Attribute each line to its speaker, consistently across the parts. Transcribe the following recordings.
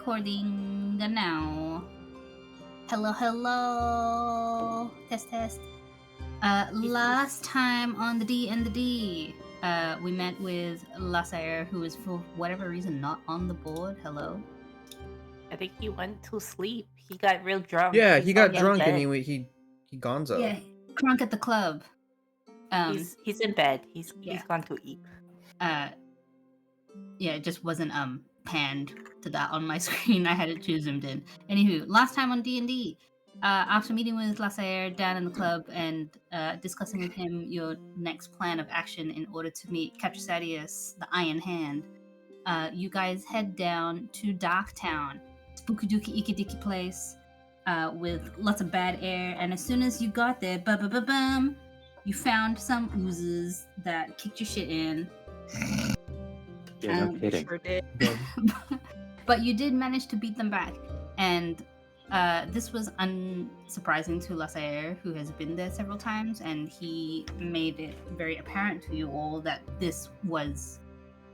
Speaker 1: recording now. Hello. Test. Last time on the D&D, we met with Lassair, who is for whatever reason not on the board. Hello.
Speaker 2: I think he went to sleep. He got real drunk.
Speaker 3: Yeah, he got drunk and he gonzo.
Speaker 1: Yeah, drunk at the club.
Speaker 2: He's in bed. He's gone to eat.
Speaker 1: Yeah, it just wasn't panned to that on my screen. I had it too zoomed in. Anywho, last time on D&D, after meeting with Lassair down in the club and discussing with him your next plan of action in order to meet Catrasadius, the Iron Hand, you guys head down to Darktown, spooky dooky icky dicky place with lots of bad air. And as soon as you got there, bum, you found some oozes that kicked your shit in.
Speaker 4: Yeah, no kidding.
Speaker 2: Sure did.
Speaker 1: But you did manage to beat them back, and this was unsurprising to Lassair, who has been there several times, and he made it very apparent to you all that this was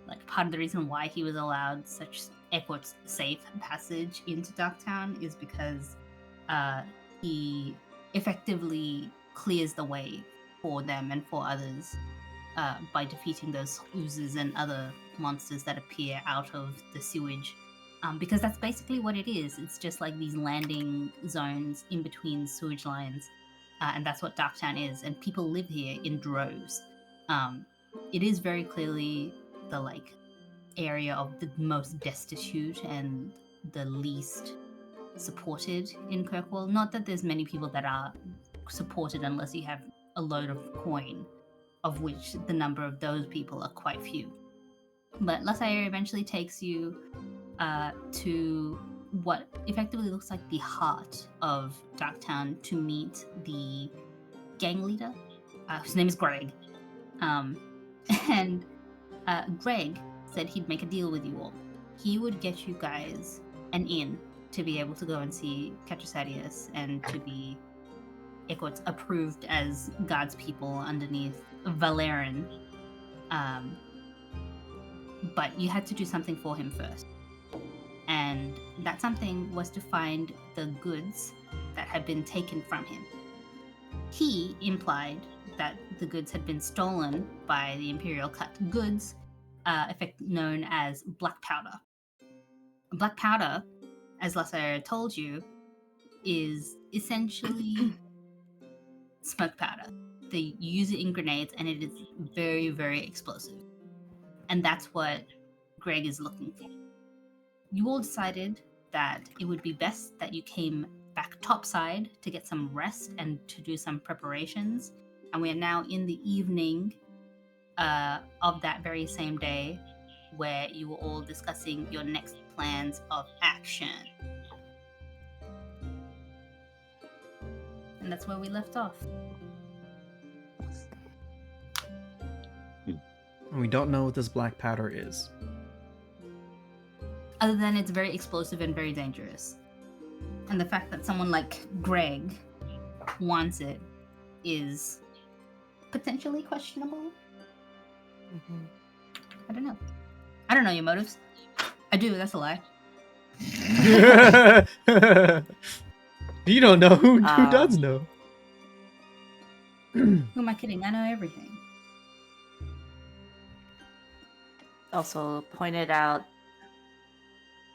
Speaker 1: like part of the reason why he was allowed such airport's safe passage into Darktown is because he effectively clears the way for them and for others by defeating those oozes and other monsters that appear out of the sewage. Because that's basically what it is. It's just like these landing zones in between sewage lines. And that's what Darktown is. And people live here in droves. It is very clearly the like area of the most destitute and the least supported in Kirkwall. Not that there's many people that are supported unless you have a load of coin, of which the number of those people are quite few. But Lassair eventually takes you to what effectively looks like the heart of Darktown to meet the gang leader, whose name is Greg. And Greg said he'd make a deal with you all. He would get you guys an inn to be able to go and see Catrasadius and to be approved as God's people underneath Valeran. But you had to do something for him first. And that something was to find the goods that had been taken from him. He implied that the goods had been stolen by the Imperial Cut goods, known as black powder. Black powder, as Lassair told you, is essentially smoke powder. They use it in grenades, and it is very, very explosive. And that's what Greg is looking for. You all decided that it would be best that you came back topside to get some rest and to do some preparations. And we are now in the evening of that very same day where you were all discussing your next plans of action. And that's where we left off.
Speaker 3: We don't know what this black powder is.
Speaker 1: Other than it's very explosive and very dangerous. And the fact that someone like Greg wants it is potentially questionable.
Speaker 2: Mm-hmm.
Speaker 1: I don't know. I don't know your motives. I do, that's a lie.
Speaker 3: You don't know. Who does know?
Speaker 1: Who am I kidding? I know everything.
Speaker 2: Also pointed out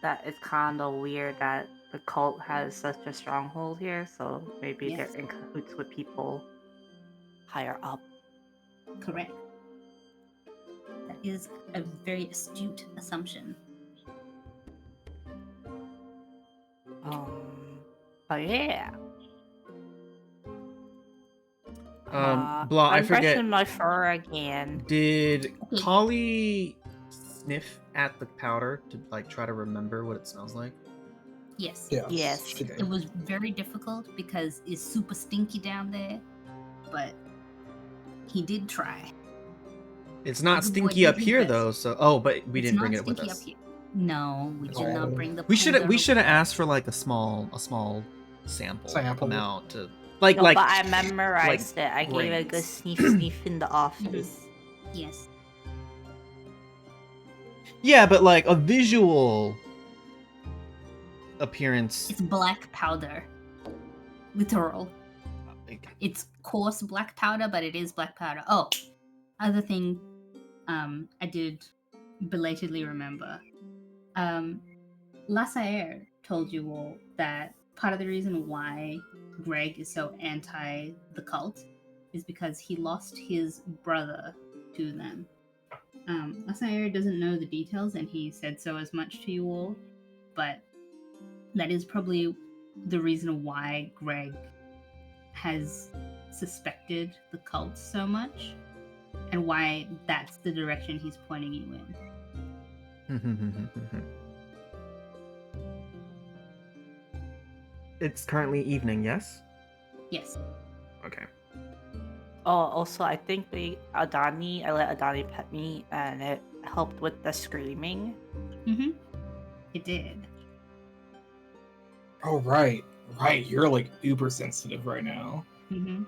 Speaker 2: that it's kind of weird that the cult has such a stronghold here, so maybe they're in cahoots with people higher up.
Speaker 1: Correct. That is a very astute assumption.
Speaker 2: Oh yeah.
Speaker 3: Blah, I
Speaker 2: I'm
Speaker 3: forget.
Speaker 2: brushing my fur again.
Speaker 3: Did Collie sniff at the powder to like try to remember what it smells like?
Speaker 1: Yes.
Speaker 5: Yeah.
Speaker 2: Yes.
Speaker 1: It was very difficult because it's super stinky down there, but he did try.
Speaker 3: It's not
Speaker 1: The boy
Speaker 3: stinky
Speaker 1: did
Speaker 3: up
Speaker 1: his
Speaker 3: here
Speaker 1: best.
Speaker 3: though, so but we
Speaker 1: It's
Speaker 3: didn't
Speaker 1: not
Speaker 3: bring it with
Speaker 1: stinky
Speaker 3: us.
Speaker 1: up here. No, we did not bring the.
Speaker 3: We should
Speaker 1: powder.
Speaker 3: have asked for like a small sample amount to like
Speaker 2: No, but I memorized it. I gave it a good
Speaker 3: grains.
Speaker 2: sniff in the office.
Speaker 1: Yes.
Speaker 3: Yeah, but like a visual appearance.
Speaker 1: It's black powder. Literal.
Speaker 3: Like,
Speaker 1: It's coarse black powder, but it is black powder. Oh, other thing, I did belatedly remember. Lassaer told you all that part of the reason why Greg is so anti the cult is because he lost his brother to them. Lassaer doesn't know the details, and he said so as much to you all, but that is probably the reason why Greg has suspected the cult so much, and why that's the direction he's pointing you in.
Speaker 3: It's currently evening, yes?
Speaker 1: Yes.
Speaker 3: Okay.
Speaker 2: Oh, also, I think I let Adani pet me, and it helped with the screaming.
Speaker 1: It did.
Speaker 5: Oh, right. Right, you're like uber sensitive right now.
Speaker 1: And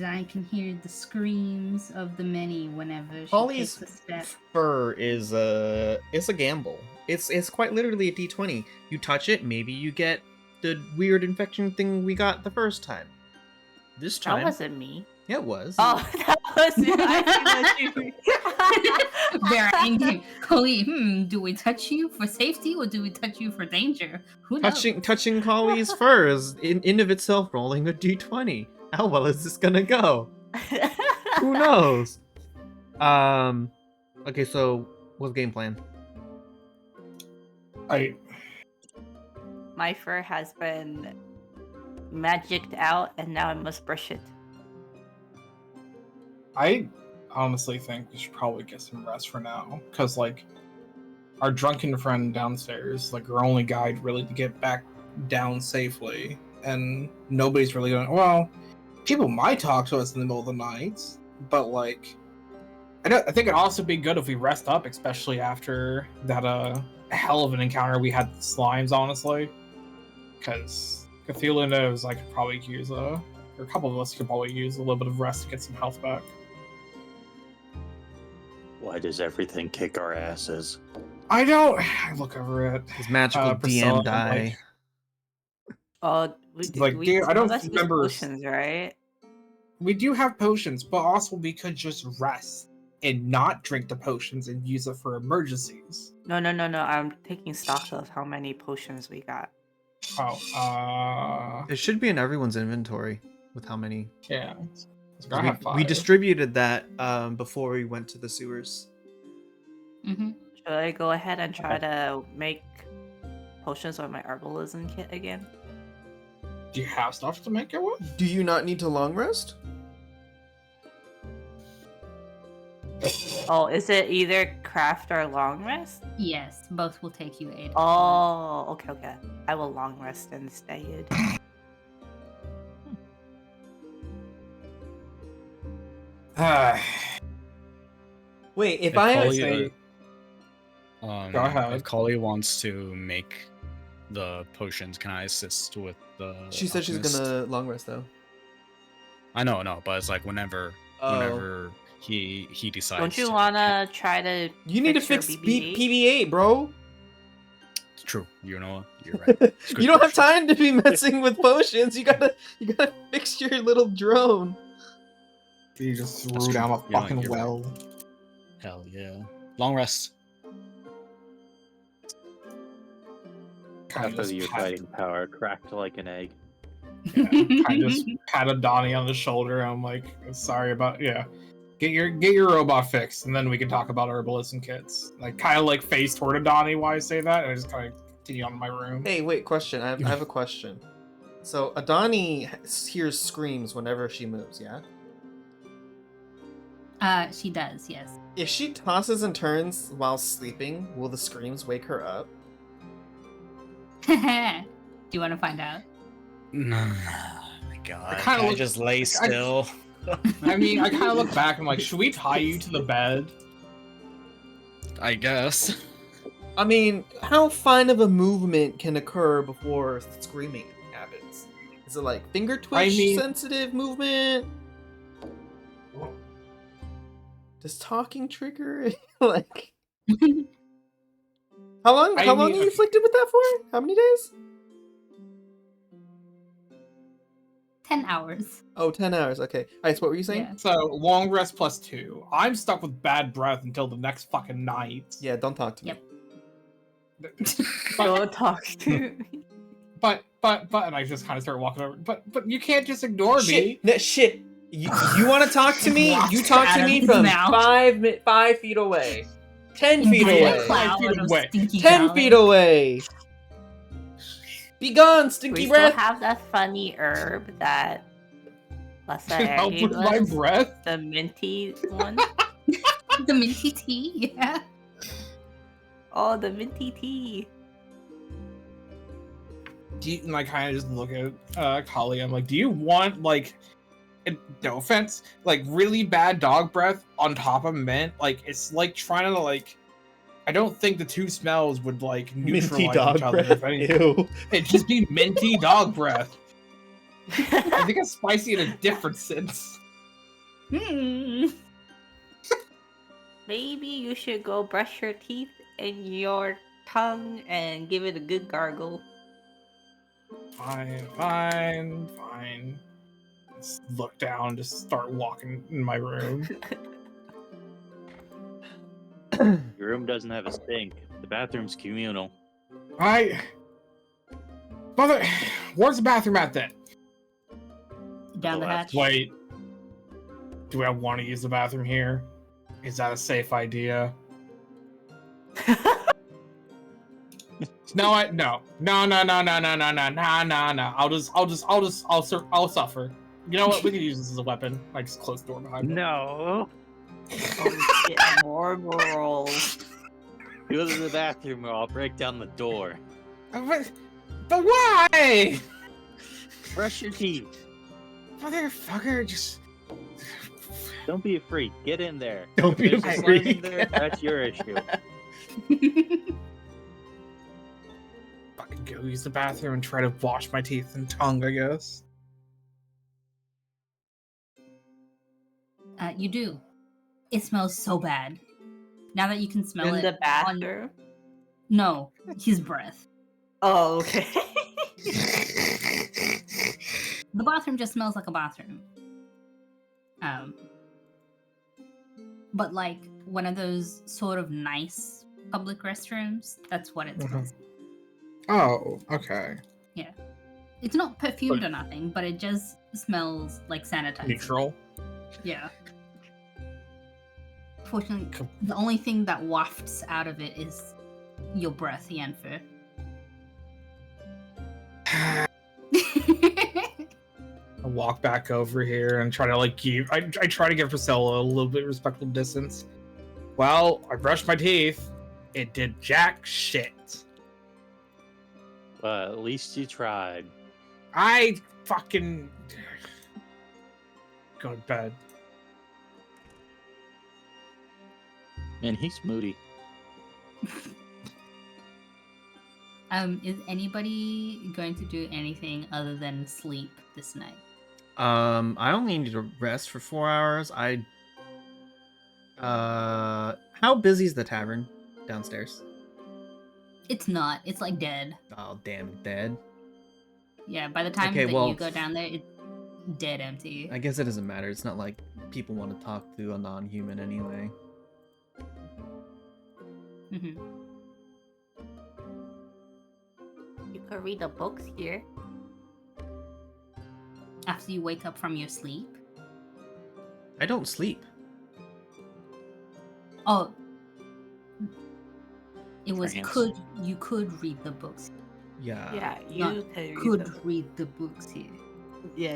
Speaker 1: I can hear the screams of the many whenever she
Speaker 3: Holly's
Speaker 1: takes a step.
Speaker 3: fur is a gamble. It's quite literally a D20. You touch it, maybe you get the weird infection thing we got the first time. This time,
Speaker 2: That wasn't me.
Speaker 3: Yeah, it was.
Speaker 2: Oh, that was it. I see what you mean.
Speaker 1: Very angry. Coley, do we touch you for safety or do we touch you for danger? Who knows?
Speaker 3: Touching Collie's fur is in of itself rolling a D20. How well is this gonna go? Who knows? Okay, so what's the game plan?
Speaker 2: My fur has been magicked out, and now I must brush it.
Speaker 5: I honestly think we should probably get some rest for now, because like our drunken friend downstairs, like our only guide really to get back down safely, and nobody's really going. Well, people might talk to us in the middle of the night, but like I think it'd also be good if we rest up, especially after that hell of an encounter we had with slimes, honestly, because Cthulhu knows I could probably use or a couple of us could probably use a little bit of rest to get some health back.
Speaker 4: Why does everything kick our asses?
Speaker 5: I look over it.
Speaker 3: His magical
Speaker 5: Priscilla,
Speaker 3: DM die.
Speaker 5: I don't
Speaker 2: that's
Speaker 5: remember.
Speaker 2: Potions, right?
Speaker 5: We do have potions, but also we could just rest and not drink the potions and use it for emergencies.
Speaker 2: No. I'm taking stock of how many potions we got.
Speaker 3: It should be in everyone's inventory with how many.
Speaker 5: Yeah. I have 5.
Speaker 3: We distributed that before we went to the sewers.
Speaker 2: Should I go ahead and try to make potions with my herbalism kit again?
Speaker 5: Do you have stuff to make it with?
Speaker 3: Do you not need to long rest?
Speaker 2: Oh, is it either craft or long rest?
Speaker 1: Yes, both will take you 8.
Speaker 2: Oh, okay. I will long rest instead.
Speaker 3: Wait, if
Speaker 5: Go ahead.
Speaker 6: If Collie wants to make the potions, can I assist with the?
Speaker 3: She said she's
Speaker 6: alchemist?
Speaker 3: gonna long rest though.
Speaker 6: I know, but it's like whenever he decides.
Speaker 2: Don't you wanna try to?
Speaker 3: You need to
Speaker 2: fix
Speaker 3: fix
Speaker 2: your BB-8?
Speaker 3: PB8, bro.
Speaker 6: It's true. You know what? You're right. It's good
Speaker 3: You don't have
Speaker 6: question.
Speaker 3: time to be messing with potions. You gotta fix your little drone.
Speaker 5: You just
Speaker 6: That's
Speaker 5: threw
Speaker 6: true.
Speaker 5: down a
Speaker 6: Yeah,
Speaker 5: fucking
Speaker 6: you're right.
Speaker 5: well.
Speaker 6: Hell yeah. Long rest.
Speaker 5: Kind
Speaker 4: After your fighting power cracked like an egg.
Speaker 5: I just patted Donnie on the shoulder. I'm like, sorry about Get your robot fixed, and then we can talk about herbalism kits. Like, kind of like face toward Donnie while I say that, and I just kind of continue on in my room.
Speaker 3: Hey, wait, question. I have a question. So Adani hears screams whenever she moves, yeah?
Speaker 1: She does, yes.
Speaker 3: If she tosses and turns while sleeping, will the screams wake her up?
Speaker 1: Do you want to find out?
Speaker 6: No, oh my god.
Speaker 5: kinda
Speaker 6: Can I
Speaker 5: look-
Speaker 6: just lay still?
Speaker 5: I mean, I kind of look back and I'm like, should we tie you to the bed?
Speaker 6: I guess.
Speaker 3: I mean, how fine of a movement can occur before screaming happens? Is it like finger twitch sensitive movement? Does talking trigger it? Like how long are you afflicted with that for? How many days?
Speaker 1: 10 hours.
Speaker 3: Oh, 10 hours. Okay. Alright, so what were you saying?
Speaker 1: Yeah.
Speaker 5: So long rest plus 2. I'm stuck with bad breath until the next fucking night.
Speaker 3: Yeah, don't talk to me.
Speaker 1: Yep.
Speaker 2: Don't talk to me.
Speaker 5: But and I just kind of start walking over. But you can't just ignore me.
Speaker 3: Shit. You want to talk to me?
Speaker 1: Drops
Speaker 3: You talk
Speaker 1: out
Speaker 3: to
Speaker 1: of
Speaker 3: me
Speaker 1: his
Speaker 3: from
Speaker 1: mouth.
Speaker 3: 5 feet away. 10
Speaker 1: In
Speaker 3: feet
Speaker 1: a
Speaker 3: away.
Speaker 1: cloud
Speaker 5: 5 feet
Speaker 1: of
Speaker 5: away.
Speaker 1: stinky
Speaker 3: 10
Speaker 1: garlic.
Speaker 3: feet away. Be gone,
Speaker 2: We
Speaker 3: stinky
Speaker 2: still
Speaker 3: breath.
Speaker 2: have that funny herb that
Speaker 5: To help
Speaker 2: gave
Speaker 5: with my
Speaker 2: us,
Speaker 5: breath.
Speaker 2: the minty one.
Speaker 1: The minty tea, yeah.
Speaker 2: Oh, the minty tea.
Speaker 5: And I kind of just look at Kali. I'm like, do you want, like, no offense, like, really bad dog breath on top of mint? Like, it's like trying to, like, I don't think the two smells would, like,
Speaker 3: Minty
Speaker 5: neutralize
Speaker 3: dog
Speaker 5: each other.
Speaker 3: breath.
Speaker 5: If anything.
Speaker 3: Ew.
Speaker 5: It'd just be minty dog breath. I think it's spicy in a different sense.
Speaker 1: Hmm.
Speaker 2: Maybe you should go brush your teeth and your tongue and give it a good gargle.
Speaker 5: Fine. Just look down, just start walking in my room.
Speaker 4: Your room doesn't have a sink. The bathroom's communal.
Speaker 5: Mother, where's the bathroom at then?
Speaker 1: Down the hatch.
Speaker 5: Wait. Do I want to use the bathroom here? Is that a safe idea? No. I'll suffer. You know what? We can use this as a weapon. Like, just close the door behind me.
Speaker 4: No.
Speaker 2: Oh shit, more rolls.
Speaker 4: Go to the bathroom or I'll break down the door.
Speaker 5: But why?
Speaker 4: Brush your teeth.
Speaker 5: Motherfucker, just...
Speaker 4: Don't be a freak. Get in there.
Speaker 3: Don't be a
Speaker 4: If there's slime in
Speaker 3: freak.
Speaker 4: there, that's your issue.
Speaker 5: Fucking go use the bathroom and try to wash my teeth and tongue, I guess.
Speaker 1: You do. It smells so bad. Now that you can smell
Speaker 2: In
Speaker 1: it.
Speaker 2: the bathroom?
Speaker 1: No, his breath.
Speaker 2: Oh, okay.
Speaker 1: The bathroom just smells like a bathroom. But like one of those sort of nice public restrooms, that's what it smells like.
Speaker 5: Oh, okay.
Speaker 1: It's not perfumed or nothing, but it just smells like sanitizer.
Speaker 5: Neutral.
Speaker 1: Yeah. Fortunately, the only thing that wafts out of it is your breath, Yanfer.
Speaker 5: I walk back over here and try to like give. I try to give Priscilla a little bit respectful distance. Well, I brushed my teeth. It did jack shit.
Speaker 4: But at least you tried.
Speaker 5: I fucking go to bed.
Speaker 4: Man, he's moody.
Speaker 1: Is anybody going to do anything other than sleep this night?
Speaker 3: I only need to rest for 4 hours. How busy is the tavern downstairs?
Speaker 1: It's not. It's like dead.
Speaker 3: Oh, damn it, dead.
Speaker 1: Yeah, by the time
Speaker 3: Okay,
Speaker 1: that
Speaker 3: well-
Speaker 1: you go down there, it's dead empty.
Speaker 3: I guess it doesn't matter. It's not like people want to talk to a non-human anyway.
Speaker 1: Mhm.
Speaker 2: You could read the books here.
Speaker 1: After you wake up from your sleep.
Speaker 3: I don't sleep.
Speaker 1: Oh. It was
Speaker 4: Trance.
Speaker 1: you could read the books.
Speaker 3: Yeah.
Speaker 2: Yeah, you
Speaker 1: Not
Speaker 2: could read
Speaker 1: Could
Speaker 2: them.
Speaker 1: read the books here.
Speaker 2: Yeah.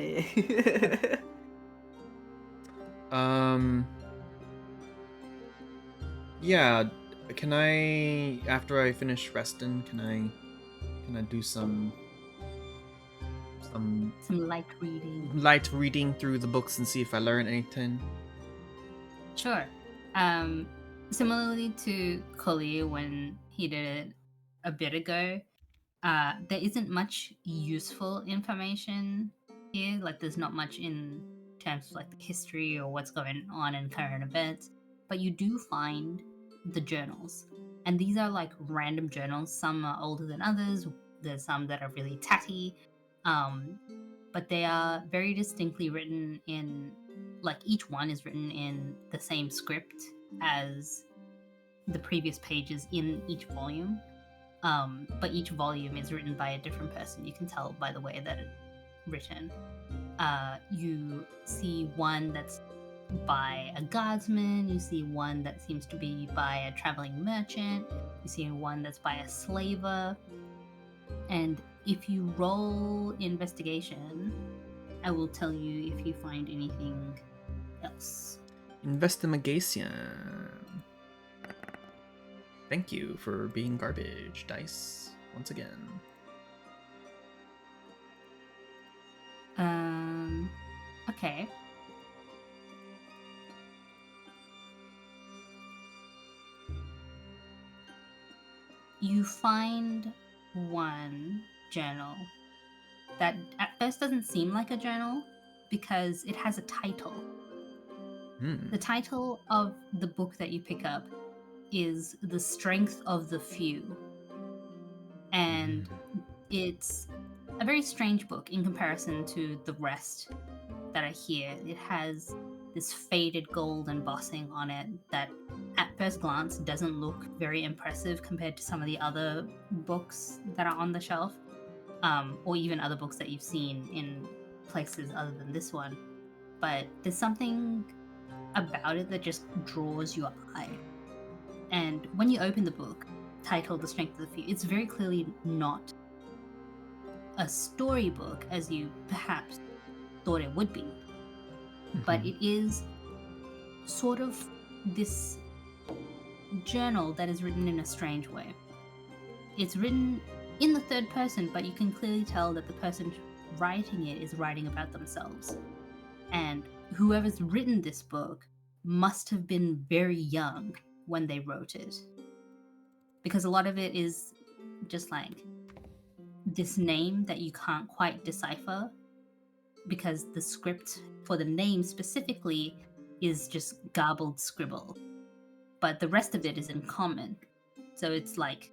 Speaker 3: Yeah. Can I, after I finish resting, can I do some
Speaker 1: Some light reading.
Speaker 3: light reading through the books and see if I learn anything?
Speaker 1: Sure. Similarly to Kali when he did it a bit ago, there isn't much useful information here. Like, there's not much in terms of like the history or what's going on in current events, but you do find the journals, and these are like random journals. Some are older than others. There's some that are really tatty. but they are very distinctly written in, like, each one is written in the same script as the previous pages in each volume. But each volume is written by a different person. You can tell by the way that it's written. You see one that's by a guardsman, you see one that seems to be by a traveling merchant, you see one that's by a slaver, and if you roll investigation, I will tell you if you find anything else.
Speaker 3: Investigation. Thank you for being garbage, dice, once again.
Speaker 1: Okay. You find one journal that at first doesn't seem like a journal because it has a title. The title of the book that you pick up is The Strength of the Few. And it's a very strange book in comparison to the rest that are here. It has this faded gold embossing on it that at first glance doesn't look very impressive compared to some of the other books that are on the shelf, or even other books that you've seen in places other than this one. But there's something about it that just draws your eye. And when you open the book, titled The Strength of the Few, it's very clearly not a storybook as you perhaps thought it would be. But it is sort of this journal that is written in a strange way. It's written in the third person, but you can clearly tell that the person writing it is writing about themselves. And whoever's written this book must have been very young when they wrote it. Because a lot of it is just like this name that you can't quite decipher, because the script for the name specifically is just garbled scribble. But the rest of it is in common. So it's like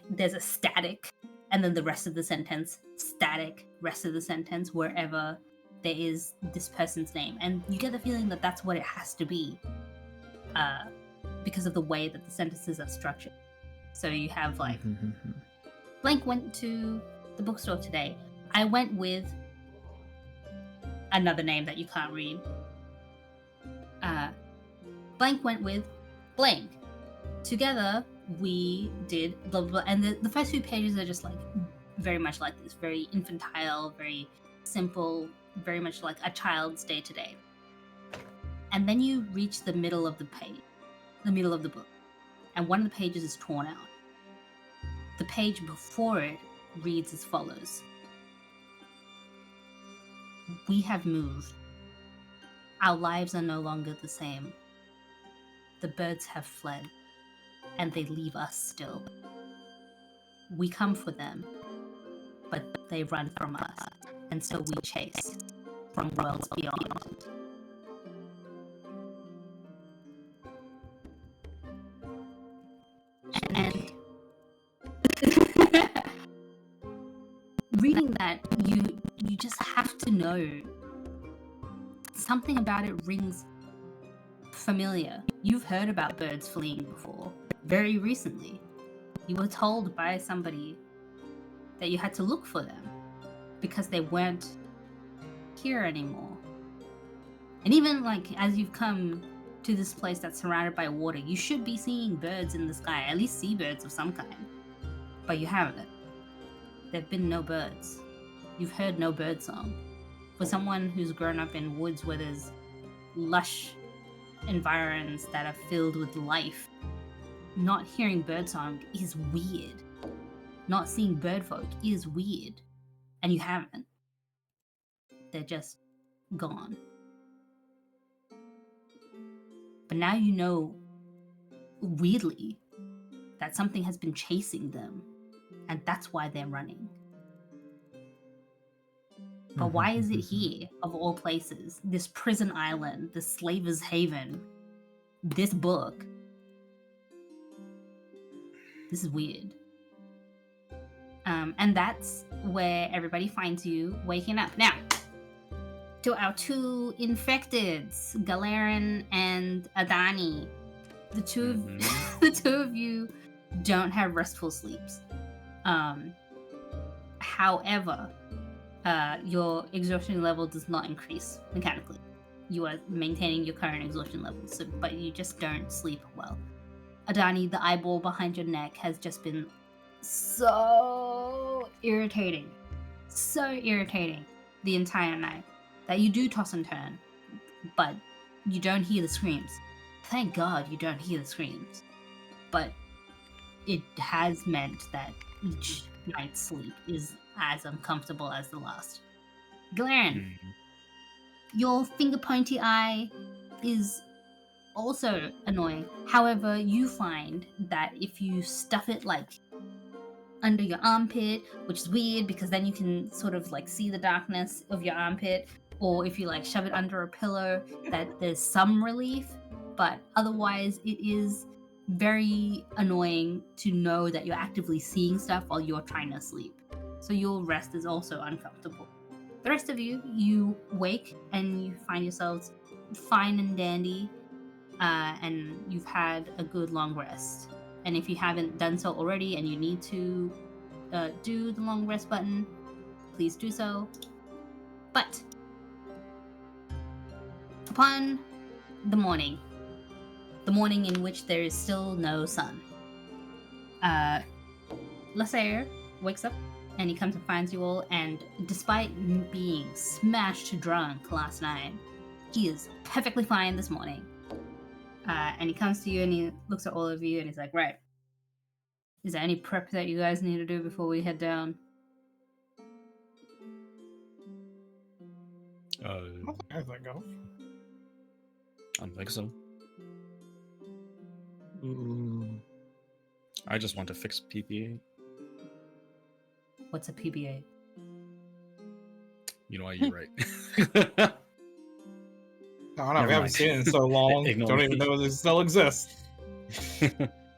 Speaker 1: there's a static, and then the rest of the sentence, static, rest of the sentence, wherever there is this person's name. And you get the feeling that that's what it has to be, because of the way that the sentences are structured. So you have like, Blank went to the bookstore today. I went with another name that you can't read. Blank went with Blank. Together, we did blah, blah, blah. And the first few pages are just like very much like this, very infantile, very simple, very much like a child's day to day. And then you reach the middle of the page, the middle of the book, and one of the pages is torn out. The page before it reads as follows: "We have moved. Our lives are no longer the same. The birds have fled, and they leave us still. We come for them, but they run from us, and so we chase from worlds beyond." And reading that, you just have to know something about it rings familiar. You've heard about birds fleeing before, very recently. You were told by somebody that you had to look for them because they weren't here anymore. And even like as you've come to this place that's surrounded by water, you should be seeing birds in the sky, at least seabirds of some kind. But you haven't. There've been no birds. You've heard no bird song. For someone who's grown up in woods where there's lush environs that are filled with life, not hearing birdsong is weird. Not seeing birdfolk is weird. And you haven't. They're just gone. But now you know, weirdly, that something has been chasing them, and that's why they're running. But why is it here, of all places? This prison island, this slaver's haven, this book? This is weird. And that's where everybody finds you waking up. Now, to our two infecteds, Kilheron and Adani. The two of you don't have restful sleeps. However, your exhaustion level does not increase mechanically. You are maintaining your current exhaustion level, but you just don't sleep well. Adani, the eyeball behind your neck has just been so irritating the entire night that you do toss and turn, but you don't hear the screams. Thank God you don't hear the screams. But it has meant that each night's sleep is as uncomfortable as the last. Kilheron, your finger pointy eye is also annoying. However, you find that if you stuff it like under your armpit, which is weird because then you can sort of like see the darkness of your armpit, or if you like shove it under a pillow, that there's some relief, but otherwise it is very annoying to know that you're actively seeing stuff while you're trying to sleep. So your rest is also uncomfortable. The rest of you wake and you find yourselves fine and dandy, and you've had a good long rest. And if you haven't done so already and you need to do the long rest button, please do so. But upon the morning in which there is still no sun, Lassair wakes up and he comes and finds you all, and despite being smashed drunk last night, he is perfectly fine this morning. And he comes to you and he looks at all of you and he's like, right, is there any prep that you guys need to do before we head down?
Speaker 5: I think of.
Speaker 6: I don't think so. I just want to fix PPA.
Speaker 1: What's a PBA?
Speaker 6: You know what? You're right.
Speaker 5: No,
Speaker 6: Never
Speaker 5: we haven't
Speaker 6: mind.
Speaker 5: seen it in so long.
Speaker 6: Ignore
Speaker 5: Don't
Speaker 6: me.
Speaker 5: even know it still exists.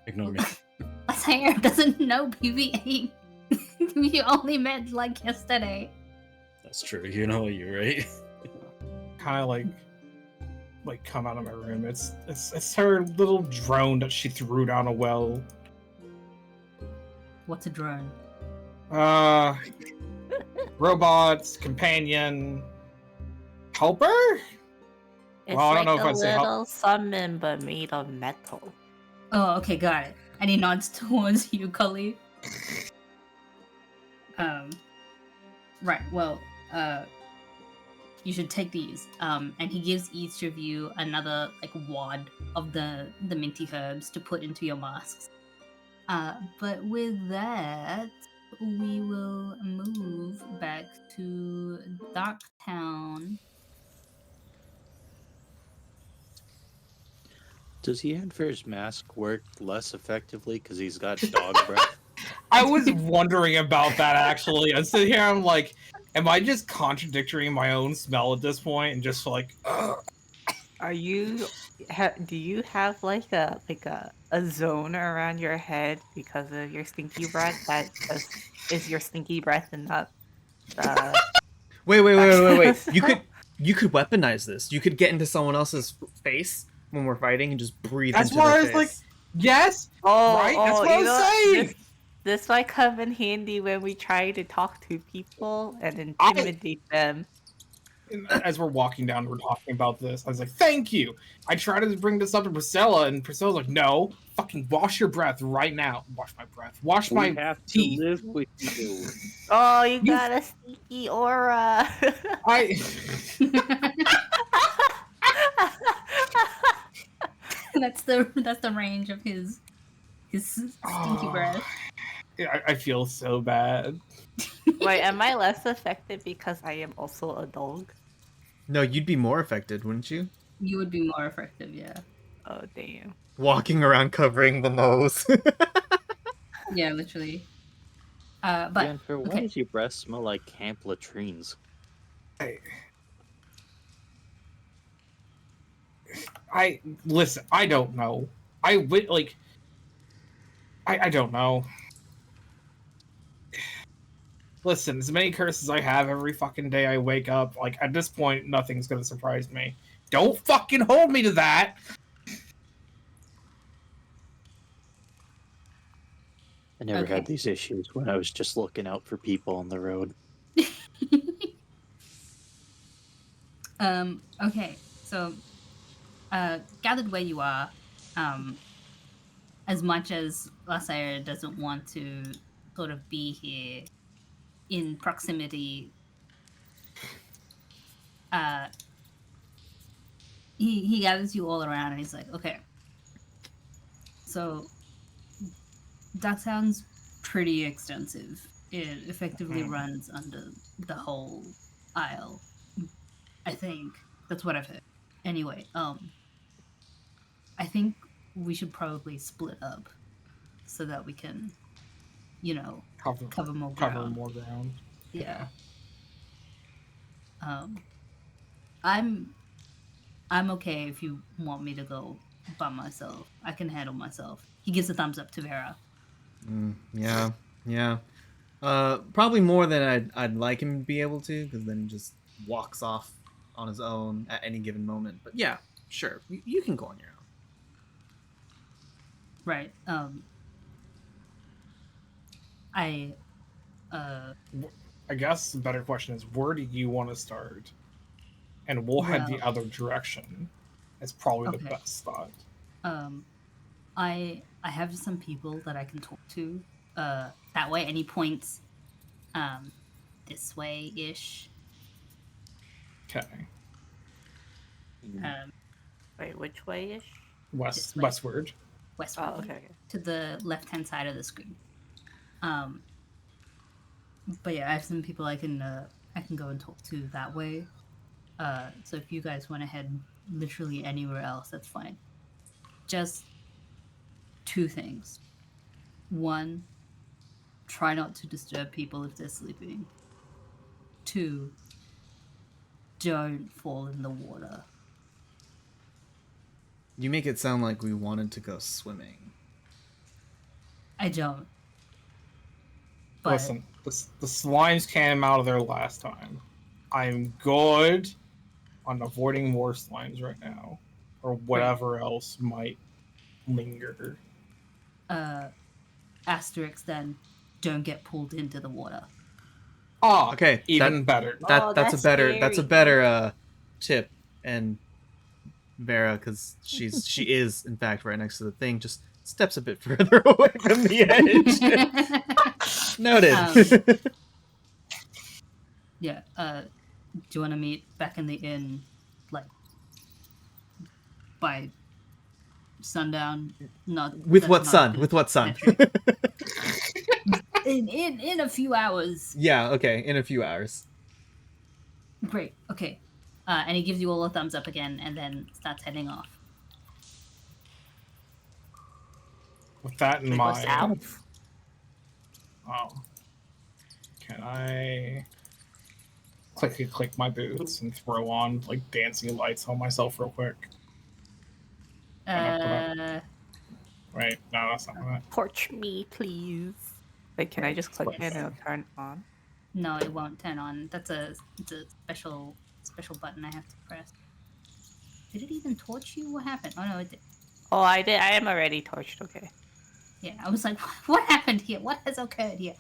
Speaker 6: Ignore me.
Speaker 1: Lassair doesn't know PBA. You only met like yesterday.
Speaker 6: That's true. You know, you're right.
Speaker 5: Kind of like come out of my room. It's her little drone that she threw down a well.
Speaker 1: What's a drone?
Speaker 5: Robots, companion, helper.
Speaker 2: It's
Speaker 5: Well, I don't
Speaker 2: like
Speaker 5: know if
Speaker 2: a
Speaker 5: I'd say help.
Speaker 2: little summon, but made of metal.
Speaker 1: Oh, okay, got it. And he nods towards you, Cully. Right, well, you should take these. And he gives each of you another like wad of the minty herbs to put into your masks. But with that, we will move back to Darktown.
Speaker 4: Does he have his mask work less effectively because he's got dog breath?
Speaker 5: I was wondering about that actually. I sit here, I'm like, am I just contradicting my own smell at this point and just like, ugh.
Speaker 2: Are you? Do you have like a zone around your head because of your stinky breath? That just is your stinky breath and not.
Speaker 3: Wait. You could weaponize this. You could get into someone else's face when we're fighting and just breathe
Speaker 5: That's
Speaker 3: into
Speaker 5: why
Speaker 3: their
Speaker 5: I was
Speaker 3: face.
Speaker 5: like, yes, right? That's what I was saying.
Speaker 2: This might come in handy when we try to talk to people and intimidate them.
Speaker 5: As we're walking down, we're talking about this. I was like, thank you. I tried to bring this up to Priscilla, and Priscilla's like, no, fucking wash your breath right now. Wash my breath. Wash my
Speaker 4: We have
Speaker 5: teeth.
Speaker 4: to live with you.
Speaker 2: Oh, you got a sneaky aura.
Speaker 1: That's the range of his stinky breath.
Speaker 5: I feel so bad.
Speaker 2: Wait, am I less affected because I am also a dog?
Speaker 3: No, you'd be more affected, wouldn't you?
Speaker 1: You would be more effective, yeah.
Speaker 2: Oh, damn.
Speaker 3: Walking around covering the nose.
Speaker 1: Yeah, literally. But
Speaker 4: Jennifer, why
Speaker 1: okay.
Speaker 4: does your breath smell like camp latrines?
Speaker 5: I listen. I don't know. I don't know. Listen, as many curses I have every fucking day I wake up, like, at this point, nothing's gonna surprise me. Don't fucking hold me to that!
Speaker 4: I never
Speaker 1: Okay.
Speaker 4: had these issues when I was just looking out for people on the road.
Speaker 1: Okay, so gathered where you are, as much as Lasair doesn't want to sort of be here in proximity, he gathers you all around and he's like, okay, so that sounds pretty extensive. It effectively runs under the whole isle. I think that's what I've heard. Anyway, I think we should probably split up so that we can, cover more ground. Yeah. I'm okay if you want me to go by myself. I can handle myself. He gives a thumbs up to Vera.
Speaker 3: Yeah. Probably more than I'd like him to be able to, because then he just walks off on his own at any given moment. But yeah, sure, you can go on your own.
Speaker 1: Right.
Speaker 5: I guess the better question is, where do you want to start? And we'll head the other direction. It's probably the best thought.
Speaker 1: I have some people that I can talk to. That way, any points, this way-ish.
Speaker 5: Okay.
Speaker 2: Wait, which way-ish?
Speaker 5: Westward.
Speaker 1: Westward.
Speaker 2: Oh, okay.
Speaker 1: To the left-hand side of the screen. But yeah, I have some people I can go and talk to that way. So if you guys want to head literally anywhere else, that's fine. Just 2 things. 1, try not to disturb people if they're sleeping. 2, don't fall in the water.
Speaker 3: You make it sound like we wanted to go swimming.
Speaker 1: I don't. But
Speaker 5: Listen, the slimes came out of there last time. I'm good on avoiding more slimes right now. Or whatever else might linger.
Speaker 1: asterisk then, don't get pulled into the water.
Speaker 5: Oh,
Speaker 3: Okay,
Speaker 5: even better.
Speaker 3: That's a better tip. And Vera, because she is in fact right next to the thing, just steps a bit further away from the edge. Noted.
Speaker 1: Yeah. Do you want to meet back in the inn, like by sundown? Not
Speaker 3: With what sun? With what sun?
Speaker 1: in a few hours.
Speaker 3: Yeah. Okay. In a few hours.
Speaker 1: Great. Okay. And he gives you all a thumbs up again, and then starts heading off.
Speaker 5: With that in
Speaker 2: Go
Speaker 5: mind,
Speaker 2: south.
Speaker 5: can I click my boots and throw on like dancing lights on myself real quick? Right? No, that's not that.
Speaker 2: Torch me, please. Wait, can I just click it and it'll turn on?
Speaker 1: No, it won't turn on. It's a special button I have to press. Did it even torch you? What happened? Oh no, it did.
Speaker 2: Oh, I did. I am already torched. Okay.
Speaker 1: Yeah, I was like, what happened here? What has occurred here?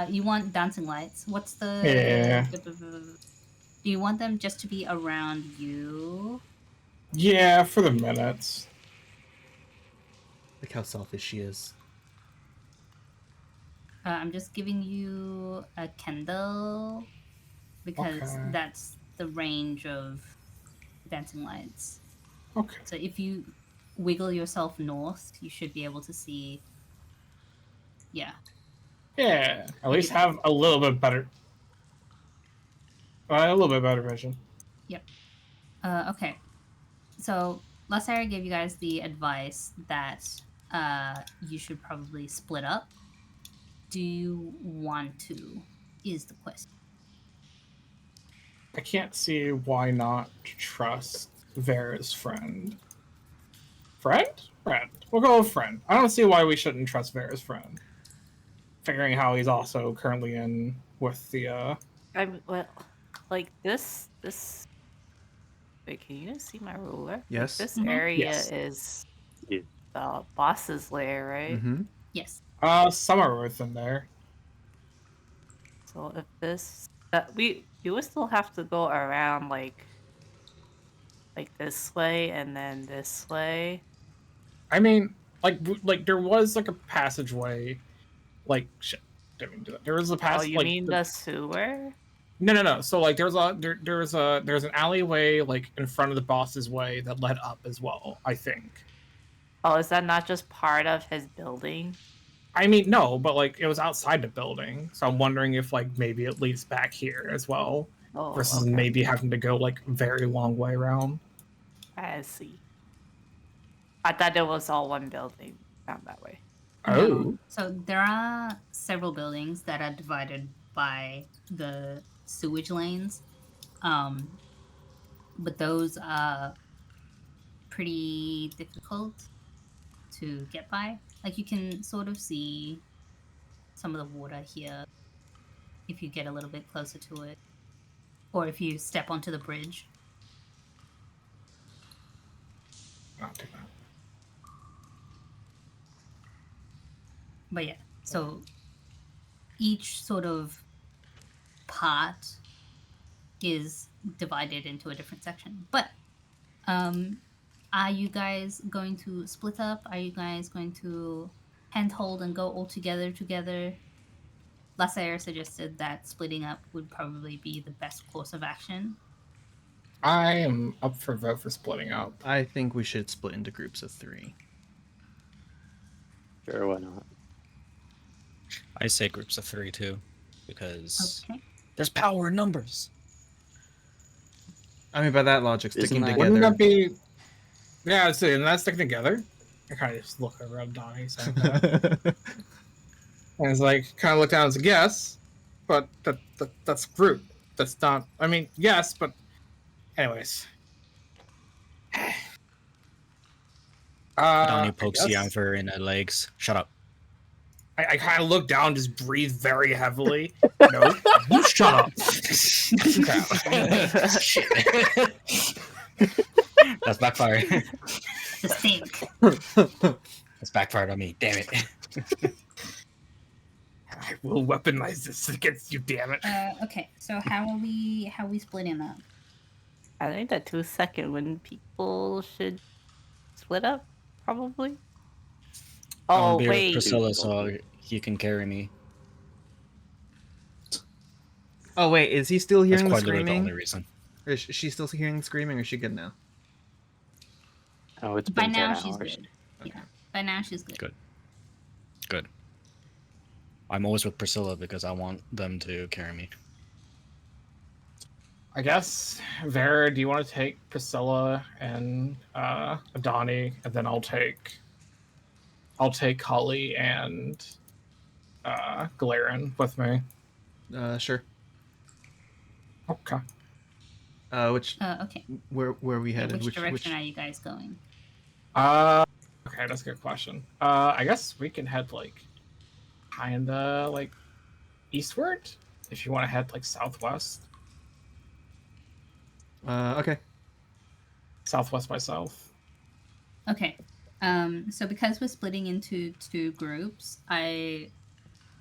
Speaker 1: You want dancing lights? What's the?
Speaker 5: Yeah.
Speaker 1: Do you want them just to be around you?
Speaker 5: Yeah, for the minutes.
Speaker 3: Look how selfish she is.
Speaker 1: I'm just giving you a candle because that's the range of dancing lights.
Speaker 5: Okay.
Speaker 1: So if you wiggle yourself north, you should be able to see. Yeah.
Speaker 5: Yeah, at least have a little bit better. A little bit better vision.
Speaker 1: Yep. Okay. So Lasair gave you guys the advice that you should probably split up. Do you want to? Is the question.
Speaker 5: I can't see why not trust Vera's friend. Friend? Friend. We'll go with friend. I don't see why we shouldn't trust Vera's friend. Figuring how he's also currently in with the.
Speaker 2: Well, like this. Wait, can you guys see my ruler? Like,
Speaker 3: Yes.
Speaker 2: this
Speaker 1: Mhm.
Speaker 2: area
Speaker 5: Yes.
Speaker 2: is
Speaker 4: Yeah.
Speaker 2: the boss's lair, right?
Speaker 3: Mm-hmm.
Speaker 1: Yes.
Speaker 5: Somewhere within there.
Speaker 2: So if this, you would still have to go around like this way and then this way.
Speaker 5: I mean, like there was like a passageway, like shit. Didn't mean to do that. There was a
Speaker 2: Oh,
Speaker 5: pass.
Speaker 2: you
Speaker 5: Like
Speaker 2: mean the sewer?
Speaker 5: no. So like there's an alleyway like in front of the boss's way that led up as well. I think.
Speaker 2: Oh, is that not just part of his building?
Speaker 5: I mean, no, but like it was outside the building, so I'm wondering if like maybe it leads back here as well,
Speaker 2: Oh,
Speaker 5: versus
Speaker 2: okay.
Speaker 5: maybe having to go like very long way around.
Speaker 2: I see. I thought it was all one building down that way.
Speaker 5: Oh,
Speaker 1: No. So there are several buildings that are divided by the sewage lanes. But those are pretty difficult to get by. Like you can sort of see some of the water here if you get a little bit closer to it. Or if you step onto the bridge.
Speaker 5: not too bad.
Speaker 1: But yeah, so each sort of part is divided into a different section. But are you guys going to split up? Are you guys going to handhold and go all together? Lassair suggested that splitting up would probably be the best course of action.
Speaker 5: I am up for vote for splitting up.
Speaker 3: I think we should split into groups of 3.
Speaker 4: Sure, why not?
Speaker 6: I say groups of 3 too, because
Speaker 1: Okay.
Speaker 6: there's power in numbers.
Speaker 3: I mean, by that logic, sticking
Speaker 4: that-
Speaker 5: Wouldn't
Speaker 3: together.
Speaker 5: that be? Yeah, so and that's sticking together. I kind of just look over at Donnie, saying that. And it's like kind of look down as a guess, but that's group. That's not. I mean, yes, but anyways.
Speaker 6: Donnie pokes
Speaker 5: I
Speaker 6: the
Speaker 5: guess
Speaker 6: anchor in the legs. Shut up.
Speaker 5: I kind of look down, just breathe very heavily. No, you shut up.
Speaker 6: Shit. That's backfired.
Speaker 1: The stink.
Speaker 6: That's backfired on me. Damn it.
Speaker 5: I will weaponize this against you, damn it.
Speaker 1: Okay, so how are we splitting up?
Speaker 2: I think the 2 second when people should split up, probably.
Speaker 6: I'm
Speaker 2: Oh
Speaker 6: gonna be with
Speaker 2: wait,
Speaker 6: Priscilla, so he can carry me.
Speaker 3: Oh wait, is he still
Speaker 6: That's
Speaker 3: hearing the
Speaker 6: quite literally the
Speaker 3: screaming?
Speaker 6: only reason.
Speaker 3: Or is she still hearing the screaming, or is she good now?
Speaker 4: Oh, it's
Speaker 1: By
Speaker 4: been 10
Speaker 1: now
Speaker 4: hours.
Speaker 1: she's good. Yeah. By now she's good.
Speaker 6: Good. Good. I'm always with Priscilla because I want them to carry me.
Speaker 5: I guess, Vera, do you want to take Priscilla and Adani, and then I'll take Holly and Kilheron with me.
Speaker 3: Sure.
Speaker 5: Okay.
Speaker 1: Okay.
Speaker 3: Where are we
Speaker 1: Yeah,
Speaker 3: headed?
Speaker 1: which direction are you guys going?
Speaker 5: Okay, that's a good question. I guess we can head like kinda like eastward if you want to head like southwest.
Speaker 3: Okay.
Speaker 5: Southwest by south.
Speaker 1: Okay. So because we're splitting into 2 groups, I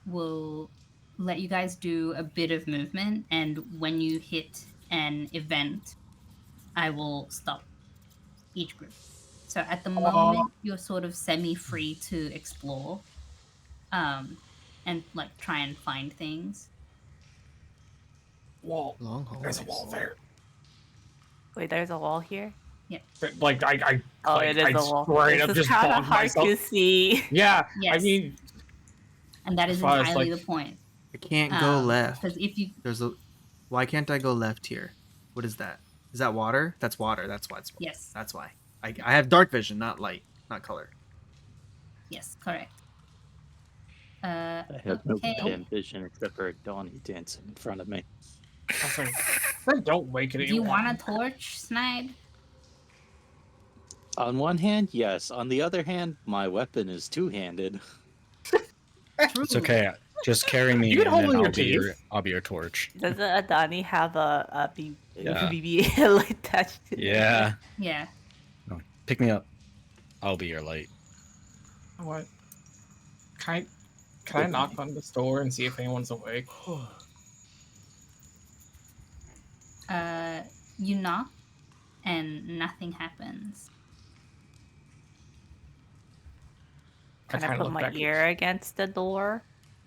Speaker 1: will let you guys do a bit of movement, and when you hit an event, I will stop each group. So at the moment, you're sort of semi-free to explore, and like try and find things.
Speaker 5: Wall.
Speaker 3: Long hallways.
Speaker 5: There's a wall there.
Speaker 2: wait, there's a wall here.
Speaker 5: Like I
Speaker 2: Oh,
Speaker 5: like,
Speaker 2: it is
Speaker 5: I
Speaker 2: a wall.
Speaker 5: straight
Speaker 2: This
Speaker 5: up
Speaker 2: is
Speaker 5: just
Speaker 2: kind of
Speaker 5: bombed
Speaker 2: hard
Speaker 5: myself.
Speaker 2: to see.
Speaker 5: Yeah,
Speaker 1: Yes.
Speaker 5: I mean,
Speaker 1: And that is
Speaker 5: As far as,
Speaker 1: entirely
Speaker 5: like-
Speaker 1: the point.
Speaker 3: I can't go left.
Speaker 1: Because if you
Speaker 3: Why can't I go left here? What is that? Is that water? That's water. That's why it's.
Speaker 1: yes,
Speaker 3: That's why. I have dark vision, not light, not color.
Speaker 1: yes, correct.
Speaker 4: I have no
Speaker 1: Okay.
Speaker 4: damn vision except for Donnie dancing in front of me.
Speaker 5: I was like, don't wake it.
Speaker 1: Do you want a torch, Snide?
Speaker 4: On one hand, yes. On the other hand, my weapon is two-handed.
Speaker 6: It's okay. Just carry me,
Speaker 5: You can
Speaker 6: and
Speaker 5: hold
Speaker 6: then
Speaker 5: in your
Speaker 6: I'll be your torch.
Speaker 2: Does Adani have a
Speaker 6: Yeah.
Speaker 2: BB light attached to it?
Speaker 6: Yeah.
Speaker 1: Yeah.
Speaker 6: No, pick me up. I'll be your light.
Speaker 5: What? Can I knock on this door and see if anyone's awake?
Speaker 1: You knock, and nothing happens.
Speaker 2: Can I
Speaker 5: kinda
Speaker 2: put
Speaker 5: look
Speaker 2: my
Speaker 5: back.
Speaker 2: ear against the door?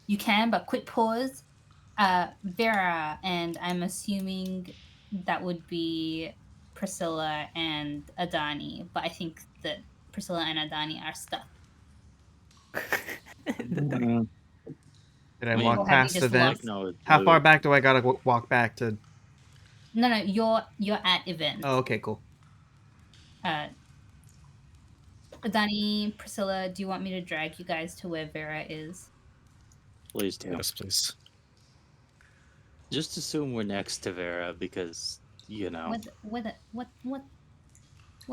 Speaker 1: You can, but quick pause. Vera, and I'm assuming that would be Priscilla and Adani, but I think that Priscilla and Adani are stuck.
Speaker 3: Did I
Speaker 4: I mean,
Speaker 3: walk
Speaker 1: Or have you
Speaker 3: past the
Speaker 1: just
Speaker 3: vent?
Speaker 1: lost?
Speaker 4: no,
Speaker 3: How far back do I gotta walk back to?
Speaker 1: No, you're at event.
Speaker 3: Oh, okay, cool.
Speaker 1: Adani, Priscilla, do you want me to drag you guys to where Vera is?
Speaker 4: please do.
Speaker 6: Yes, please.
Speaker 4: Just assume we're next to Vera because, you know.
Speaker 1: What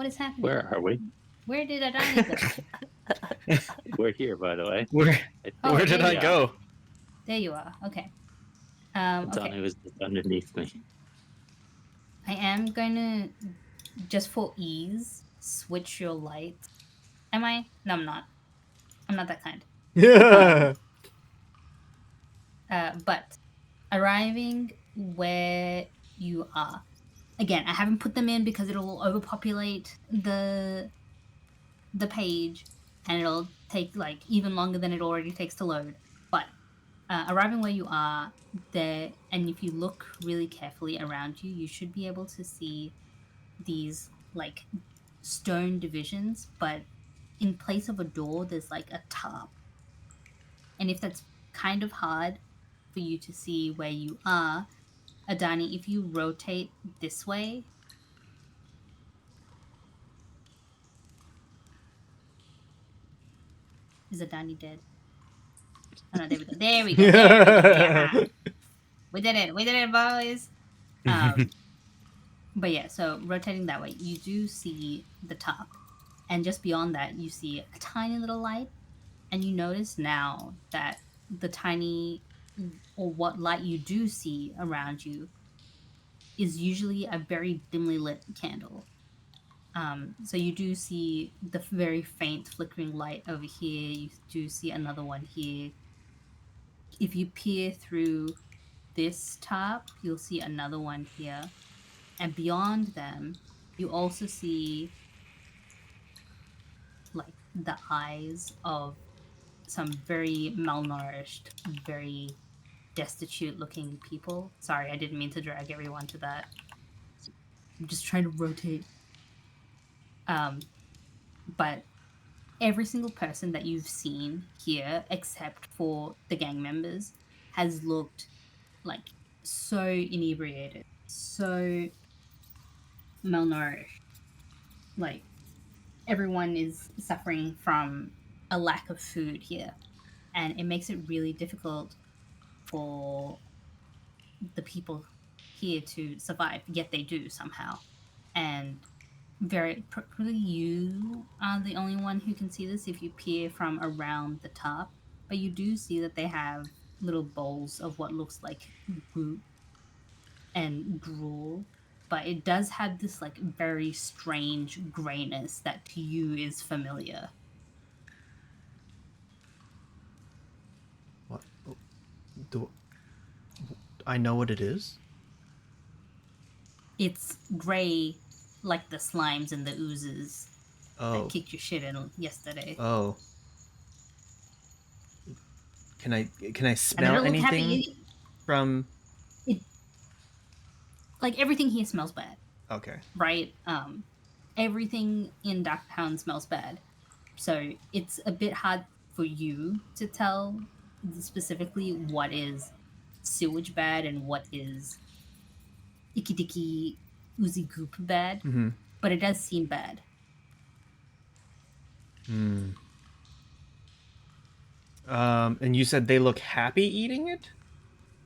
Speaker 1: is happening?
Speaker 4: Where are we?
Speaker 1: Where did Adani go?
Speaker 4: We're here, by the way.
Speaker 6: Where
Speaker 1: Oh,
Speaker 6: where did
Speaker 1: there
Speaker 6: I
Speaker 1: you are.
Speaker 6: go?
Speaker 1: There you are. Okay.
Speaker 4: Donnie
Speaker 1: Okay.
Speaker 4: was just underneath me.
Speaker 1: I am going to, just for ease, switch your light. Am I? No, I'm not. I'm not that kind.
Speaker 3: Yeah.
Speaker 1: But arriving where you are. Again, I haven't put them in because it'll overpopulate the page, and it'll take like even longer than it already takes to load. But arriving where you are there, and if you look really carefully around you, you should be able to see these like stone divisions, but in place of a door, there's like a tarp. And if that's kind of hard for you to see where you are, Adani, if you rotate this way. Is Adani dead? Oh no, there we go. There we go. There we go. Yeah. We did it. We did it, boys. But yeah, so rotating that way, you do see the top. And just beyond that, you see a tiny little light. And you notice now that the tiny, or what light you do see around you, is usually a very dimly lit candle. So you do see the very faint flickering light over here. You do see another one here. If you peer through this top, you'll see another one here. And beyond them, you also see like the eyes of some very malnourished, very destitute looking people. Sorry, I didn't mean to drag everyone to that. I'm just trying to rotate. But every single person that you've seen here, except for the gang members, has looked like so inebriated, so malnourished. Like everyone is suffering from a lack of food here, and it makes it really difficult for the people here to survive, yet they do somehow. And probably you are the only one who can see this if you peer from around the top, but you do see that they have little bowls of what looks like goop and drool, but it does have this like very strange grayness that to you is familiar.
Speaker 3: What? Do I know what it is?
Speaker 1: It's gray, like the slimes and the oozes
Speaker 3: Oh.
Speaker 1: that kicked your shit in yesterday.
Speaker 3: Oh. Can I
Speaker 1: And they
Speaker 3: smell
Speaker 1: don't look
Speaker 3: anything
Speaker 1: happy.
Speaker 3: from?
Speaker 1: Like everything here smells bad,
Speaker 3: Okay.
Speaker 1: right? Everything in Darktown smells bad, so it's a bit hard for you to tell specifically what is sewage bad and what is icky dicky oozy goop bad.
Speaker 3: Mm-hmm.
Speaker 1: But it does seem bad.
Speaker 3: Hmm. And you said they look happy eating it?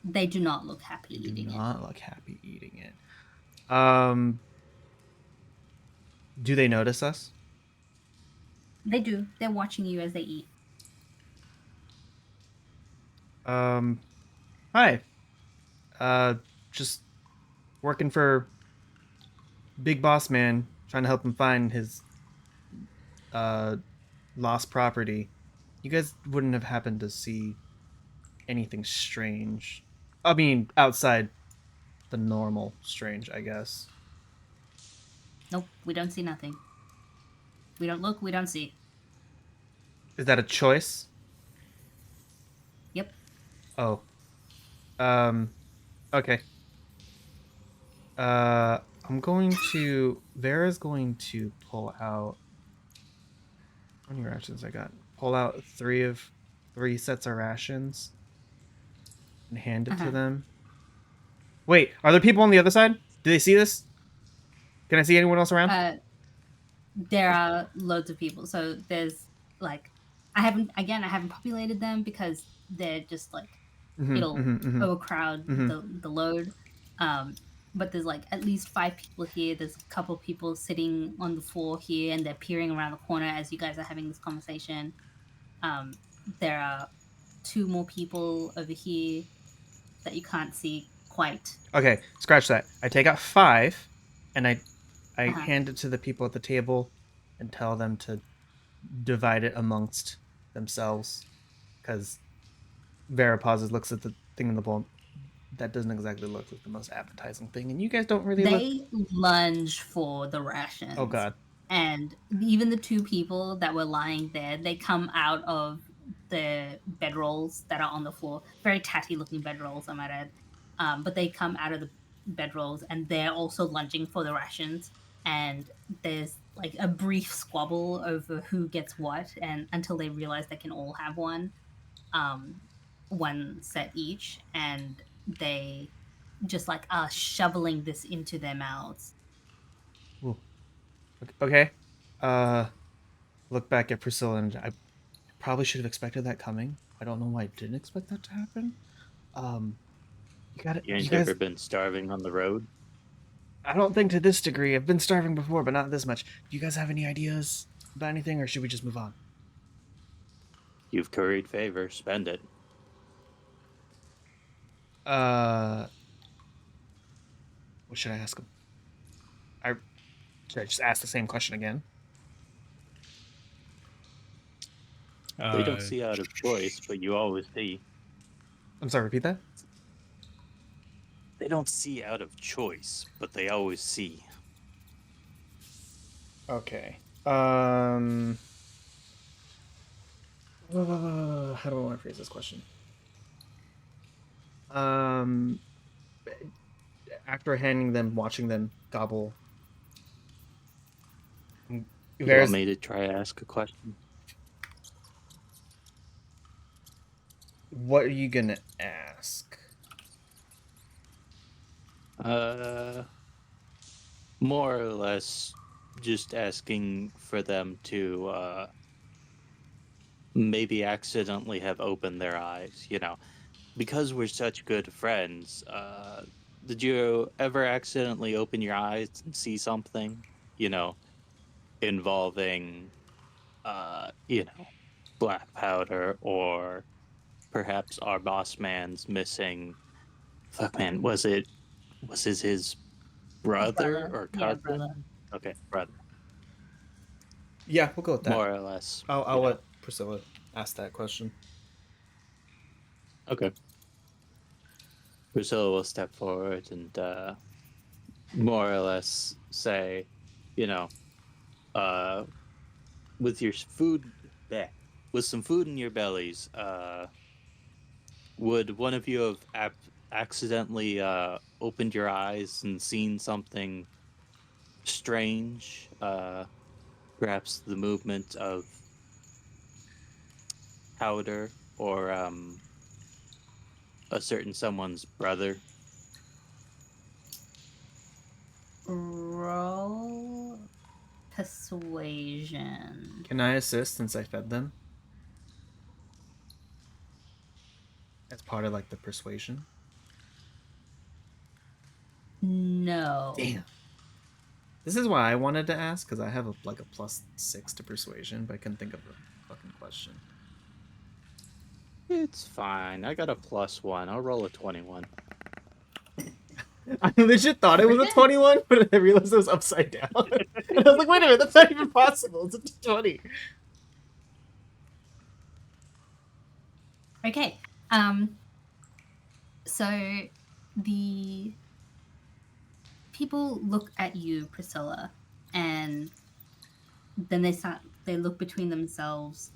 Speaker 1: They do not look happy
Speaker 3: They
Speaker 1: eating
Speaker 3: do
Speaker 1: it.
Speaker 3: not look happy eating it. Do they notice us?
Speaker 1: They do. They're watching you as they eat.
Speaker 3: Hi. Just working for Big Boss Man, trying to help him find his uh lost property. You guys wouldn't have happened to see anything strange. I mean, outside the normal strange, I guess.
Speaker 1: Nope, we don't see nothing. We don't look, we don't see.
Speaker 3: Is that a choice?
Speaker 1: Yep.
Speaker 3: Oh. Um okay. I'm going to Vera's going to pull out how many rations I got? Pull out three sets of rations and hand it to
Speaker 1: Uh-huh.
Speaker 3: them. Wait, are there people on the other side? Do they see this? Can I see anyone else around?
Speaker 1: There are loads of people. So there's like, I haven't populated them because they're just like, it'll overcrowd the load. But there's like at least 5 people here. There's a couple of people sitting on the floor here, and they're peering around the corner as you guys are having this conversation. There are 2 more people over here that you can't see quite.
Speaker 3: Okay, scratch that. I take out 5 and I
Speaker 1: Uh-huh.
Speaker 3: hand it to the people at the table and tell them to divide it amongst themselves. Because Vera pauses, looks at the thing in the bowl. That doesn't exactly look like the most appetizing thing, and you guys don't really look.
Speaker 1: They lunge for the rations.
Speaker 3: Oh god.
Speaker 1: And even the 2 people that were lying there, they come out of the bedrolls that are on the floor. Very tatty looking bedrolls, I might add. But they come out of the bedrolls and they're also lunging for the rations. And there's like a brief squabble over who gets what, and until they realize they can all have one set each, and they just like are shoveling this into their mouths.
Speaker 3: Ooh. Okay. Look back at Priscilla, and I probably should have expected that coming. I don't know why I didn't expect that to happen. You got it.
Speaker 4: You ain't
Speaker 3: You guys.
Speaker 4: ever been starving on the road?
Speaker 3: I don't think to this degree. I've been starving before, but not this much. Do you guys have any ideas about anything, or should we just move on?
Speaker 4: You've curried favor. Spend it.
Speaker 3: What should I ask him? Should I just ask the same question again?
Speaker 4: They don't see out of choice, but you always see.
Speaker 3: I'm sorry, repeat that?
Speaker 4: They don't see out of choice, but they always see.
Speaker 3: Okay. How do I want to phrase this question? After handing them, watching them gobble.
Speaker 4: You want me to try to ask a question?
Speaker 3: What are you gonna ask?
Speaker 4: More or less just asking for them to maybe accidentally have opened their eyes, because we're such good friends. Did you ever accidentally open your eyes and see something, involving black powder, or perhaps our boss man's missing, fuck man, was his brother or cousin?
Speaker 1: Yeah, brother.
Speaker 4: Okay, brother.
Speaker 3: Yeah, we'll go with that.
Speaker 4: More or less.
Speaker 3: I'll let Priscilla ask that question.
Speaker 4: Okay. Priscilla will step forward and more or less say, with your food, with some food in your bellies, would one of you have accidentally opened your eyes and seen something strange? Perhaps the movement of powder, or a certain someone's brother?
Speaker 1: Roll persuasion.
Speaker 3: Can I assist since I fed them? As part of like the persuasion?
Speaker 1: No.
Speaker 3: Damn. This is why I wanted to ask, because I have a +6 to persuasion, but I couldn't think of a fucking question.
Speaker 4: It's fine. I got a +1. I'll roll a 21.
Speaker 3: I legit thought it was a 21, but I realized it was upside down. And I was like, wait a minute, that's not even possible. It's a 20.
Speaker 1: Okay. So the people look at you, Priscilla, and then they look between themselves.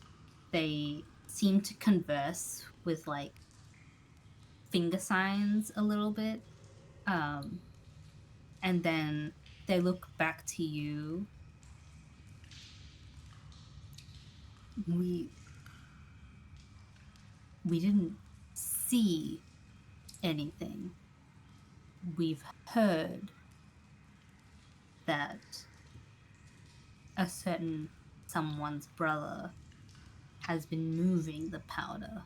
Speaker 1: They seem to converse with like finger signs a little bit. And then they look back to you. We didn't see anything. We've heard that a certain someone's brother has been moving the powder.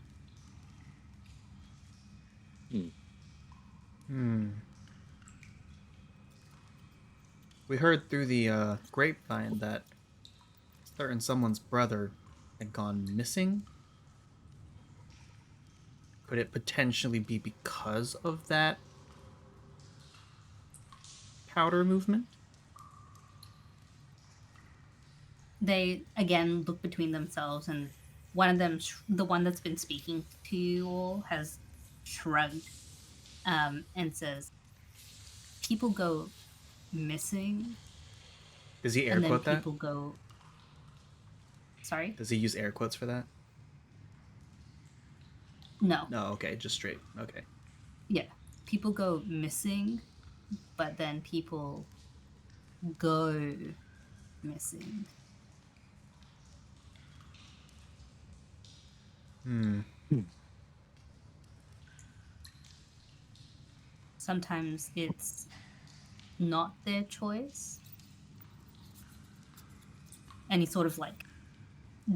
Speaker 3: We heard through the grapevine that certain someone's brother had gone missing. Could it potentially be because of that powder movement?
Speaker 1: They again look between themselves, and one of them, the one that's been speaking to you all, has shrugged and says, "People go missing."
Speaker 3: Does he air
Speaker 1: and then
Speaker 3: quote that?
Speaker 1: people go. Sorry?
Speaker 3: Does he use air quotes for that?
Speaker 1: No.
Speaker 3: No, okay, just straight. Okay.
Speaker 1: Yeah. People go missing, but then people go missing. Sometimes it's not their choice. And he sort of like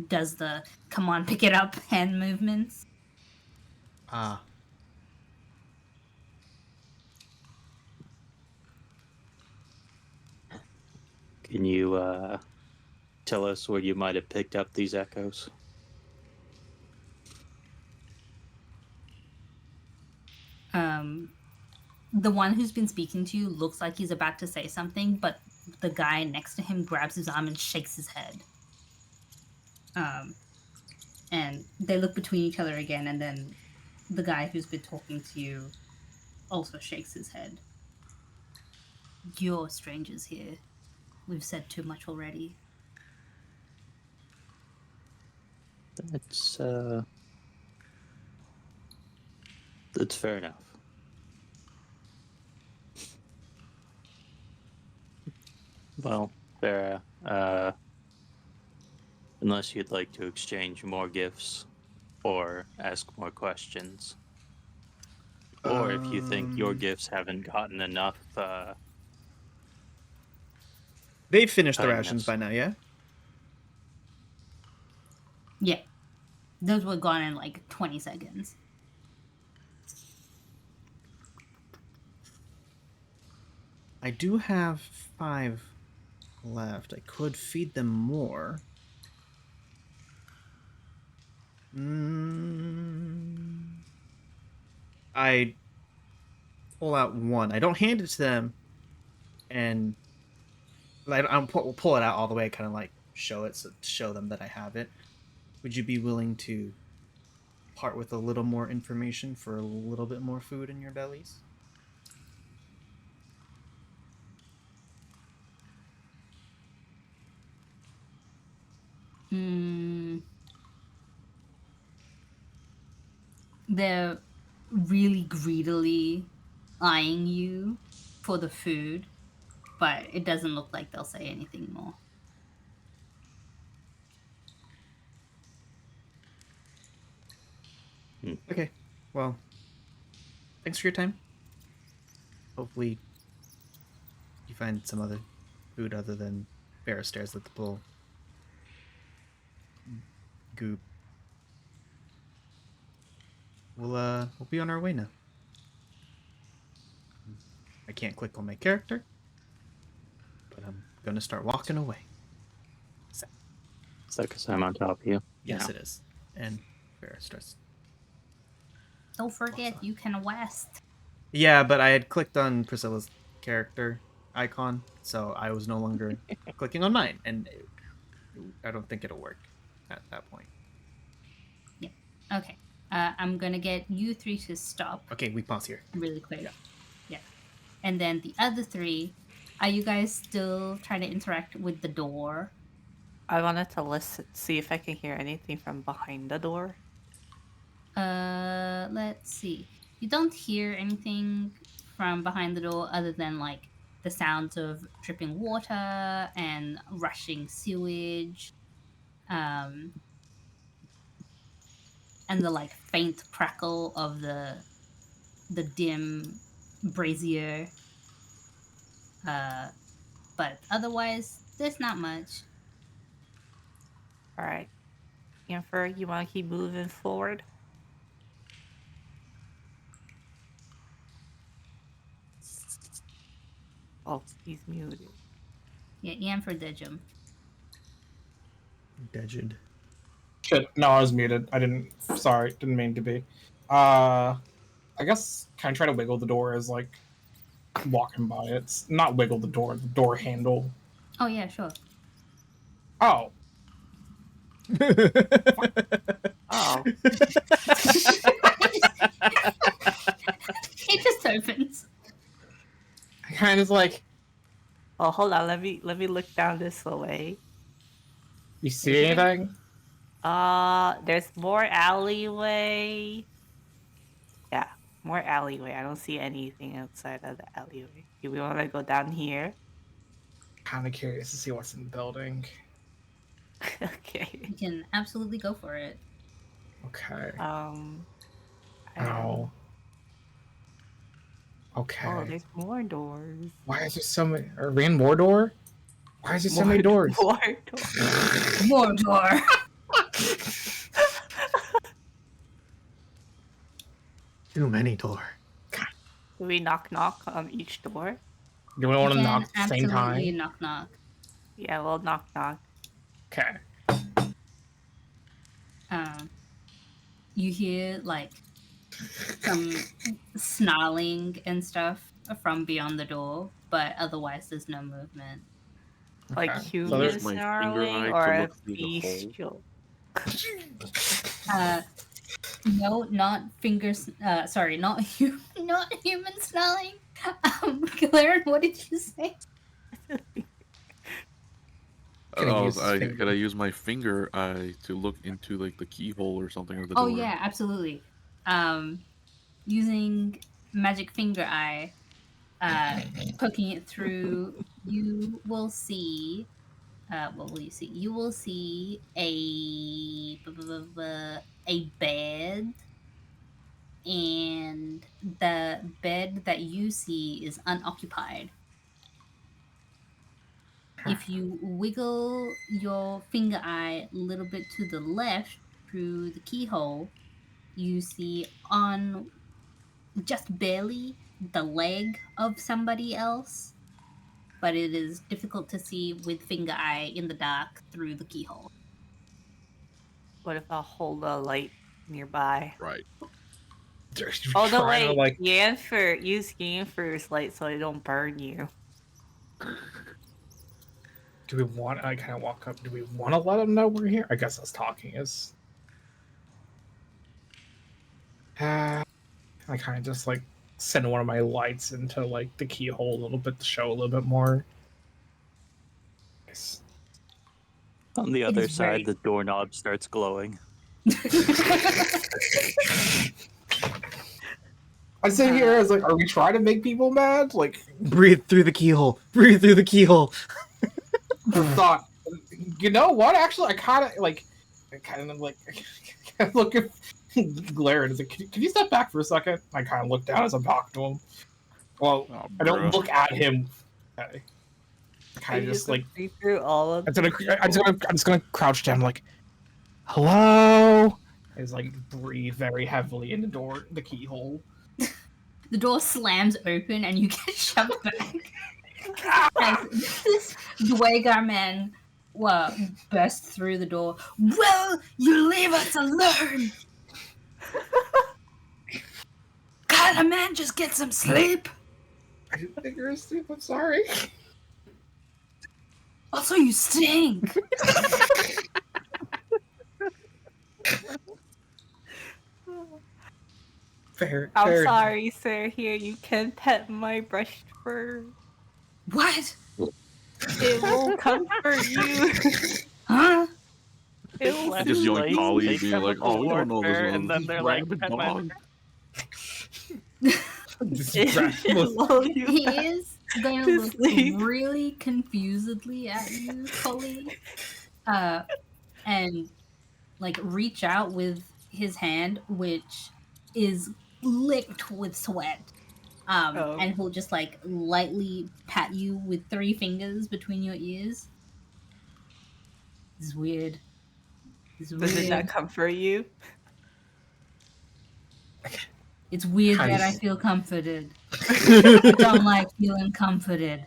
Speaker 1: does the come on, pick it up hand movements.
Speaker 3: Ah.
Speaker 4: Can you tell us where you might have picked up these echoes?
Speaker 1: The one who's been speaking to you looks like he's about to say something, but the guy next to him grabs his arm and shakes his head. And they look between each other again, and then the guy who's been talking to you also shakes his head. You're strangers here. We've said too much already.
Speaker 4: That's fair enough. Well, Farah, unless you'd like to exchange more gifts or ask more questions, or if you think your gifts haven't gotten enough,
Speaker 3: they've finished the rations
Speaker 4: kindness.
Speaker 3: by now, yeah?
Speaker 1: Yeah. Those were gone in like 20 seconds.
Speaker 3: I do have 5 left. I could feed them more. I pull out 1. I don't hand it to them, and I'll pull it out all the way, kind of like show them that I have it. Would you be willing to part with a little more information for a little bit more food in your bellies?
Speaker 1: They're really greedily eyeing you for the food, but it doesn't look like they'll say anything more.
Speaker 3: Okay, well, thanks for your time. Hopefully you find some other food other than Farah stares at the bowl. Goop. We'll be on our way now. I can't click on my character, but I'm gonna start walking away.
Speaker 4: Is that because I'm on top of you?
Speaker 3: Yes,
Speaker 4: Yeah.
Speaker 3: it is. And Farah starts
Speaker 1: Don't forget, you can west.
Speaker 3: Yeah, but I had clicked on Priscilla's character icon, so I was no longer clicking on mine, and I don't think it'll work at that point.
Speaker 1: Yep. Okay. I'm gonna get you three to stop
Speaker 3: Okay, we pause here.
Speaker 1: really quick. Yeah. And then the other three, are you guys still trying to interact with the door?
Speaker 2: I wanted to listen, see if I can hear anything from behind the door.
Speaker 1: Let's see. You don't hear anything from behind the door other than like the sounds of dripping water and rushing sewage, and the like faint crackle of the dim brazier. But otherwise, there's not much.
Speaker 2: All right, Amber, you want to keep moving forward? Oh, he's muted.
Speaker 1: Yeah, Ian for Dejum.
Speaker 3: Dejid.
Speaker 5: Shit, no, I was muted. I didn't. Sorry, didn't mean to be. I guess can I try to wiggle the door as like walking by it? It's not wiggle the door handle.
Speaker 1: Oh yeah, sure.
Speaker 5: Oh,
Speaker 2: Oh,
Speaker 1: It just opens.
Speaker 5: I kind of like.
Speaker 2: oh, hold on. Let me look down this way.
Speaker 5: You see anything?
Speaker 2: There's more alleyway. Yeah, more alleyway. I don't see anything outside of the alleyway. Do we want to go down here?
Speaker 5: Kind of curious to see what's in the building.
Speaker 2: Okay.
Speaker 1: You can absolutely go for it.
Speaker 5: Okay.
Speaker 2: Oh,
Speaker 5: Okay.
Speaker 2: there's more doors.
Speaker 5: Why is there so many? Are we in Mordor? Why is there so many doors?
Speaker 2: More doors.
Speaker 1: More door.
Speaker 3: Too many door.
Speaker 2: Do we knock on each door?
Speaker 5: Do we want to
Speaker 1: You
Speaker 5: knock at
Speaker 1: can
Speaker 5: the same
Speaker 1: absolutely
Speaker 5: time?
Speaker 1: knock knock.
Speaker 2: Yeah, we'll knock.
Speaker 5: Okay.
Speaker 1: You hear like some snarling and stuff from beyond the door, but otherwise there's no movement.
Speaker 2: Like
Speaker 5: Okay. So
Speaker 2: human
Speaker 5: there's
Speaker 7: my finger
Speaker 2: snarling
Speaker 7: eye to
Speaker 2: or a
Speaker 7: look through the hole.
Speaker 2: bestial.
Speaker 1: No, not fingers. Sorry, not not human snarling. Kilheron, what did you say?
Speaker 5: Can I use his finger?
Speaker 7: Could I use my finger eye to look into like the keyhole or something of the
Speaker 1: Oh
Speaker 7: door?
Speaker 1: yeah, absolutely. Using magic finger eye, poking it through, you will see. What will you see? You will see a bed, and the bed that you see is unoccupied. If you wiggle your finger eye a little bit to the left through the keyhole, you see on just barely the leg of somebody else, but it is difficult to see with finger eye in the dark through the keyhole.
Speaker 2: What if I hold a light nearby?
Speaker 7: Right.
Speaker 2: Oh no,
Speaker 5: Trying to,
Speaker 2: wait.
Speaker 5: like,
Speaker 2: Use Yanfer's light so it don't burn you.
Speaker 5: do we want? I kind of walk up. Do we want to let him know we're here? I guess us talking is. I kind of just like send one of my lights into like the keyhole a little bit to show a little bit more. Nice.
Speaker 4: On the
Speaker 1: It
Speaker 4: other
Speaker 1: is
Speaker 4: side,
Speaker 1: very-
Speaker 4: the doorknob starts glowing.
Speaker 5: I sit here as like, are we trying to make people mad? Like,
Speaker 3: Breathe through the keyhole. Breathe through the keyhole.
Speaker 5: thought, you know what? Actually, I kind of look at glare and like, can you step back for a second? I kind of look down as I'm talking to him. Well,
Speaker 7: Oh,
Speaker 5: I don't
Speaker 7: bruh.
Speaker 5: look at him. I kind of just like
Speaker 2: see through all of
Speaker 5: I'm just gonna crouch down like, hello. I just like breathe very heavily in the keyhole.
Speaker 1: The door slams open and you get shoved back. As this Dwagar man bursts through the door. Well, you leave us alone! Let a man just get some sleep.
Speaker 5: I didn't think you were asleep. I'm sorry.
Speaker 1: Also, you stink.
Speaker 5: Fair.
Speaker 2: I'm
Speaker 5: fair.
Speaker 2: sorry, sir. Here, you can pet my brushed fur.
Speaker 1: What?
Speaker 2: It will comfort you.
Speaker 1: Huh?
Speaker 2: It will
Speaker 4: Left
Speaker 7: Just young
Speaker 2: soothe
Speaker 4: like,
Speaker 7: colleague
Speaker 4: take
Speaker 7: being
Speaker 4: them
Speaker 7: like,
Speaker 4: to
Speaker 7: "Oh, we don't know this
Speaker 4: warfare,
Speaker 7: one.
Speaker 4: and then
Speaker 7: This
Speaker 4: they're like,
Speaker 7: rabid
Speaker 4: "Pet my
Speaker 7: dog."
Speaker 5: This
Speaker 2: It
Speaker 5: rat
Speaker 2: should
Speaker 5: was-
Speaker 2: lull you
Speaker 1: He
Speaker 2: back
Speaker 1: is going
Speaker 2: to
Speaker 1: to look
Speaker 2: sleep.
Speaker 1: really confusedly at you, Coley, and like reach out with his hand, which is licked with sweat.
Speaker 2: Oh.
Speaker 1: And he'll just like lightly pat you with 3 fingers between your ears. This is weird. This is
Speaker 2: Does it not
Speaker 1: weird.
Speaker 2: comfort you?
Speaker 1: It's weird that I
Speaker 5: Guys.
Speaker 1: feel comforted. I don't like feeling comforted.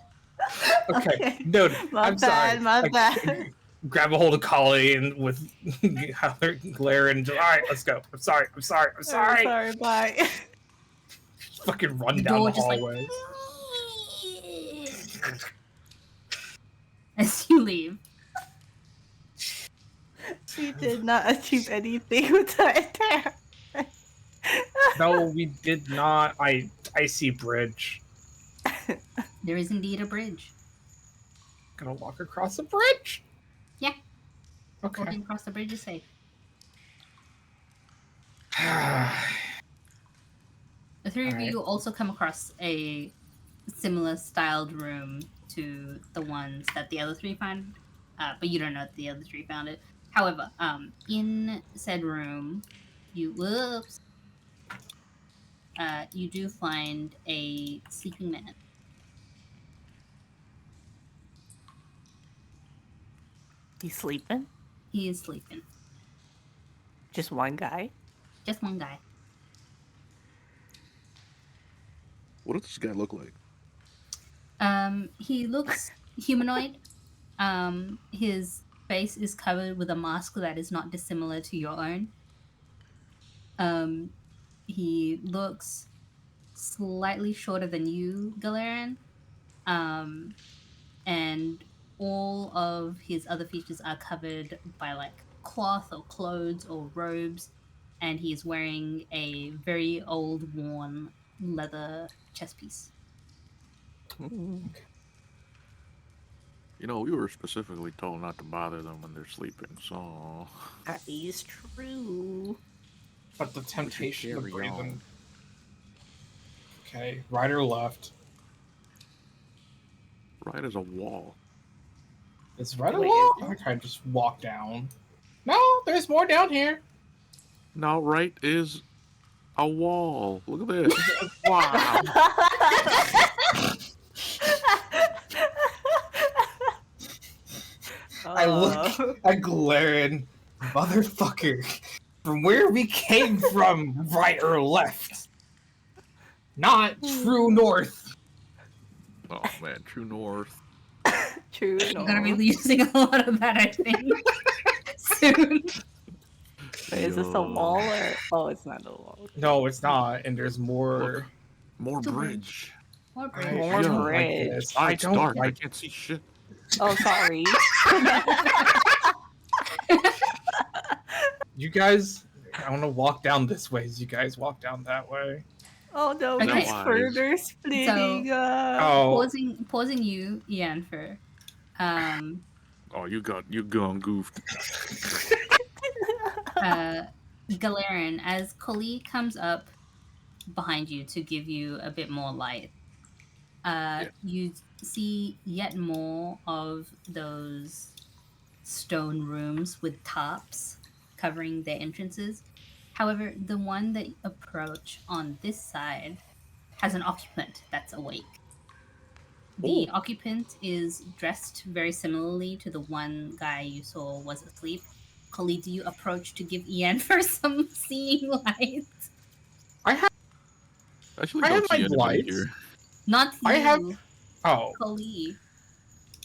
Speaker 5: Okay, no,
Speaker 2: My
Speaker 5: I'm
Speaker 2: bad,
Speaker 5: sorry.
Speaker 2: my
Speaker 5: I
Speaker 2: bad.
Speaker 5: grab a hold of Collie and with glare and all right, let's go. I'm sorry.
Speaker 2: Sorry, bye.
Speaker 5: Fucking run
Speaker 1: The
Speaker 5: down
Speaker 1: door
Speaker 5: the
Speaker 1: just like
Speaker 5: hallway.
Speaker 1: as you leave.
Speaker 2: We did not achieve anything with that attack.
Speaker 5: No, we did not. I see bridge.
Speaker 1: There is indeed a bridge.
Speaker 5: Gonna walk across the bridge.
Speaker 1: Yeah.
Speaker 5: Okay.
Speaker 1: Walking across the bridge is safe. The 3 of you also come across a similar styled room to the ones that the other 3 find, but you don't know that the other 3 found it. However, in said room, you do find a sleeping man.
Speaker 2: He's sleeping?
Speaker 1: He is sleeping.
Speaker 2: Just one guy?
Speaker 1: Just one guy.
Speaker 7: What does this guy look like?
Speaker 1: He looks humanoid. His face is covered with a mask that is not dissimilar to your own. He looks slightly shorter than you, Galarian. And all of his other features are covered by like cloth or clothes or robes, and he is wearing a very old, worn leather chest piece.
Speaker 7: You know, we were specifically told not to bother them when they're sleeping, so
Speaker 2: That is true.
Speaker 5: But the temptation to
Speaker 7: carry
Speaker 5: breathe
Speaker 7: on.
Speaker 5: in. Okay, right or left?
Speaker 7: right as a wall.
Speaker 5: It's right or
Speaker 2: Wait,
Speaker 5: wall? I kind of just walk down. No, there's more down here.
Speaker 7: No, right is a wall. Look at this. Wow.
Speaker 5: I look at Glarin, motherfucker, from where we came from, right or left? Not true north.
Speaker 7: Oh man, true north.
Speaker 2: True.
Speaker 1: I'm gonna be using a lot of that, I think, soon.
Speaker 2: Wait, is this a wall or? Oh, it's not a wall.
Speaker 5: No, it's not, and there's more.
Speaker 7: Look, more
Speaker 1: It's a
Speaker 7: bridge.
Speaker 1: More
Speaker 5: I,
Speaker 1: bridge.
Speaker 2: More
Speaker 5: I don't like
Speaker 2: bridge.
Speaker 5: this.
Speaker 7: Ah,
Speaker 5: I
Speaker 7: it's
Speaker 5: don't
Speaker 7: dark. I
Speaker 5: like.
Speaker 7: can't see shit.
Speaker 2: Oh, sorry.
Speaker 5: You guys, I want to walk down this way. As you guys walk down that way.
Speaker 2: Oh no,
Speaker 1: Okay.
Speaker 2: it's further splitting up.
Speaker 5: Oh,
Speaker 1: Pausing you, Yanfer.
Speaker 7: Oh, you gone goofed.
Speaker 1: Galarian, as Kali comes up behind you to give you a bit more light, you see yet more of those stone rooms with tops covering their entrances. However, the one that you approach on this side has an occupant that's awake. The occupant is dressed very similarly to the one guy you saw was asleep. Kali, do you approach to give Ian for some seeing light?
Speaker 7: Actually,
Speaker 5: I
Speaker 7: don't
Speaker 5: have my
Speaker 7: see anybody
Speaker 5: lights.
Speaker 7: here.
Speaker 1: Not you,
Speaker 5: I have. Oh,
Speaker 1: Kali.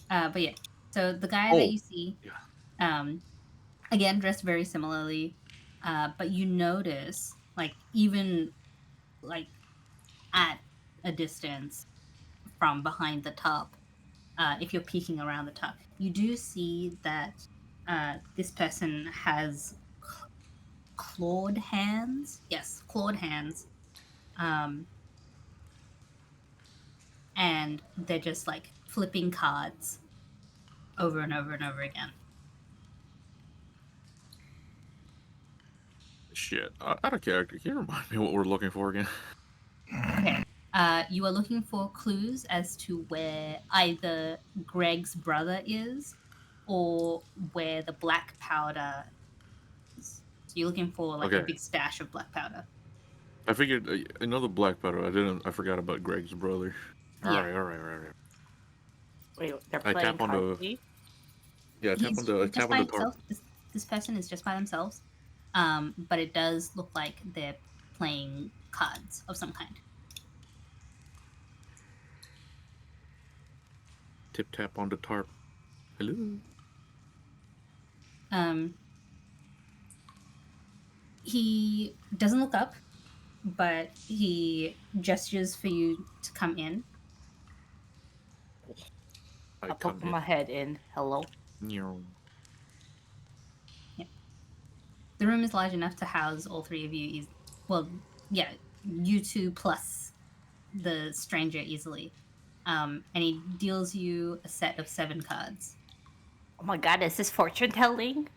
Speaker 1: But yeah, so the guy that you see, again dressed very similarly, but you notice like even like at a distance from behind the top, if you're peeking around the top, you do see that this person has clawed hands. Yes, clawed hands. And they're just like flipping cards over and over and over again.
Speaker 7: Shit. Out of character, can you remind me what we're looking for again?
Speaker 1: Okay. You are looking for clues as to where either Greg's brother is or where the black powder is. So you're looking for like a
Speaker 7: Okay.
Speaker 1: big stash of black powder.
Speaker 7: I figured another black powder. I forgot about Greg's brother.
Speaker 1: Yeah.
Speaker 7: All right.
Speaker 2: Wait, they're
Speaker 7: I
Speaker 2: playing
Speaker 7: tap on the.
Speaker 2: cards?
Speaker 7: Yeah,
Speaker 1: He's
Speaker 7: I
Speaker 1: just
Speaker 7: tap
Speaker 1: by
Speaker 7: on the tarp.
Speaker 1: himself. This person is just by themselves. But it does look like they're playing cards of some kind.
Speaker 7: Tip tap on the tarp. Hello.
Speaker 1: He doesn't look up, but he gestures for you to come in.
Speaker 2: I'll poke my head in. Hello.
Speaker 1: Yeah. The room is large enough to house all three of you. Well, yeah, you two plus the stranger easily. And he deals you a set of 7 cards.
Speaker 2: Oh my god, is this fortune telling?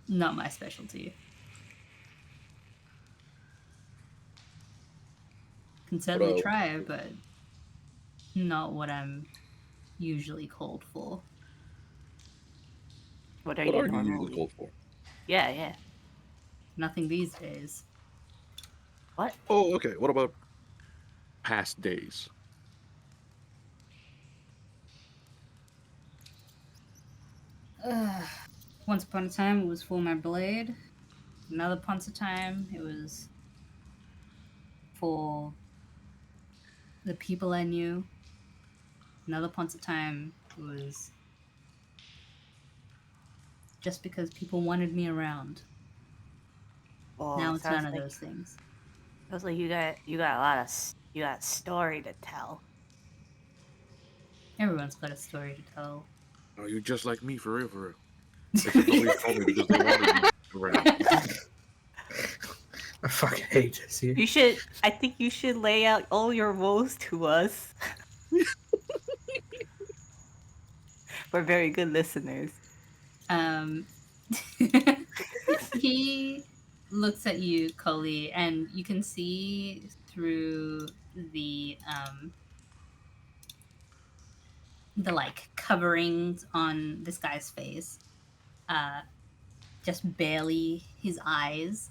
Speaker 1: Not my specialty. Can certainly try, but not what I'm usually called for.
Speaker 2: What are you normally
Speaker 7: usually called for?
Speaker 2: Yeah.
Speaker 1: Nothing these days.
Speaker 2: What?
Speaker 7: Oh, okay. What about past days?
Speaker 1: Once upon a time, it was for my blade. Another once a time, it was for the people I knew. Another once a time, it was just because people wanted me around.
Speaker 2: Well,
Speaker 1: Now it's none of those things.
Speaker 2: Sounds like you got a lot story to tell.
Speaker 1: Everyone's got a story to tell.
Speaker 7: Oh, you're just like me, for real. Except nobody told me because they wanted me around.
Speaker 5: I fucking hate this here.
Speaker 2: I think you should lay out all your woes to us. We're very good listeners.
Speaker 1: He looks at you, Coley, and you can see through the like coverings on this guy's face, just barely his eyes,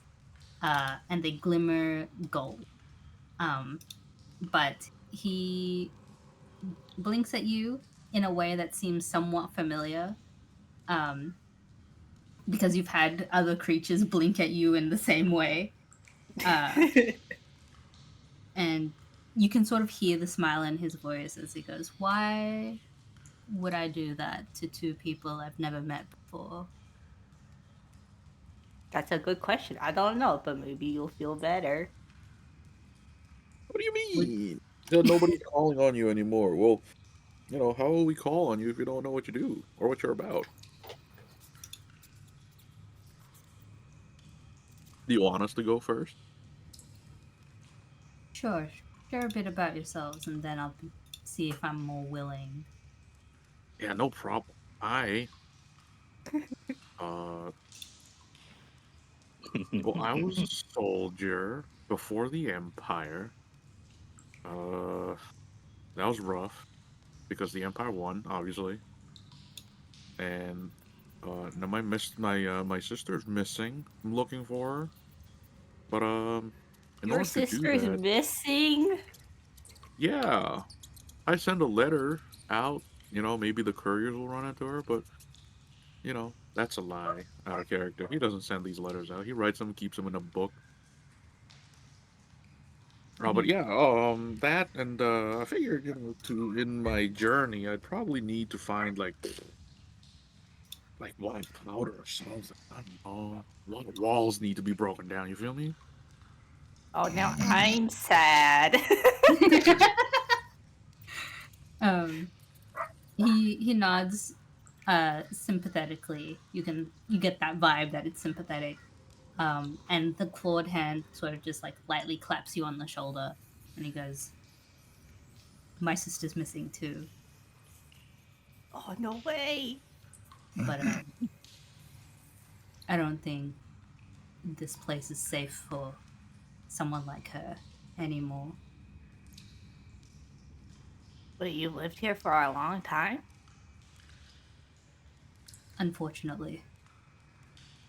Speaker 1: and they glimmer gold. But he blinks at you in a way that seems somewhat familiar, because you've had other creatures blink at you in the same way. And you can sort of hear the smile in his voice as he goes, "Why would I do that to 2 people I've never met before?"
Speaker 2: That's a good question. I don't know, but maybe you'll feel better.
Speaker 7: What do you mean? Nobody's calling on you anymore. Well, how will we call on you if you don't know what you do or what you're about? Do you want us to go first?
Speaker 1: Sure. Share a bit about yourselves, and then I'll see if I'm more willing.
Speaker 7: Yeah, no problem. Well, I was a soldier before the Empire. That was rough because the Empire won, obviously. And now my sister's missing. I'm looking for her. But in
Speaker 2: Your
Speaker 7: order to do
Speaker 2: sister's
Speaker 7: that,
Speaker 2: missing?
Speaker 7: yeah, I send a letter out. Maybe the couriers will run into her, but that's a lie out of character. He doesn't send these letters out. He writes them, keeps them in a book. But yeah, that and I figured, in my journey, I'd probably need to find like like white powder or something. I don't know. A lot of walls need to be broken down. You feel me?
Speaker 2: Oh, now I'm sad.
Speaker 1: He nods sympathetically. You get that vibe that it's sympathetic. And the clawed hand sort of just like lightly claps you on the shoulder, and he goes, "My sister's missing too,
Speaker 2: Oh, no way.
Speaker 1: but I don't think this place is safe for someone like her anymore."
Speaker 2: But you lived here for a long time?
Speaker 1: Unfortunately,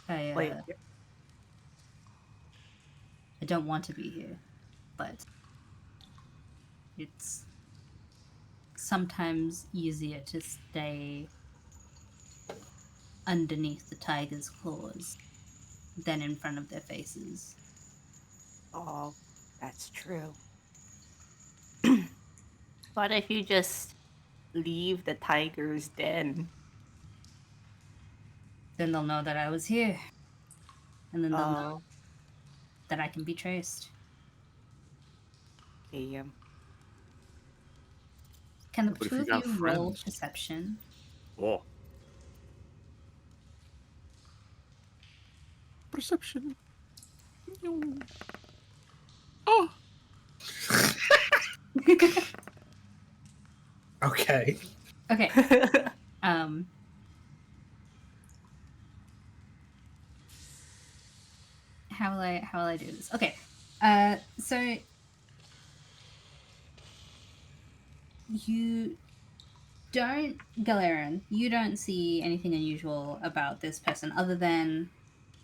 Speaker 1: I
Speaker 2: Wait,
Speaker 1: I don't want to be here, but it's sometimes easier to stay underneath the tiger's claws than in front of their faces.
Speaker 2: oh, that's true. But if you just leave the tiger's den,
Speaker 1: Then they'll know that I was here, and then they'll know
Speaker 2: oh,
Speaker 1: that I can be traced.
Speaker 2: damn.
Speaker 1: Can the
Speaker 7: But if
Speaker 1: two
Speaker 7: you
Speaker 1: of
Speaker 7: got
Speaker 1: you roll
Speaker 7: friends-
Speaker 1: perception?
Speaker 7: Oh. Perception. Oh.
Speaker 5: Okay.
Speaker 1: Okay. Um. How will I do this? Okay. So you don't, Galeran, you don't see anything unusual about this person other than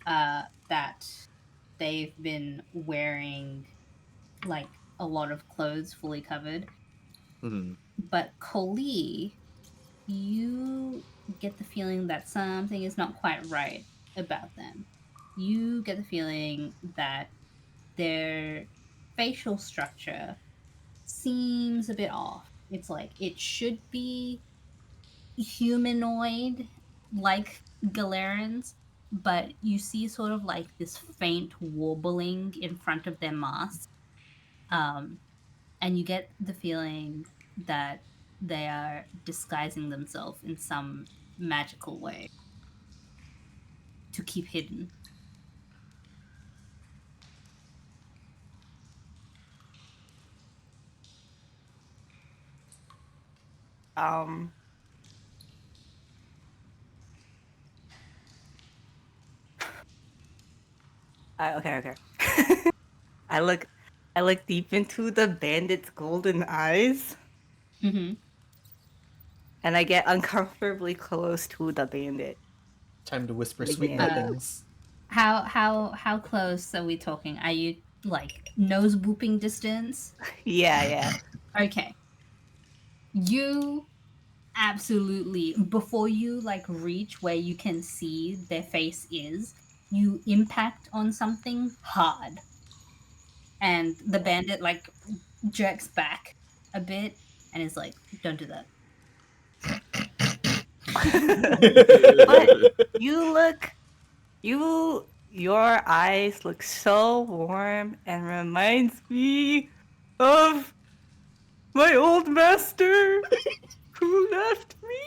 Speaker 1: that they've been wearing like a lot of clothes fully covered.
Speaker 7: Hmm.
Speaker 1: But Koli, you get the feeling that something is not quite right about them. You get the feeling that their facial structure seems a bit off. It's like it should be humanoid like Galerans, but you see sort of like this faint warbling in front of their mask. And you get the feeling that they are disguising themselves in some magical way to keep hidden.
Speaker 2: Um. Okay. I look deep into the bandit's golden eyes,
Speaker 1: Mm-hmm.
Speaker 2: and I get uncomfortably close to the bandit.
Speaker 3: Time to whisper
Speaker 2: Yeah.
Speaker 3: sweet nothings.
Speaker 1: How close are we talking? Are you like nose booping distance?
Speaker 2: Yeah.
Speaker 1: Okay. You absolutely, before you like reach where you can see their face is, you impact on something hard. And the bandit like jerks back a bit and is like, "Don't do that."
Speaker 2: But your eyes look so warm and reminds me of my old master who left me.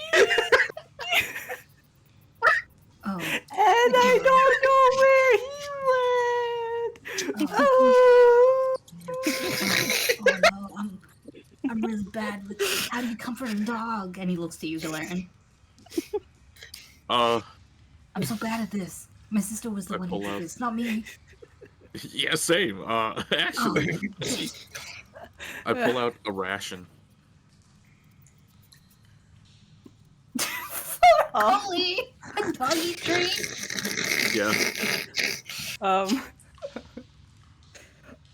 Speaker 1: Oh,
Speaker 2: And I don't know where he went.
Speaker 1: Oh.
Speaker 2: Oh.
Speaker 1: oh no, I'm really bad with how do you comfort a dog? And he looks to you, Galarian. I'm so bad at this. My sister was the
Speaker 7: I
Speaker 1: one who
Speaker 7: pull
Speaker 1: did
Speaker 7: out-
Speaker 1: this, not me.
Speaker 7: Yeah, same. Actually, I pull out a ration.
Speaker 1: Holy, a doggy treat.
Speaker 7: Yeah.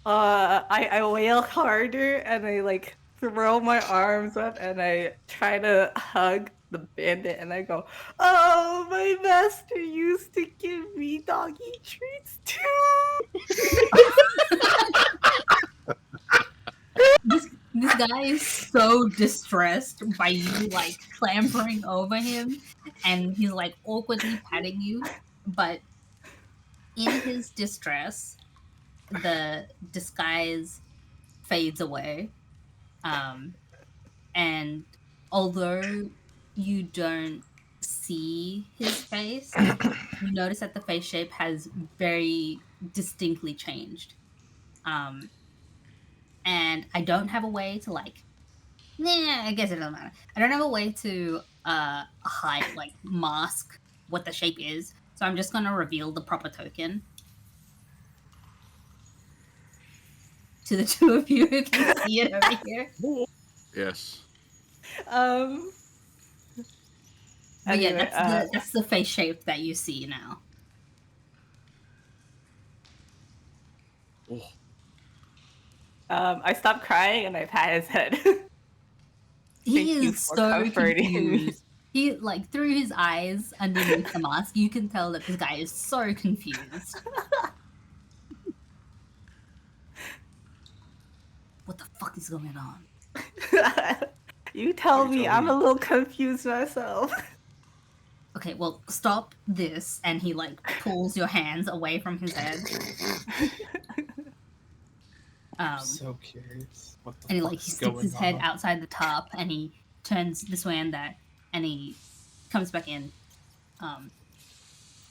Speaker 2: I wail harder and I like throw my arms up and I try to hug the bandit and I go, "Oh, my master used to give me doggy treats too."
Speaker 1: This guy is so distressed by you like clambering over him, and he's like awkwardly patting you, but in his distress, the disguise fades away. And although you don't see his face, you notice that the face shape has very distinctly changed. And I don't have a way to I guess it doesn't matter. I don't have a way to hide, mask what the shape is. So I'm just gonna reveal the proper token to the two of you who can see it over here.
Speaker 7: Yes.
Speaker 1: But yeah,
Speaker 2: Anyway,
Speaker 1: that's the face shape that you see now.
Speaker 7: Oh,
Speaker 2: I stopped crying and I pat his head.
Speaker 1: He
Speaker 2: Thank you
Speaker 1: is
Speaker 2: for
Speaker 1: so
Speaker 2: comforting me.
Speaker 1: confused. He through his eyes underneath the mask, you can tell that this guy is so confused. What the fuck is going on?
Speaker 2: You tell
Speaker 7: You
Speaker 2: me,
Speaker 7: tell
Speaker 2: I'm
Speaker 7: me.
Speaker 2: a little confused myself.
Speaker 1: Okay, well, stop this, and he pulls your hands away from his head.
Speaker 5: I'm so curious. What the
Speaker 1: And
Speaker 5: fuck
Speaker 1: he
Speaker 5: is
Speaker 1: sticks
Speaker 5: going
Speaker 1: his head
Speaker 5: on?
Speaker 1: outside the top, and he turns this way and that, and he comes back in,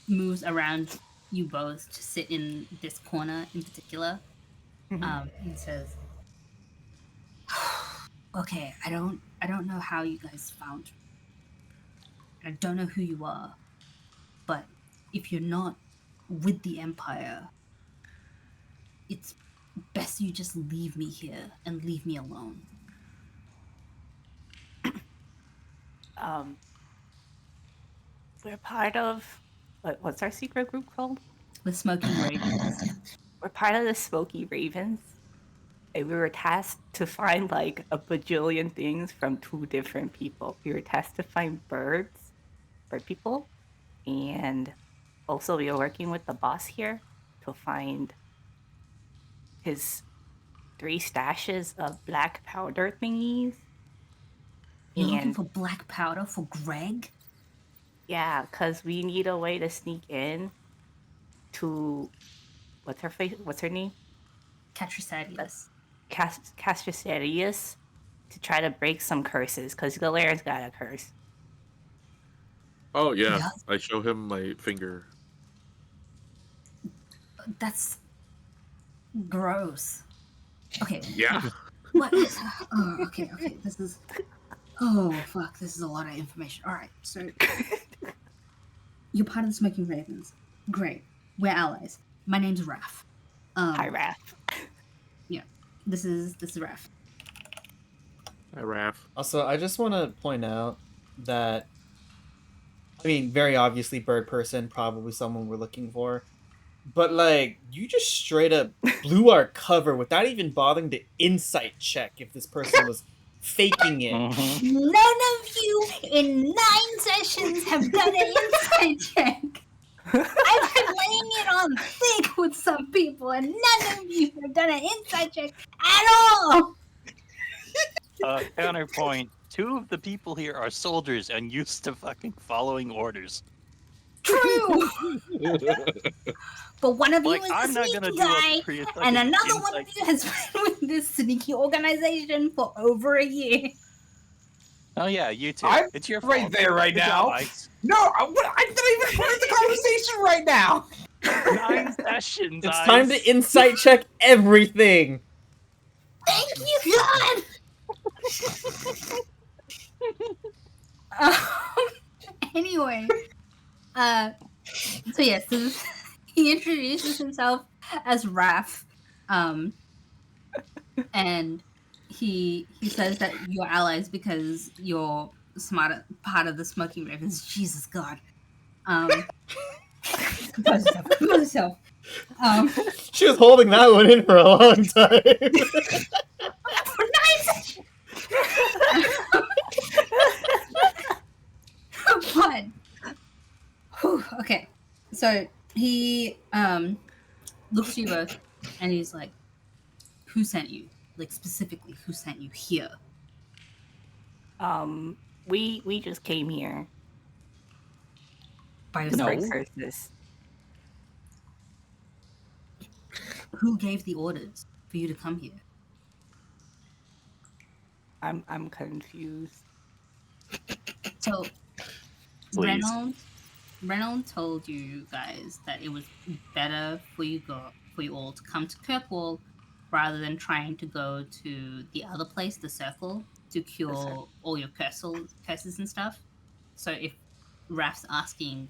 Speaker 1: moves around you both to sit in this corner in particular, and says, "Okay, I don't know how you guys found me. I don't know who you are, but if you're not with the Empire, it's best you just leave me here and leave me alone."
Speaker 2: We're part of what's our secret group called?
Speaker 1: The Smoking Ravens.
Speaker 2: We're part of the Smoky Ravens. And we were tasked to find like a bajillion things from two different people. We were tasked to find bird people, and also we are working with the boss here to find his 3 stashes of black powder thingies.
Speaker 1: You're looking
Speaker 2: And
Speaker 1: for black powder for Greg?
Speaker 2: yeah, because we need a way to sneak in to what's her name?
Speaker 1: Catricadius.
Speaker 2: Castricerius, to try to break some curses, because Galera's got a curse.
Speaker 7: Oh yeah.
Speaker 1: Yeah.
Speaker 7: I show him my finger.
Speaker 1: That's gross. Okay.
Speaker 7: Yeah.
Speaker 1: What is... Oh, okay. This is... Oh, fuck. This is a lot of information. All right, so... You're part of the Smoking Ravens. Great. We're allies. My name's Raph.
Speaker 2: Hi, Raph.
Speaker 1: Yeah. This is Raph.
Speaker 7: Hi, Raph.
Speaker 3: Also, I just want to point out that, I mean, very obviously, bird person, probably someone we're looking for. But, you just straight up blew our cover without even bothering to insight check if this person was faking it.
Speaker 4: Mhm.
Speaker 1: None of you in 9 sessions have done an insight check. I've been laying it on thick with some people, and none of you have done an insight check at all.
Speaker 4: Counterpoint: 2 of the people here are soldiers and used to fucking following orders.
Speaker 1: True. But one of you
Speaker 4: Like,
Speaker 1: is the
Speaker 4: I'm not gonna
Speaker 1: sneaky
Speaker 4: do a
Speaker 1: guy,
Speaker 4: pre-fucking
Speaker 1: and another one of
Speaker 4: insight-
Speaker 1: you has been with this sneaky organization for over a year.
Speaker 4: Oh yeah, you too.
Speaker 5: I'm
Speaker 4: It's your
Speaker 5: right
Speaker 4: fault.
Speaker 5: there right
Speaker 4: Good
Speaker 5: now.
Speaker 4: job, Ice.
Speaker 5: No, I'm not even part of the conversation right now.
Speaker 4: 9 sessions.
Speaker 3: It's
Speaker 4: Ice.
Speaker 3: time to insight check everything.
Speaker 1: Thank you, God. Anyway, so yes, he introduces himself as Raph, and he says that you're allies because you're part of the Smoking Ravens. Jesus God. Compose yourself.
Speaker 3: She was holding that one in for a long time.
Speaker 1: But okay, so he looks at you both and he's like, "Who sent you? Like specifically, who sent you here?"
Speaker 2: We just came here.
Speaker 1: By
Speaker 2: No.
Speaker 1: yourself?
Speaker 2: Curses.
Speaker 1: Who gave the orders for you to come here?
Speaker 2: I'm confused.
Speaker 1: So
Speaker 4: Please.
Speaker 1: Reynolds told you guys that it was better for you all to come to Kirkwall rather than trying to go to the other place, the Circle, to cure all your curses and stuff. So if Raf's asking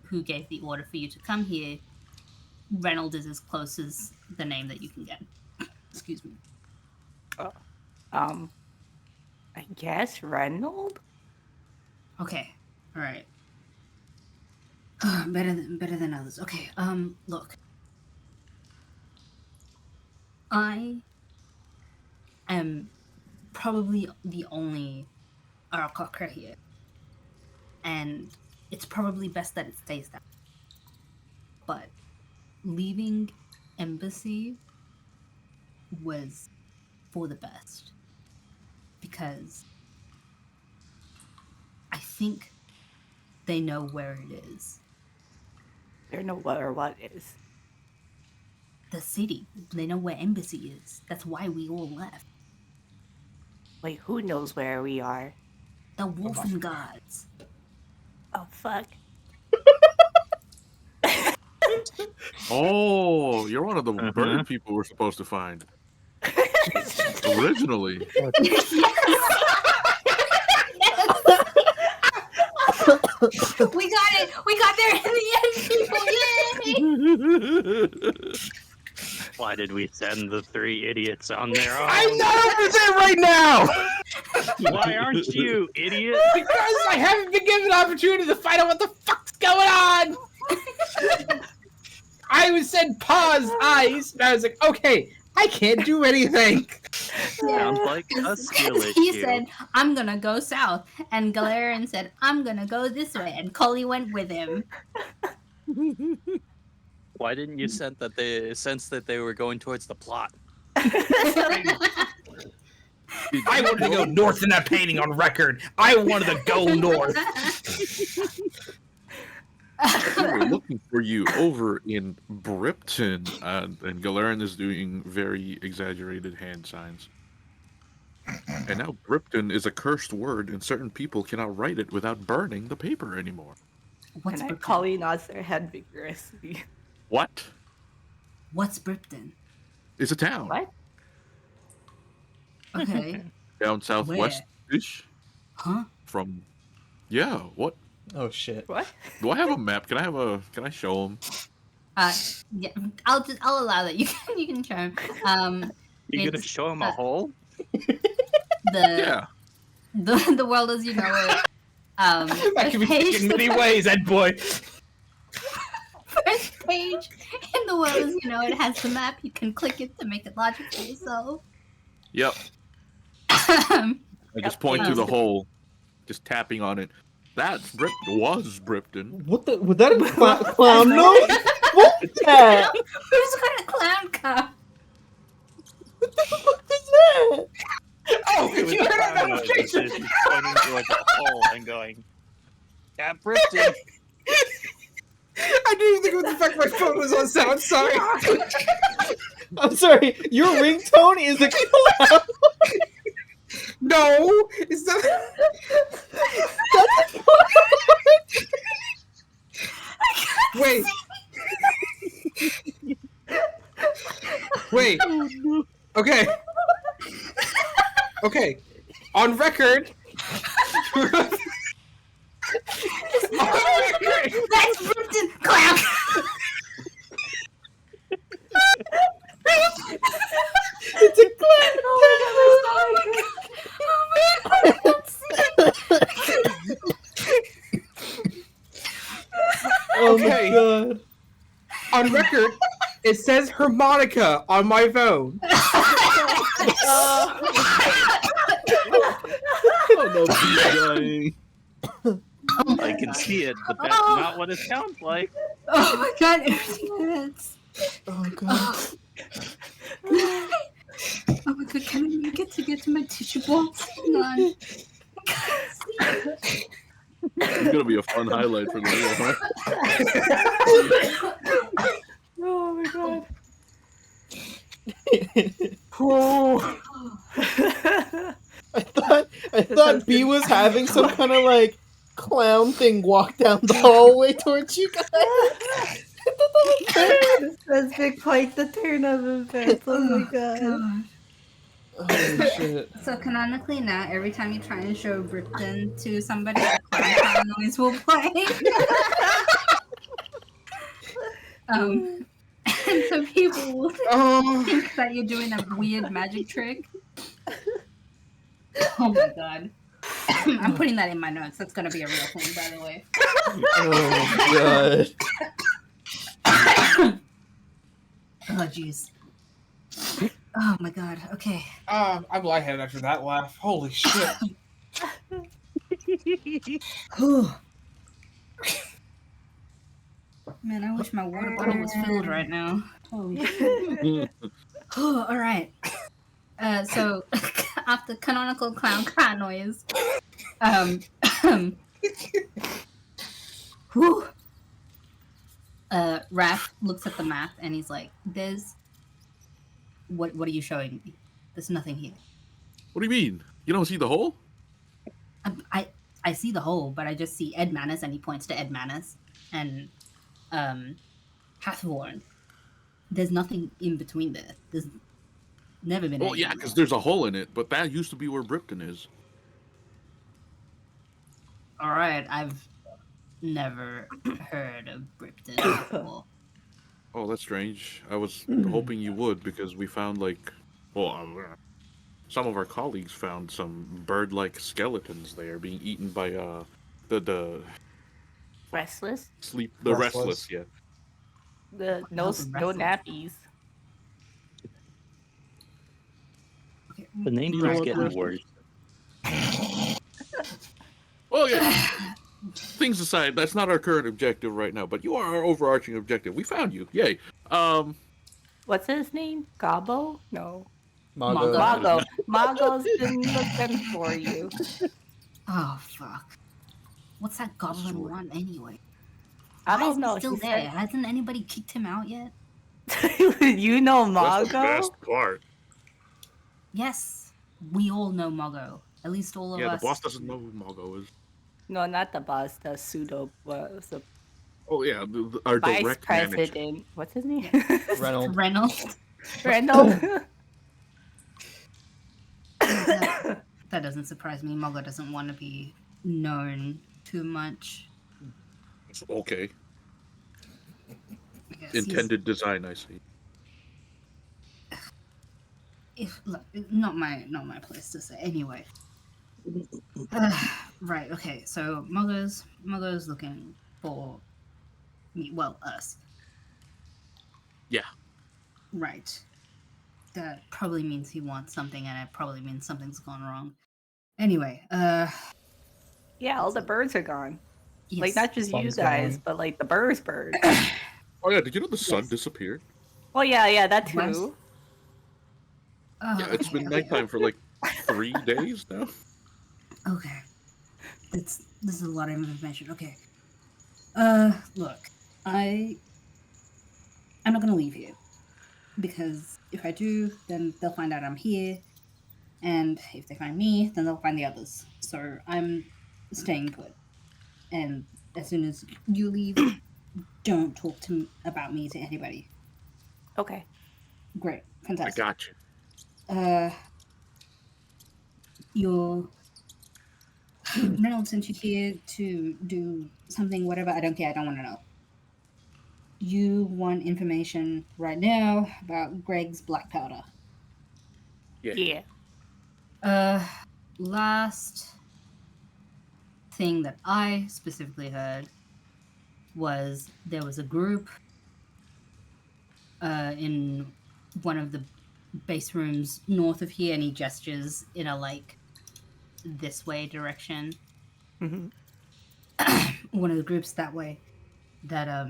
Speaker 1: who gave the order for you to come here, Reynolds is as close as the name that you can get. Excuse me.
Speaker 2: I guess Reynold?
Speaker 1: Okay. All right. better than others. Okay. Look. I am probably the only Arakokra here. And it's probably best that it stays that way. But leaving Embassy was for the best. Because I think they know where it is.
Speaker 2: They know what is.
Speaker 1: The city. They know where Embassy is. That's why we all left.
Speaker 2: Wait, who knows where we are?
Speaker 1: The Wolfen Guards.
Speaker 2: Oh, fuck.
Speaker 7: Oh, you're one of the bird people we're supposed to find. Originally.
Speaker 1: We got it! We got there in the end, people! Yay!
Speaker 4: Why did we send the 3 idiots on their own?
Speaker 5: I'm not over there right now!
Speaker 4: Why aren't you, idiot?
Speaker 5: Because I haven't been given an opportunity to find out what the fuck's going on! I was said pause, eyes, and I was like, okay, I can't do anything.
Speaker 4: Sounds like a skill issue.
Speaker 1: He said, I'm gonna go south. And Galarian said, I'm gonna go this way. And Cully went with him.
Speaker 4: Why didn't you sense that they were going towards the plot?
Speaker 5: I wanted to go north in that painting on record. I wanted to go north.
Speaker 7: We were looking for you over in Bripton, and Galarian is doing very exaggerated hand signs. And now Bripton is a cursed word, and certain people cannot write it without burning the paper anymore.
Speaker 1: What's
Speaker 2: And
Speaker 1: Bripton?
Speaker 2: Collie nods their head vigorously.
Speaker 7: What?
Speaker 1: What's Bripton?
Speaker 7: It's a town.
Speaker 2: What?
Speaker 1: Okay.
Speaker 7: Down southwest-ish.
Speaker 1: Huh?
Speaker 7: From... Yeah, what?
Speaker 3: Oh shit.
Speaker 2: What?
Speaker 7: Do I have a map? Can I show him?
Speaker 1: Yeah, I'll allow that. You can show him.
Speaker 4: You gonna show him a hole?
Speaker 7: Yeah.
Speaker 1: The world as you know it.
Speaker 5: That can be taken in many ways, Ed boy.
Speaker 1: First page in the world as you know it has the map. You can click it to make it logical for yourself.
Speaker 7: Yep. I just point to the hole, just tapping on it. That's was Bripton.
Speaker 3: What the? Was that a clown nose? What was that?
Speaker 1: Who's got a clown car?
Speaker 3: What the fuck is that?
Speaker 5: Oh,
Speaker 4: It was
Speaker 5: you heard
Speaker 4: a
Speaker 5: that
Speaker 4: clown
Speaker 5: notification?
Speaker 4: nose. He's pointing towards a hole and going, "Yeah, Bripton."
Speaker 5: I didn't even think what the fuck my phone was on sound. Sorry.
Speaker 3: I'm sorry. Your ringtone is a clown.
Speaker 5: No, it's not.
Speaker 3: That's a clown.
Speaker 5: Wait. Wait. Okay. Okay. On record.
Speaker 1: That's Bripton clown.
Speaker 3: It's a clown. Oh
Speaker 5: Okay.
Speaker 3: my god.
Speaker 5: On record, it says harmonica on my phone.
Speaker 7: Oh no, he's dying.
Speaker 4: I can see it, but that's not what it sounds like.
Speaker 1: Oh my god, everything hurts.
Speaker 3: Oh god.
Speaker 1: Oh my god, can I get to my tissue box? Hang on.
Speaker 7: It's gonna be a fun one highlight for the real, huh?
Speaker 2: Oh my god.
Speaker 5: Oh,
Speaker 3: I thought B was having some kind of like clown thing walk down the hallway towards you guys. I thought that was bad.
Speaker 2: This has been quite the turn of events. Oh my god.
Speaker 3: Holy shit.
Speaker 1: So canonically now, every time you try and show Bripton to somebody, a clown noise will play. And so people will think that you're doing a weird magic trick. Oh my god. I'm putting that in my notes. That's gonna be a real thing, by the way.
Speaker 3: Oh god.
Speaker 1: Oh jeez. Oh my god. Okay.
Speaker 5: I'm lightheaded after that laugh. Holy shit.
Speaker 1: Man, I wish my water bottle was filled right now. Holy shit. All right. So after canonical clown cat noise, whew, Raph looks at the map and he's like, "There's what are you showing me? There's nothing here."
Speaker 7: What do you mean? You don't see the hole?
Speaker 1: I see the hole, but I just see Ed Manus, and he points to Ed Manus and Hathorn. There's nothing in between there. There's never been.
Speaker 7: Well, yeah, because there's a hole in it, but that used to be where Bripton is.
Speaker 1: All right, I've never heard of Bripton before.
Speaker 7: Oh, that's strange. I was hoping you would, because we found, like, well, some of our colleagues found some bird-like skeletons there being eaten by the
Speaker 2: Restless?
Speaker 7: restless, yeah.
Speaker 2: The no nappies.
Speaker 1: Okay.
Speaker 4: The names are getting worse.
Speaker 7: Oh yeah. Things aside, that's not our current objective right now, but you are our overarching objective. We found you. Yay.
Speaker 2: What's his name? Gobbo? No.
Speaker 3: Mago.
Speaker 2: Mago. Mago's been looking for you.
Speaker 1: Oh fuck! What's that goblin want anyway?
Speaker 2: I
Speaker 1: Why is
Speaker 2: don't know.
Speaker 1: he still
Speaker 2: She
Speaker 1: there? Hasn't anybody kicked him out yet?
Speaker 2: You know
Speaker 7: That's the
Speaker 2: Mago?
Speaker 7: best part.
Speaker 1: Yes, we all know Mogo. At least all of
Speaker 7: Yeah,
Speaker 1: us.
Speaker 7: the boss doesn't know who Mago is.
Speaker 2: No, not the boss. The pseudo. The
Speaker 7: Oh yeah, our
Speaker 2: vice
Speaker 7: direct manager.
Speaker 2: president. What's his name?
Speaker 3: Reynolds.
Speaker 2: Reynolds.
Speaker 1: That doesn't surprise me. Mogo doesn't want to be known too much.
Speaker 7: Okay.
Speaker 1: I guess he's-
Speaker 7: Intended design, I see.
Speaker 1: look, not my place to say. Anyway, right. Okay. So Mogo's looking for me. Well, us.
Speaker 7: Yeah.
Speaker 1: Right. That probably means he wants something, and it probably means something's gone wrong. Anyway,
Speaker 2: Yeah, all the birds are gone.
Speaker 1: yes.
Speaker 2: Like not just you
Speaker 5: Sun's
Speaker 2: guys,
Speaker 5: gone.
Speaker 2: but like the birds.
Speaker 7: Oh yeah, did you know the sun
Speaker 1: Yes.
Speaker 7: disappeared?
Speaker 2: Oh yeah, that
Speaker 1: What?
Speaker 2: too.
Speaker 1: Oh,
Speaker 7: Yeah, it's been nighttime for like 3 days now.
Speaker 1: Okay. This is a lot of information. Okay. Look, I'm not gonna leave here. Because if I do, then they'll find out I'm here. And if they find me, then they'll find the others. So I'm staying put. And as soon as you leave, don't talk about me to anybody.
Speaker 2: Okay.
Speaker 1: Great.
Speaker 7: I
Speaker 1: Fantastic.
Speaker 7: got you.
Speaker 1: Your Reynolds sent you here to do something, whatever. I don't care. I don't want to know. You want information right now about Greg's black powder.
Speaker 2: Yeah.
Speaker 1: Last thing that I specifically heard was there was a group in one of the base rooms north of here, and he gestures in a like this way direction.
Speaker 2: Mhm.
Speaker 1: One of the groups that way that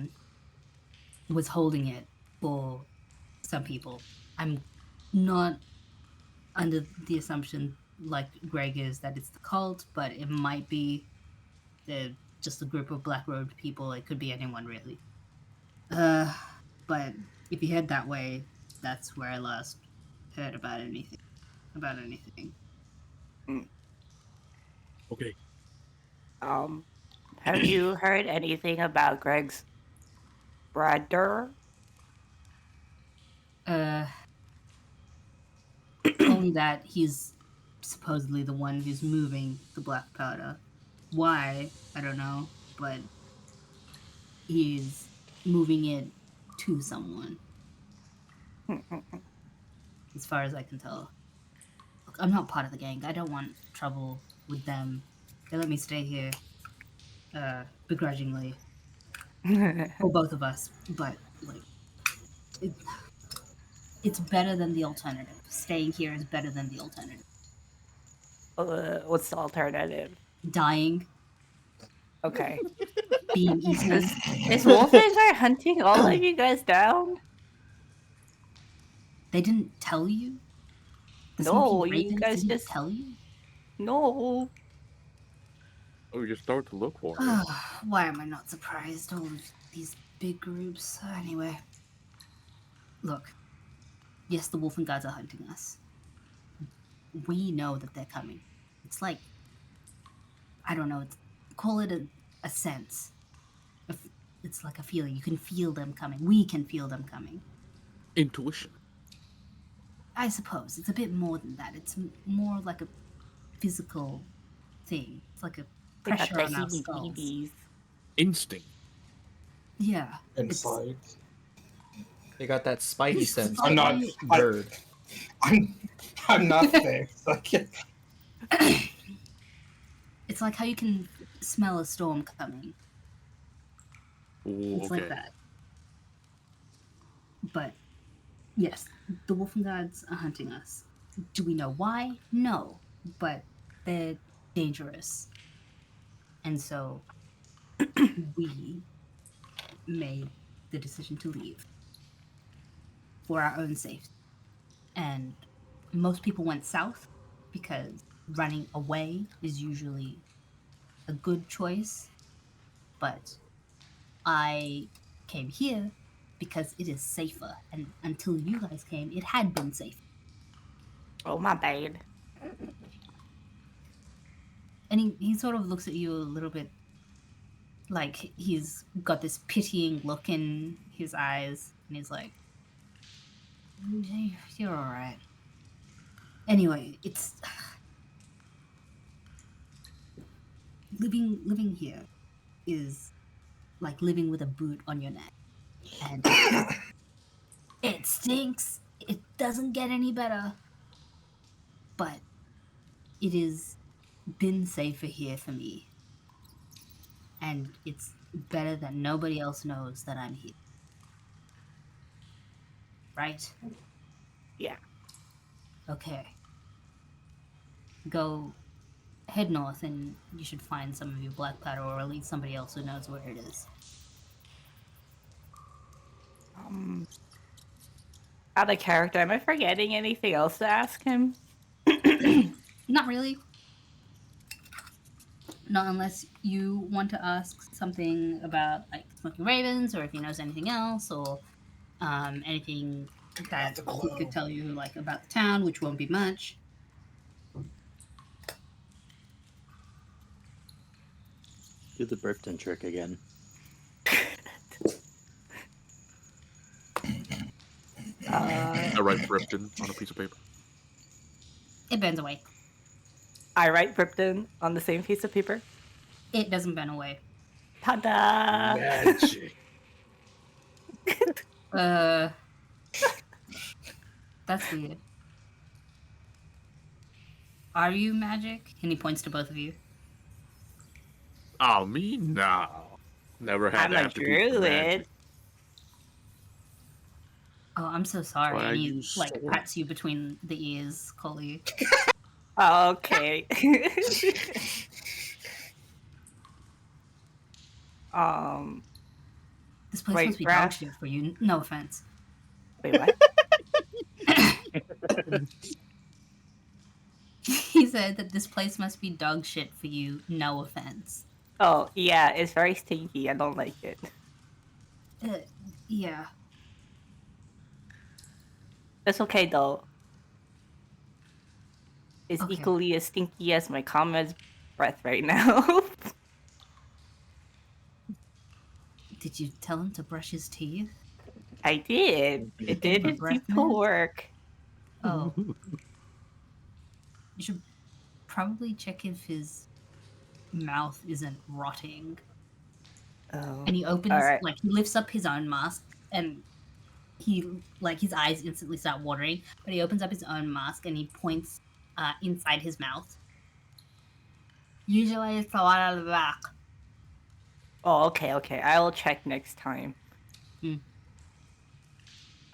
Speaker 1: was holding it for some people. I'm not under the assumption like Greg is that it's the cult, but it might be. They're just a group of black-robed people. It could be anyone, really. But if you head that way, that's where I last heard about anything.
Speaker 7: Okay.
Speaker 2: Have you heard anything about Greg's brother?
Speaker 1: Only that he's supposedly the one who's moving the black powder. Why? I don't know, but he's moving it to someone, as far as I can tell. Look, I'm not part of the gang. I don't want trouble with them. They let me stay here, begrudgingly, for both of us. But like, it's better than the alternative. Staying here is better than the alternative.
Speaker 2: What's the alternative?
Speaker 1: Dying,
Speaker 2: Okay.
Speaker 1: being eaten.
Speaker 2: Is Wolfgang hunting all of you guys down?
Speaker 1: They didn't tell you? The
Speaker 2: No,
Speaker 1: Smoking
Speaker 2: you
Speaker 1: Ravens
Speaker 2: guys
Speaker 1: didn't
Speaker 2: just
Speaker 1: tell you?
Speaker 2: no.
Speaker 7: Oh, you just start to look for it.
Speaker 1: Why am I not surprised? All of these big groups. Anyway. Look. Yes, the Wolfen guards are hunting us. We know that they're coming. It's like, I don't know, call it a sense. It's like a feeling. You can feel them coming. We can feel them coming.
Speaker 7: Intuition.
Speaker 1: I suppose. It's a bit more than that. It's more like a physical thing. It's like a
Speaker 2: They got
Speaker 1: pressure
Speaker 2: the
Speaker 1: on our skulls.
Speaker 2: heebie-jeebies.
Speaker 7: Instinct.
Speaker 1: Yeah.
Speaker 5: Insight.
Speaker 3: They got that spidey sense.
Speaker 5: I'm not.
Speaker 3: Bird.
Speaker 5: I'm not fixed. I can't.
Speaker 1: It's like how you can smell a storm coming.
Speaker 7: Ooh,
Speaker 1: It's
Speaker 7: okay.
Speaker 1: like that. But yes, the Wolfen guards are hunting us. Do we know why? No. But they're dangerous. And so we made the decision to leave for our own safety. And most people went south because running away is usually a good choice. But I came here because it is safer. And until you guys came, it had been safe.
Speaker 2: Oh, my bad.
Speaker 1: And he sort of looks at you a little bit like he's got this pitying look in his eyes. And he's like, you're all right. Anyway, it's... Living here is like living with a boot on your neck. And it stinks. It doesn't get any better. But it has been safer here for me. And it's better that nobody else knows that I'm here. Right?
Speaker 2: Yeah.
Speaker 1: Okay. Go head north and you should find some of your black powder, or at least somebody else who knows where it is.
Speaker 2: Out of character, am I forgetting anything else to ask him?
Speaker 1: Not really. Not unless you want to ask something about like Smoking Ravens, or if he knows anything else, or anything that he could tell you like about the town, which won't be much.
Speaker 4: Do the Bripton trick again.
Speaker 7: I write Bripton on a piece of paper.
Speaker 1: It bends away.
Speaker 2: I write Bripton on the same piece of paper.
Speaker 1: It doesn't bend away.
Speaker 2: Ta-da!
Speaker 7: Magic.
Speaker 1: That's weird. Are you magic? And he points to both of you.
Speaker 7: Oh, me? No. Never had
Speaker 2: I'm
Speaker 7: to
Speaker 2: a
Speaker 7: have to be
Speaker 2: druid.
Speaker 7: magic.
Speaker 1: Oh, I'm so sorry.
Speaker 7: Why
Speaker 1: And he
Speaker 7: you
Speaker 1: like
Speaker 7: so-
Speaker 1: pats you between the ears, Coley.
Speaker 2: Okay.
Speaker 1: This place
Speaker 2: Wait,
Speaker 1: must be
Speaker 2: Brad?
Speaker 1: dog shit for you. No offense.
Speaker 2: Wait, what?
Speaker 1: He said that this place must be dog shit for you. No offense.
Speaker 2: Oh, yeah, it's very stinky. I don't like it.
Speaker 1: Yeah.
Speaker 2: It's okay, though. It's
Speaker 1: Okay.
Speaker 2: equally as stinky as my comrade's breath right now.
Speaker 1: Did you tell him to brush his teeth?
Speaker 2: I did.
Speaker 1: You
Speaker 2: It
Speaker 1: gave him a
Speaker 2: didn't seem
Speaker 1: breath
Speaker 2: to
Speaker 1: mint?
Speaker 2: work.
Speaker 1: Oh. You should probably check if his mouth isn't rotting.
Speaker 2: Oh.
Speaker 1: And he opens,
Speaker 2: Alright.
Speaker 1: like, he lifts up his own mask, and his eyes instantly start watering, but he opens up his own mask and he points inside his mouth. Usually it's the one on the back.
Speaker 2: Oh, okay. I will check next time.
Speaker 1: Hmm.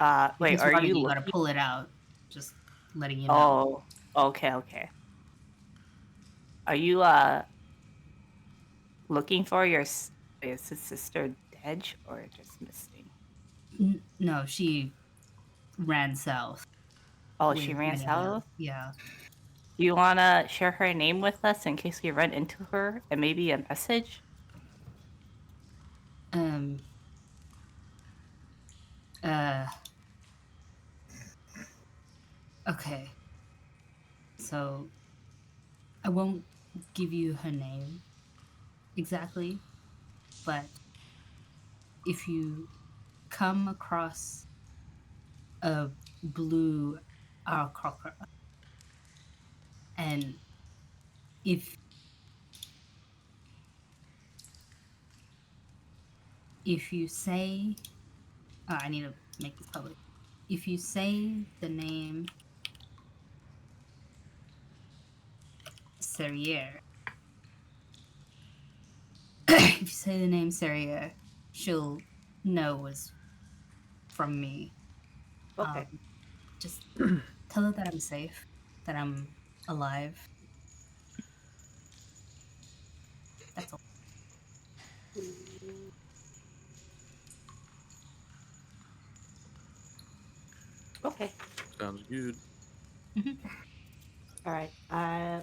Speaker 1: If
Speaker 2: Wait,
Speaker 1: it's
Speaker 2: are
Speaker 1: rotting,
Speaker 2: you
Speaker 1: you gotta
Speaker 2: looking?
Speaker 1: pull it out. Just letting you know.
Speaker 2: Oh, okay. Are you looking for your sister dead or just missing?
Speaker 1: No, she ran south.
Speaker 2: Oh, she ran
Speaker 1: with Minnesota.
Speaker 2: south?
Speaker 1: Yeah.
Speaker 2: Do you wanna share her name with us in case we run into her and maybe a message?
Speaker 1: Okay. So I won't give you her name exactly, but if you come across a blue Aarakocra, and if you say, oh, I need to make this public. If you say the name Serrier, if you say the name Serrier, she'll know it was from me.
Speaker 2: Okay.
Speaker 1: Just tell her that I'm safe, that I'm alive. That's all.
Speaker 2: Okay.
Speaker 7: Sounds good.
Speaker 2: Alright.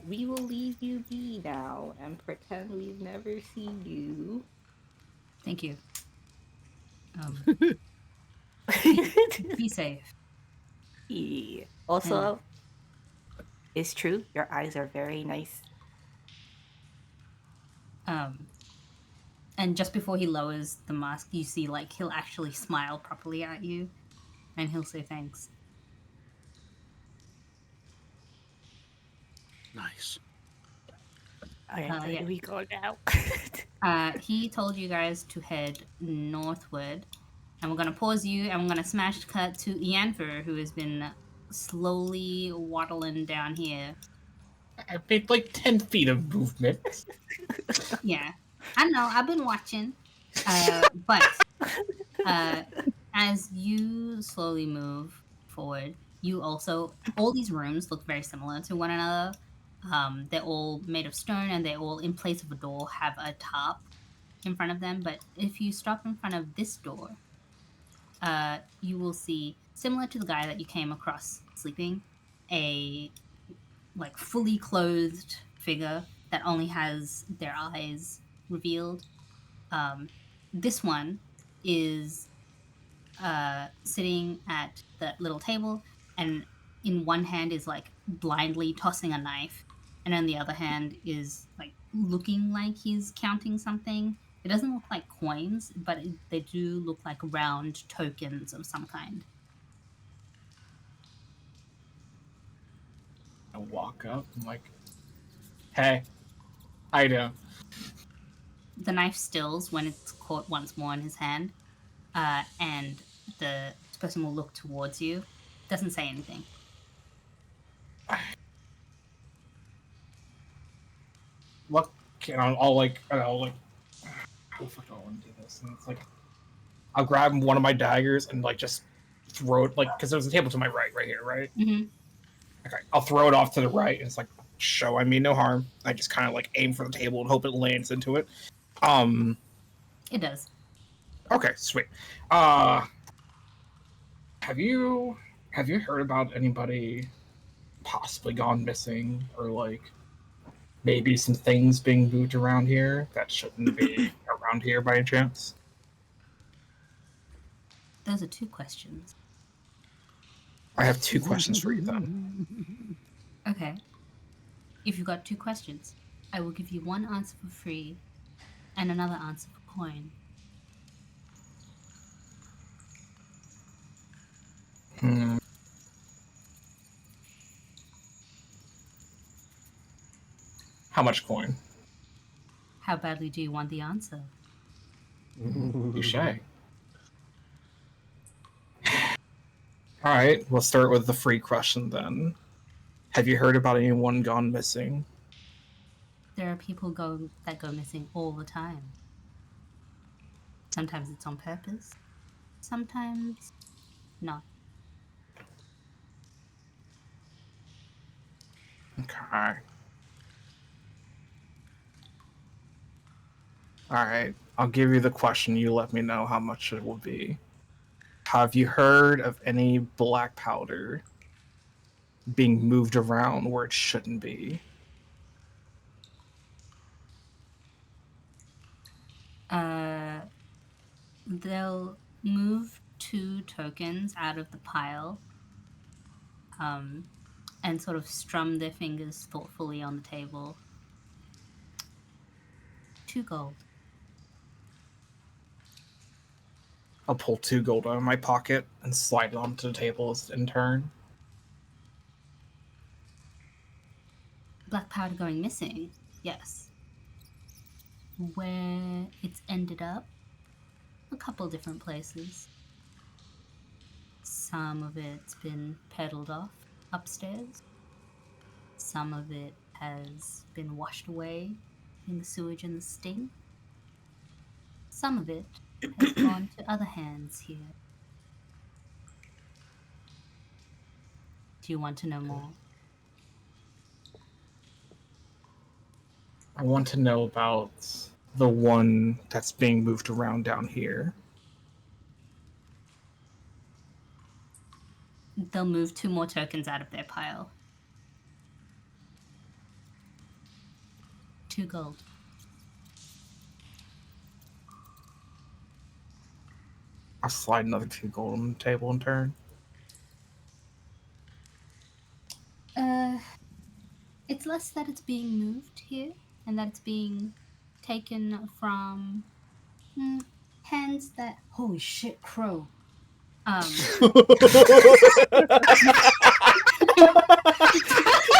Speaker 2: We will leave you be now and pretend we've never seen you.
Speaker 1: Thank you. Be safe.
Speaker 2: Yeah. Also, it's true, your eyes are very nice.
Speaker 1: And just before he lowers the mask, you see, like, he'll actually smile properly at you, and he'll say thanks.
Speaker 7: Nice.
Speaker 2: Alright, where
Speaker 1: Yeah.
Speaker 2: do we go now?
Speaker 1: He told you guys to head northward, and we're gonna pause you, and we're gonna smash cut to Ianfer, who has been slowly waddling down here.
Speaker 5: I made like 10 feet of movement.
Speaker 1: Yeah, I know. I've been watching. But as you slowly move forward, you also, all these rooms look very similar to one another. They're all made of stone, and they all, in place of a door, have a tarp in front of them. But if you stop in front of this door, you will see, similar to the guy that you came across sleeping, a like fully clothed figure that only has their eyes revealed. This one is sitting at the little table, and in one hand is like blindly tossing a knife, and on the other hand is like looking like he's counting something. It doesn't look like coins, but they do look like round tokens of some kind.
Speaker 5: I walk up, I'm like, hey, how you doing?
Speaker 1: The knife stills when it's caught once more in his hand, and the person will look towards you. Doesn't say anything.
Speaker 5: Look, and I'll like, I don't know, like, how the fuck do I want to do this? And it's like, I'll grab one of my daggers and like just throw it, like, because there's a table to my right here, right?
Speaker 1: Mm-hmm.
Speaker 5: Okay, I'll throw it off to the right, and it's like, show I mean no harm. I just kind of like aim for the table and hope it lands into it.
Speaker 1: It does.
Speaker 5: Okay, sweet. Have you heard about anybody possibly gone missing or like Maybe some things being moved around here that shouldn't be around here by any chance.
Speaker 1: Those are 2 questions.
Speaker 5: I have 2 questions for you then.
Speaker 1: Okay. If you've got 2 questions, I will give you 1 answer for free and another answer for coin.
Speaker 5: Hmm. How much coin?
Speaker 1: How badly do you want the answer?
Speaker 5: Touche. Alright, we'll start with the free question then. Have you heard about anyone gone missing?
Speaker 1: There are people that go missing all the time. Sometimes it's on purpose, sometimes not.
Speaker 5: Okay. Alright, I'll give you the question. You let me know how much it will be. Have you heard of any black powder being moved around where it shouldn't be?
Speaker 1: They'll move 2 tokens out of the pile, and sort of strum their fingers thoughtfully on the table. 2 gold.
Speaker 5: I'll pull 2 gold out of my pocket and slide it onto the table in turn.
Speaker 1: Black powder going missing, yes. Where it's ended up, a couple different places. Some of it's been peddled off upstairs. Some of it has been washed away in the sewage and the steam. Some of it has gone to other hands here. Do you want to know more?
Speaker 5: I want to know about the one that's being moved around down here.
Speaker 1: They'll move 2 more tokens out of their pile. 2 gold.
Speaker 5: I'll slide another 2 gold on the table in turn.
Speaker 1: It's less that it's being moved here and that it's being taken from hands that. Holy shit, crow.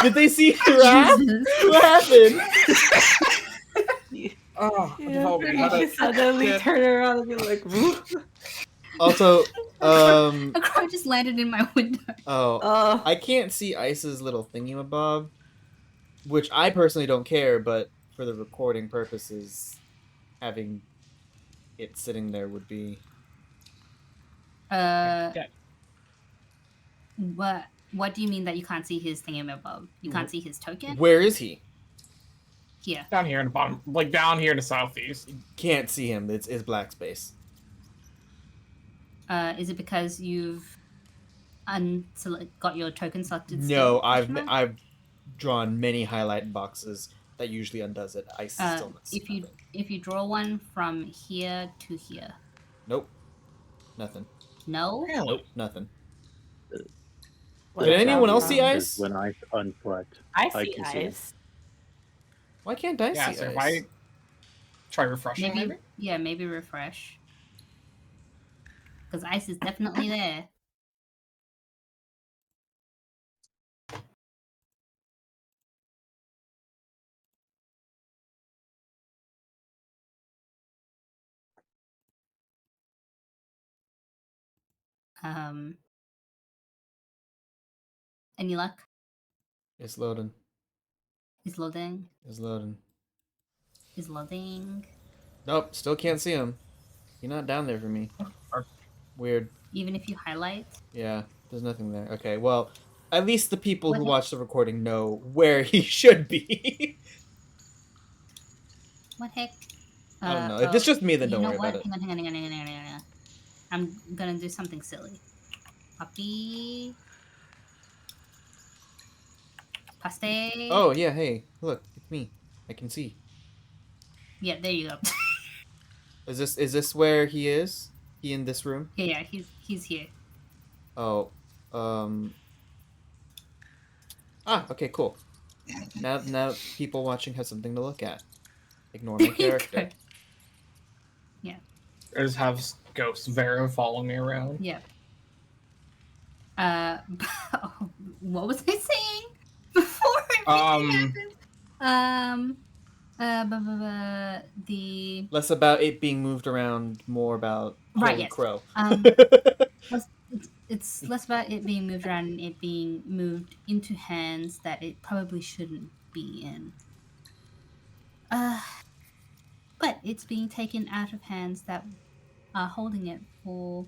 Speaker 3: Did they see Giraffe? What happened?
Speaker 5: Oh,
Speaker 2: You suddenly turn around and be like,
Speaker 3: Also,
Speaker 1: A crow just landed in my window.
Speaker 3: oh, I can't see Ice's little thingamabob, which I personally don't care, but for the recording purposes, having it sitting there would be.
Speaker 1: What do you mean that you can't see his thingamabob? You can't see his token?
Speaker 3: Where is he?
Speaker 1: Here.
Speaker 5: Down here in the bottom, like down here in the southeast.
Speaker 3: Can't see him. It's black space.
Speaker 1: Is it because you've got your token selected?
Speaker 3: No,
Speaker 1: still?
Speaker 3: I've drawn many highlight boxes. That usually undoes it. I still not see nothing.
Speaker 1: If you draw one from here to here.
Speaker 3: Nope. Nothing.
Speaker 1: No?
Speaker 5: Really?
Speaker 3: Nope. Nothing.
Speaker 2: What
Speaker 3: Did
Speaker 2: is
Speaker 3: anyone
Speaker 2: that
Speaker 3: else see
Speaker 2: from?
Speaker 3: Ice?
Speaker 4: When I unplugged,
Speaker 2: I
Speaker 4: I
Speaker 2: see
Speaker 4: can see it.
Speaker 2: ice.
Speaker 3: Why can't I
Speaker 5: Yeah,
Speaker 3: see
Speaker 5: so if
Speaker 3: Ice?
Speaker 5: I try refreshing, maybe?
Speaker 1: Yeah, maybe refresh. Because ice is definitely there. Any luck?
Speaker 3: It's loading.
Speaker 1: Is loading.
Speaker 3: It's loading.
Speaker 1: Is loading.
Speaker 3: Nope. Still can't see him. You're not down there for me. Weird.
Speaker 1: Even if you highlight.
Speaker 3: Yeah. There's nothing there. Okay. Well, at least the people who
Speaker 1: What?
Speaker 3: watch the recording know where he should be.
Speaker 1: What heck?
Speaker 3: I don't know. If it's just me, then don't worry
Speaker 1: what?
Speaker 3: about it.
Speaker 1: Hang on. I'm gonna do something silly. Puppy. Paste.
Speaker 3: Oh yeah. Hey, look. me. I can see.
Speaker 1: Yeah, there you go.
Speaker 3: Is this where he is? He in this room?
Speaker 1: Yeah, he's here.
Speaker 3: Oh, okay, cool. Now people watching have something to look at. Ignore my character.
Speaker 1: Yeah.
Speaker 5: I just have Ghost Vera follow me around.
Speaker 1: Yeah. What was I saying before everything happened? The
Speaker 3: Less about it being moved around, more about
Speaker 1: Right,
Speaker 3: Holy
Speaker 1: yes.
Speaker 3: Crow.
Speaker 1: It's less about it being moved around and it being moved into hands that it probably shouldn't be in. But it's being taken out of hands that are holding it for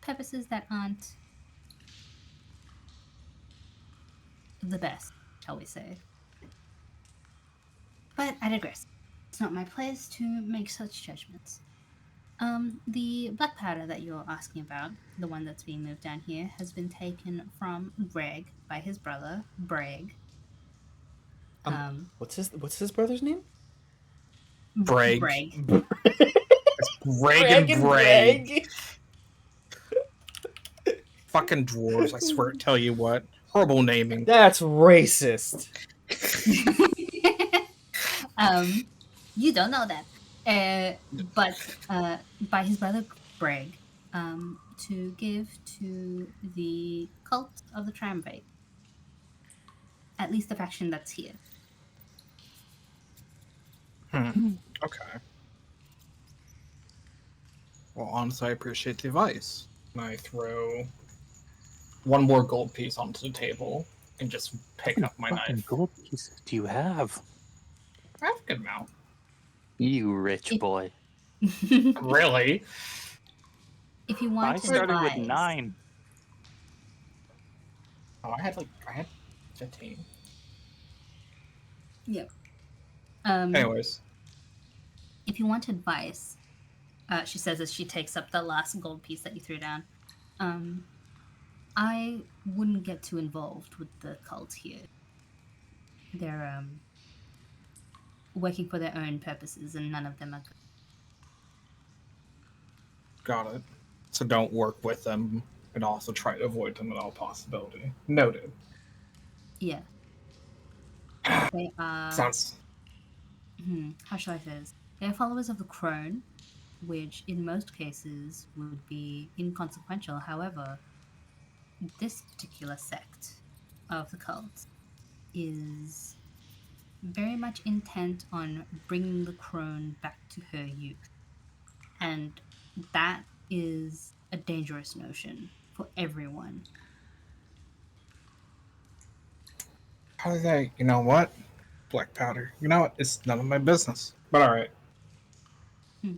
Speaker 1: purposes that aren't the best, shall we say. But I digress. It's not my place to make such judgments. The black powder that you're asking about, the one that's being moved down here, has been taken from Greg by his brother, Breg.
Speaker 3: What's his brother's name?
Speaker 5: Breg.
Speaker 1: Breg.
Speaker 5: It's Breg and Breg. Fucking dwarves, I swear. Tell you what. Horrible naming.
Speaker 3: That's racist.
Speaker 1: You don't know that. But by his brother Breg, to give to the cult of the Triumvirate. At least the faction that's here.
Speaker 5: Okay. Well, honestly, I appreciate the advice. And I throw one more gold piece onto the table and just pick up my knife.
Speaker 4: Gold pieces do you have?
Speaker 5: I have a good amount.
Speaker 4: You rich boy.
Speaker 5: Really?
Speaker 1: If you want
Speaker 4: I
Speaker 1: to
Speaker 4: started
Speaker 1: advise,
Speaker 4: with 9.
Speaker 5: Oh, I had 15.
Speaker 1: Yep.
Speaker 5: Anyways.
Speaker 1: If you want advice, she says as she takes up the last gold piece that you threw down, I wouldn't get too involved with the cult here. They're working for their own purposes, and none of them are good.
Speaker 5: Got it. So don't work with them, and also try to avoid them at all possibility. Noted.
Speaker 1: Yeah. They are...
Speaker 5: Sounds...
Speaker 1: how shall I say this? They are followers of the Crone, which in most cases would be inconsequential. However, this particular sect of the cult is very much intent on bringing the Crone back to her youth. And that is a dangerous notion for everyone.
Speaker 5: How did I... You know what? Black powder. You know what? It's none of my business. But alright.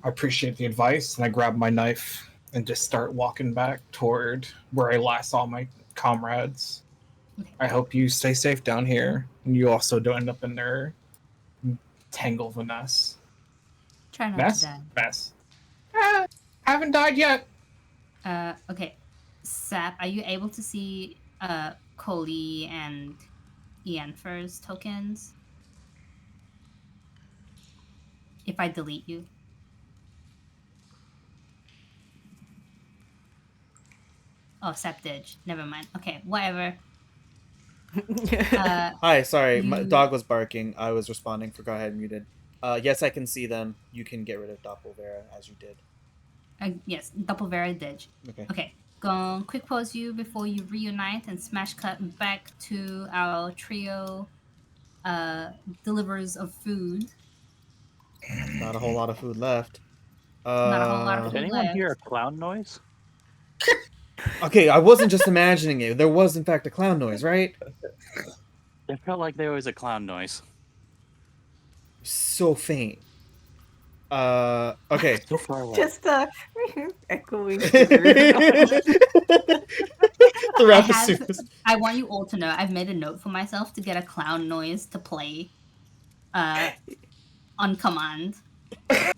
Speaker 5: I appreciate the advice, and I grab my knife and just start walking back toward where I last saw my comrades.
Speaker 1: Okay.
Speaker 5: I hope you stay safe down here, and you also don't end up in their tangle of a mess.
Speaker 1: Try not
Speaker 5: Mess?
Speaker 1: to die.
Speaker 5: Mess. Haven't died yet.
Speaker 1: Okay. Sap, are you able to see Coley and Ianfer's tokens? If I delete you. Oh, Sap did. Never mind. Okay, whatever.
Speaker 3: Hi, sorry, my
Speaker 1: you-
Speaker 3: dog was barking. I was responding. Forgot I had muted. Yes, I can see them. You can get rid of Doppelvera as you did.
Speaker 1: Yes, Doppelvera did.
Speaker 3: Okay.
Speaker 1: Okay, go quick pause you before you reunite and smash cut back to our trio deliverers of food.
Speaker 3: Not a whole lot of food left.
Speaker 1: Not a whole lot of
Speaker 4: Did
Speaker 1: food
Speaker 4: anyone
Speaker 1: left.
Speaker 4: hear a clown noise?
Speaker 3: Okay, I wasn't just imagining it. There was, in fact, a clown noise, right?
Speaker 4: It felt like there was a clown noise.
Speaker 3: So faint. Okay.
Speaker 4: So far away.
Speaker 2: Just echoing.
Speaker 3: Throughout the series.
Speaker 1: I want you all to know I've made a note for myself to get a clown noise to play on command.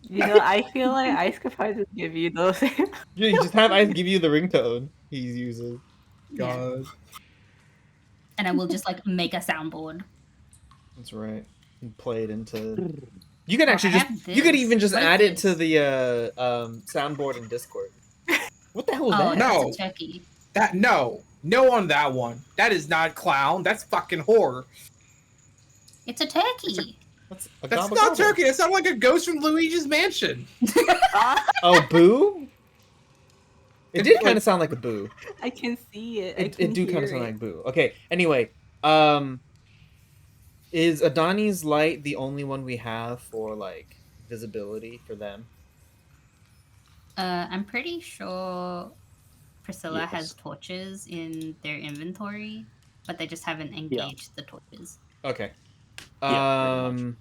Speaker 2: You know, I feel like Ice could probably just give you those.
Speaker 3: You just have Ice give you the ringtone he uses.
Speaker 1: Yeah.
Speaker 5: God.
Speaker 1: And I will just like make a soundboard.
Speaker 3: That's right. And play it into. You can
Speaker 1: Well,
Speaker 3: actually
Speaker 1: I
Speaker 3: just.
Speaker 1: have
Speaker 3: You could even
Speaker 1: this.
Speaker 3: just
Speaker 1: What is
Speaker 3: add it to
Speaker 1: this?
Speaker 3: the soundboard in Discord. What the hell is
Speaker 1: Oh,
Speaker 3: that?
Speaker 1: that's
Speaker 5: No.
Speaker 1: a turkey.
Speaker 5: No on that one. That is not clown. That's fucking horror.
Speaker 1: It's a turkey.
Speaker 3: That's a
Speaker 5: That's
Speaker 3: gobble
Speaker 5: not
Speaker 3: gobble.
Speaker 5: turkey. That sounds like a ghost from Luigi's Mansion.
Speaker 3: Oh, boo! It
Speaker 5: It's
Speaker 3: did kind
Speaker 5: like-
Speaker 3: of sound like a boo.
Speaker 2: I can see it.
Speaker 3: It do kind of sound like boo. Okay. Anyway, is Adani's light the only one we have for like visibility for them?
Speaker 1: I'm pretty sure Priscilla has
Speaker 3: Yes.
Speaker 1: torches in their inventory, but they just haven't engaged the torches.
Speaker 3: Okay.
Speaker 4: Yeah, pretty much.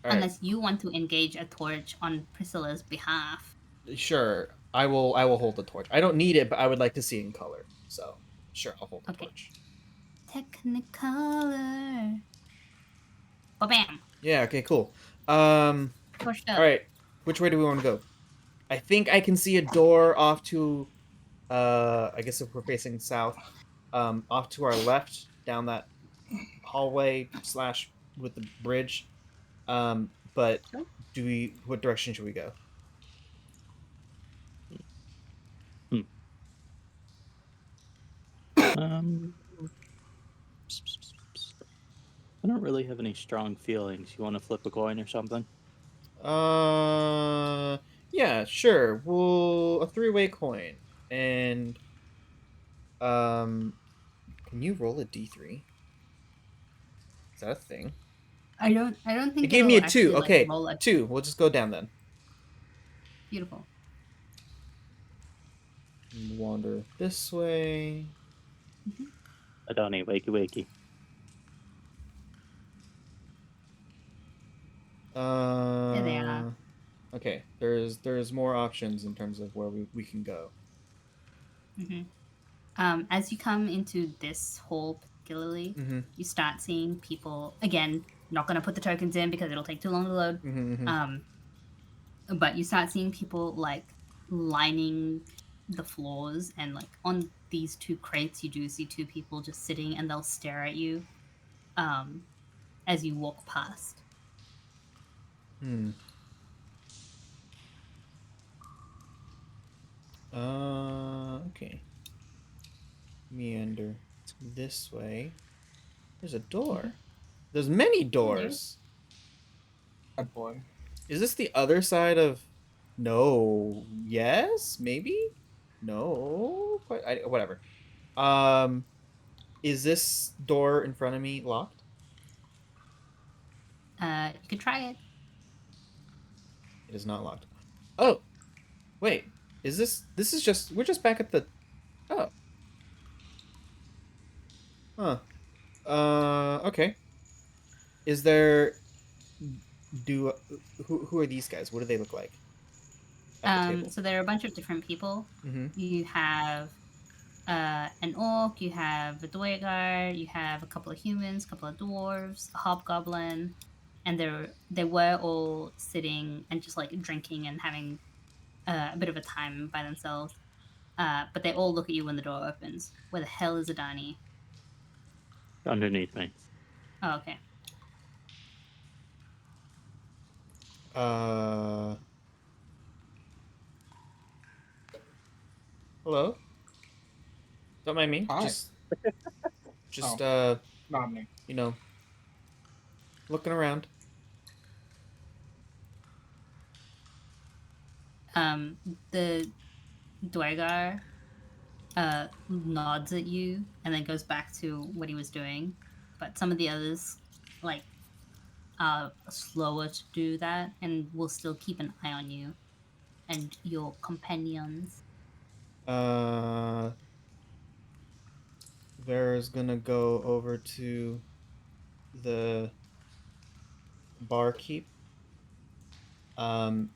Speaker 3: All right.
Speaker 1: Unless you want to engage a torch on Priscilla's behalf.
Speaker 3: Sure. I will hold the torch. I don't need it, but I would like to see it in color. So sure, I'll hold the
Speaker 1: Okay.
Speaker 3: torch.
Speaker 1: Technicolor. Oh, bam.
Speaker 3: Yeah. Okay. Cool.
Speaker 1: Torched up.
Speaker 3: All right. Which way do we want to go? I think I can see a door off to. I guess if we're facing south, off to our left down that hallway / with the bridge. But what direction should we go?
Speaker 4: I don't really have any strong feelings. You want to flip a coin or something?
Speaker 3: Yeah, sure. We'll a 3-way coin, and can you roll a d3? Is that a thing?
Speaker 1: I don't think
Speaker 3: It gave me a
Speaker 1: it'll
Speaker 3: 2.
Speaker 1: actually,
Speaker 3: Okay,
Speaker 1: roll a
Speaker 3: 2. We'll just go down then.
Speaker 1: Beautiful.
Speaker 3: Wander this way.
Speaker 4: Adani, wakey wakey.
Speaker 1: There they are.
Speaker 3: Okay, there's more options in terms of where we can go.
Speaker 1: As you come into this hall particularly, you start seeing people, again, not going to put the tokens in because it'll take too long to load. But you start seeing people like lining the floors, and like on these 2 crates you do see 2 people just sitting, and they'll stare at you as you walk past.
Speaker 3: Okay. Meander this way. There's a door. There's many doors.
Speaker 5: Good boy.
Speaker 3: Is this the other side of? No. Yes. Maybe. No. Whatever. Is this door in front of me locked?
Speaker 1: You could try it.
Speaker 3: It is not locked. Oh. Wait. Is this? This is just. We're just back at the. Oh. Huh. Okay. Is there? Who are these guys? What do they look like? At the table?
Speaker 1: So there are a bunch of different people.
Speaker 3: Mhm.
Speaker 1: You have an orc, you have a Dwegar, you have a couple of humans, a couple of dwarves, a hobgoblin, and they were all sitting and just like drinking and having a bit of a time by themselves. But they all look at you when the door opens. Where the hell is Adani?
Speaker 4: Underneath me.
Speaker 1: Oh, okay.
Speaker 3: Hello? Don't mind me.
Speaker 5: Hi.
Speaker 3: Just
Speaker 5: Not me.
Speaker 3: you know, looking around.
Speaker 1: The Dwegar nods at you and then goes back to what he was doing. But some of the others, like, are slower to do that and will still keep an eye on you and your companions.
Speaker 3: Vera's gonna go over to the barkeep and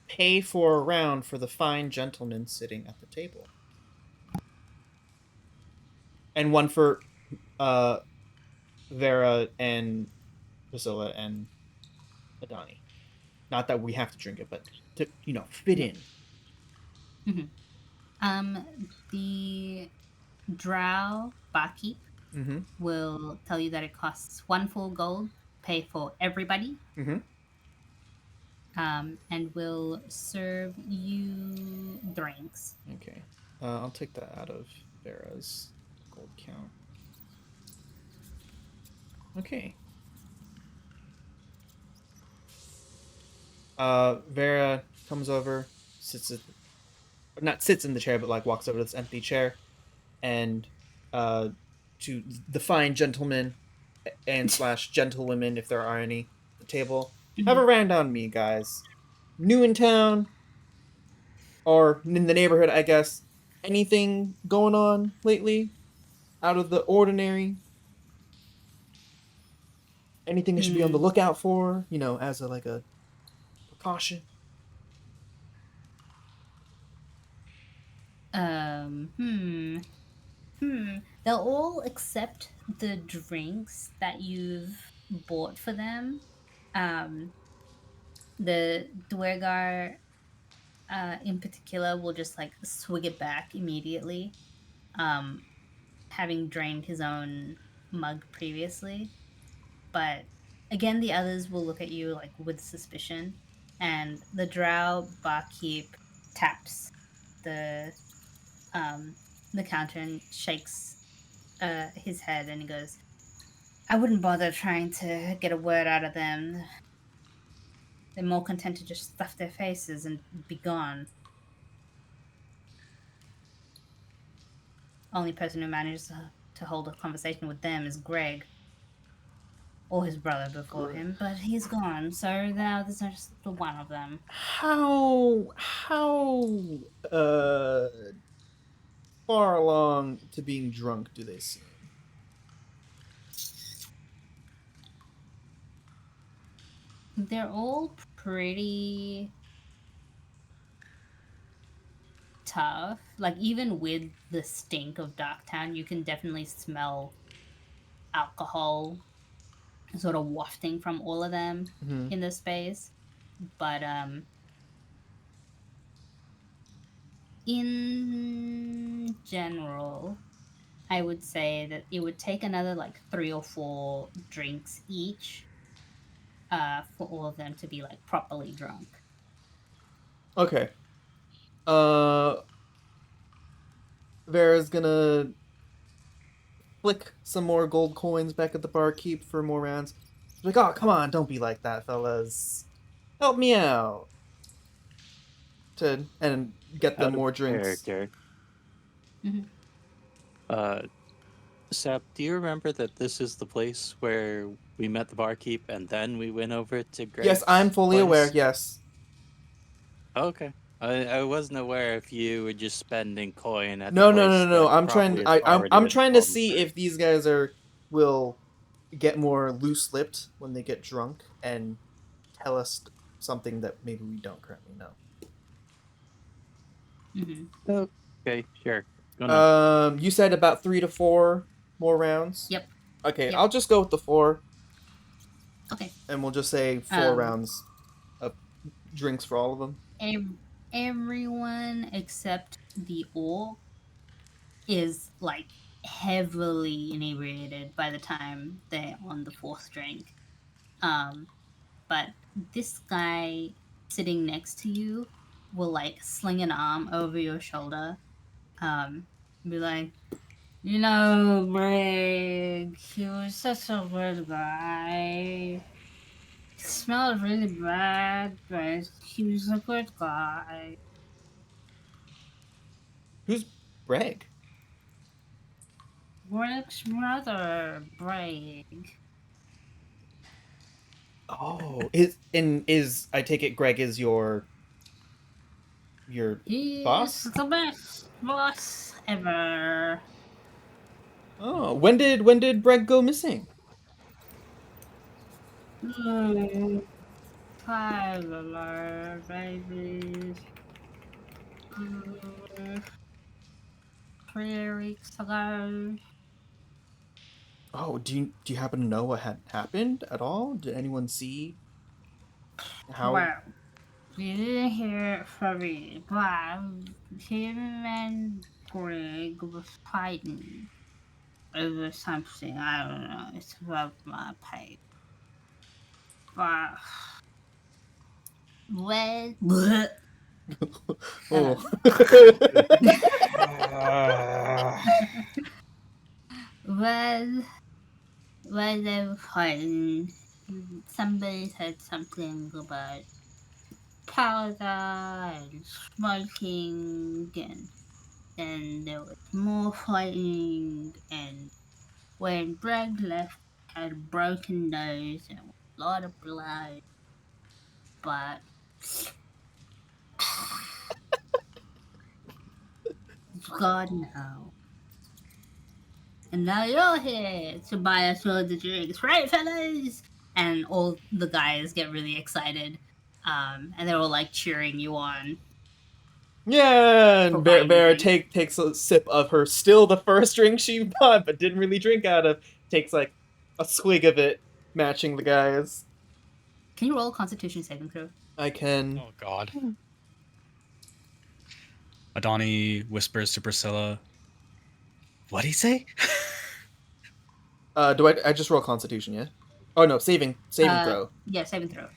Speaker 3: pay for a round for the fine gentleman sitting at the table. And one for Vera and Priscilla and Adani. Not that we have to drink it, but to, fit in.
Speaker 1: The drow barkeep
Speaker 3: Mm-hmm.
Speaker 1: will tell you that it costs 1 full gold, pay for everybody,
Speaker 3: Mm-hmm.
Speaker 1: and will serve you drinks.
Speaker 3: Okay. I'll take that out of Vera's gold count. Okay. Vera comes over, not sits in the chair, but like walks over to this empty chair, and to the fine gentlemen and slash gentlewomen, if there are any, at the table, have a round on me, guys. New in town or in the neighborhood, I guess. Anything going on lately? Out of the ordinary? Anything I should be on the lookout for? You know, as a like a precaution.
Speaker 1: Hmm. They'll all accept the drinks that you've bought for them. The Dwergar, in particular, will just like swig it back immediately, having drained his own mug previously. But again, the others will look at you like with suspicion, and the drow barkeep taps the um, the counter and shakes his head, and he goes, "I wouldn't bother trying to get a word out of them. They're more content to just stuff their faces and be gone." Only person who manages to hold a conversation with them is Greg, or his brother before him, but he's gone, so now there's just the one of them.
Speaker 3: How uh far along to being drunk do they seem?
Speaker 1: They're all pretty tough. Like, even with the stink of Darktown, you can definitely smell alcohol sort of wafting from all of them in the space. But in general, I would say that it would take another like 3 or 4 drinks each for all of them to be like properly drunk.
Speaker 3: Okay. Vera's gonna flick some more gold coins back at the barkeep for more rounds. She's like, oh, come on, don't be like that, fellas. Help me out. And get them
Speaker 4: Out of
Speaker 3: more drinks.
Speaker 4: character.
Speaker 1: Mm-hmm.
Speaker 4: Sap, do you remember that this is the place where we met the barkeep and then we went over to Greg's
Speaker 3: Yes, I'm fully aware,
Speaker 4: place?
Speaker 3: yes.
Speaker 4: Okay. I wasn't aware if you were just spending coin at the
Speaker 3: No,
Speaker 4: place that
Speaker 3: I'm trying
Speaker 4: probably has already
Speaker 3: I'm
Speaker 4: been
Speaker 3: trying to
Speaker 4: closed.
Speaker 3: see if these guys will get more loose-lipped when they get drunk and tell us something that maybe we don't currently know.
Speaker 1: Mm-hmm.
Speaker 4: Okay, sure. Go on.
Speaker 3: You said about 3 to 4 more rounds?
Speaker 1: Yep.
Speaker 3: Okay,
Speaker 1: Yep.
Speaker 3: I'll just go with the 4.
Speaker 1: Okay.
Speaker 3: And we'll just say 4 rounds of drinks for all of them.
Speaker 1: Everyone except the orc is like heavily inebriated by the time they're on the 4th drink. But this guy sitting next to you will like sling an arm over your shoulder, be like, "You know, Brig, he was such a good guy. He smelled really bad, but he was a good guy."
Speaker 3: Who's Breg?
Speaker 1: Brig's brother, Brig.
Speaker 3: Oh, is I take it Greg is your
Speaker 1: He's
Speaker 3: boss?
Speaker 1: the best boss ever.
Speaker 3: Oh, when did Breg go missing?
Speaker 1: Tyler, baby. 3 weeks ago.
Speaker 3: Oh, do you happen to know what had happened at all? Did anyone see how?
Speaker 1: Well, we didn't hear it from me, but him and Greg was fighting. over something. I don't know. It's above my pay. But well,
Speaker 3: Oh.
Speaker 1: well, while they were fighting, somebody said something about powder and smoking, and then there was more fighting. And when Bragg left, had a broken nose and a lot of blood. But God no. And now you're here to buy us all the drinks, right, fellas? And all the guys get really excited, and they're all like cheering you on.
Speaker 3: Yeah, and
Speaker 1: For buying
Speaker 3: Vera
Speaker 1: drinks.
Speaker 3: takes a sip of her still the first drink she bought but didn't really drink out of. Takes like a swig of it, matching the guys.
Speaker 1: Can you roll a Constitution saving throw?
Speaker 3: I can.
Speaker 6: Oh God. Adani whispers to Priscilla, "What'd he say?"
Speaker 3: Do I just roll Constitution? Yeah. Oh no, saving throw.
Speaker 1: Yeah, saving throw.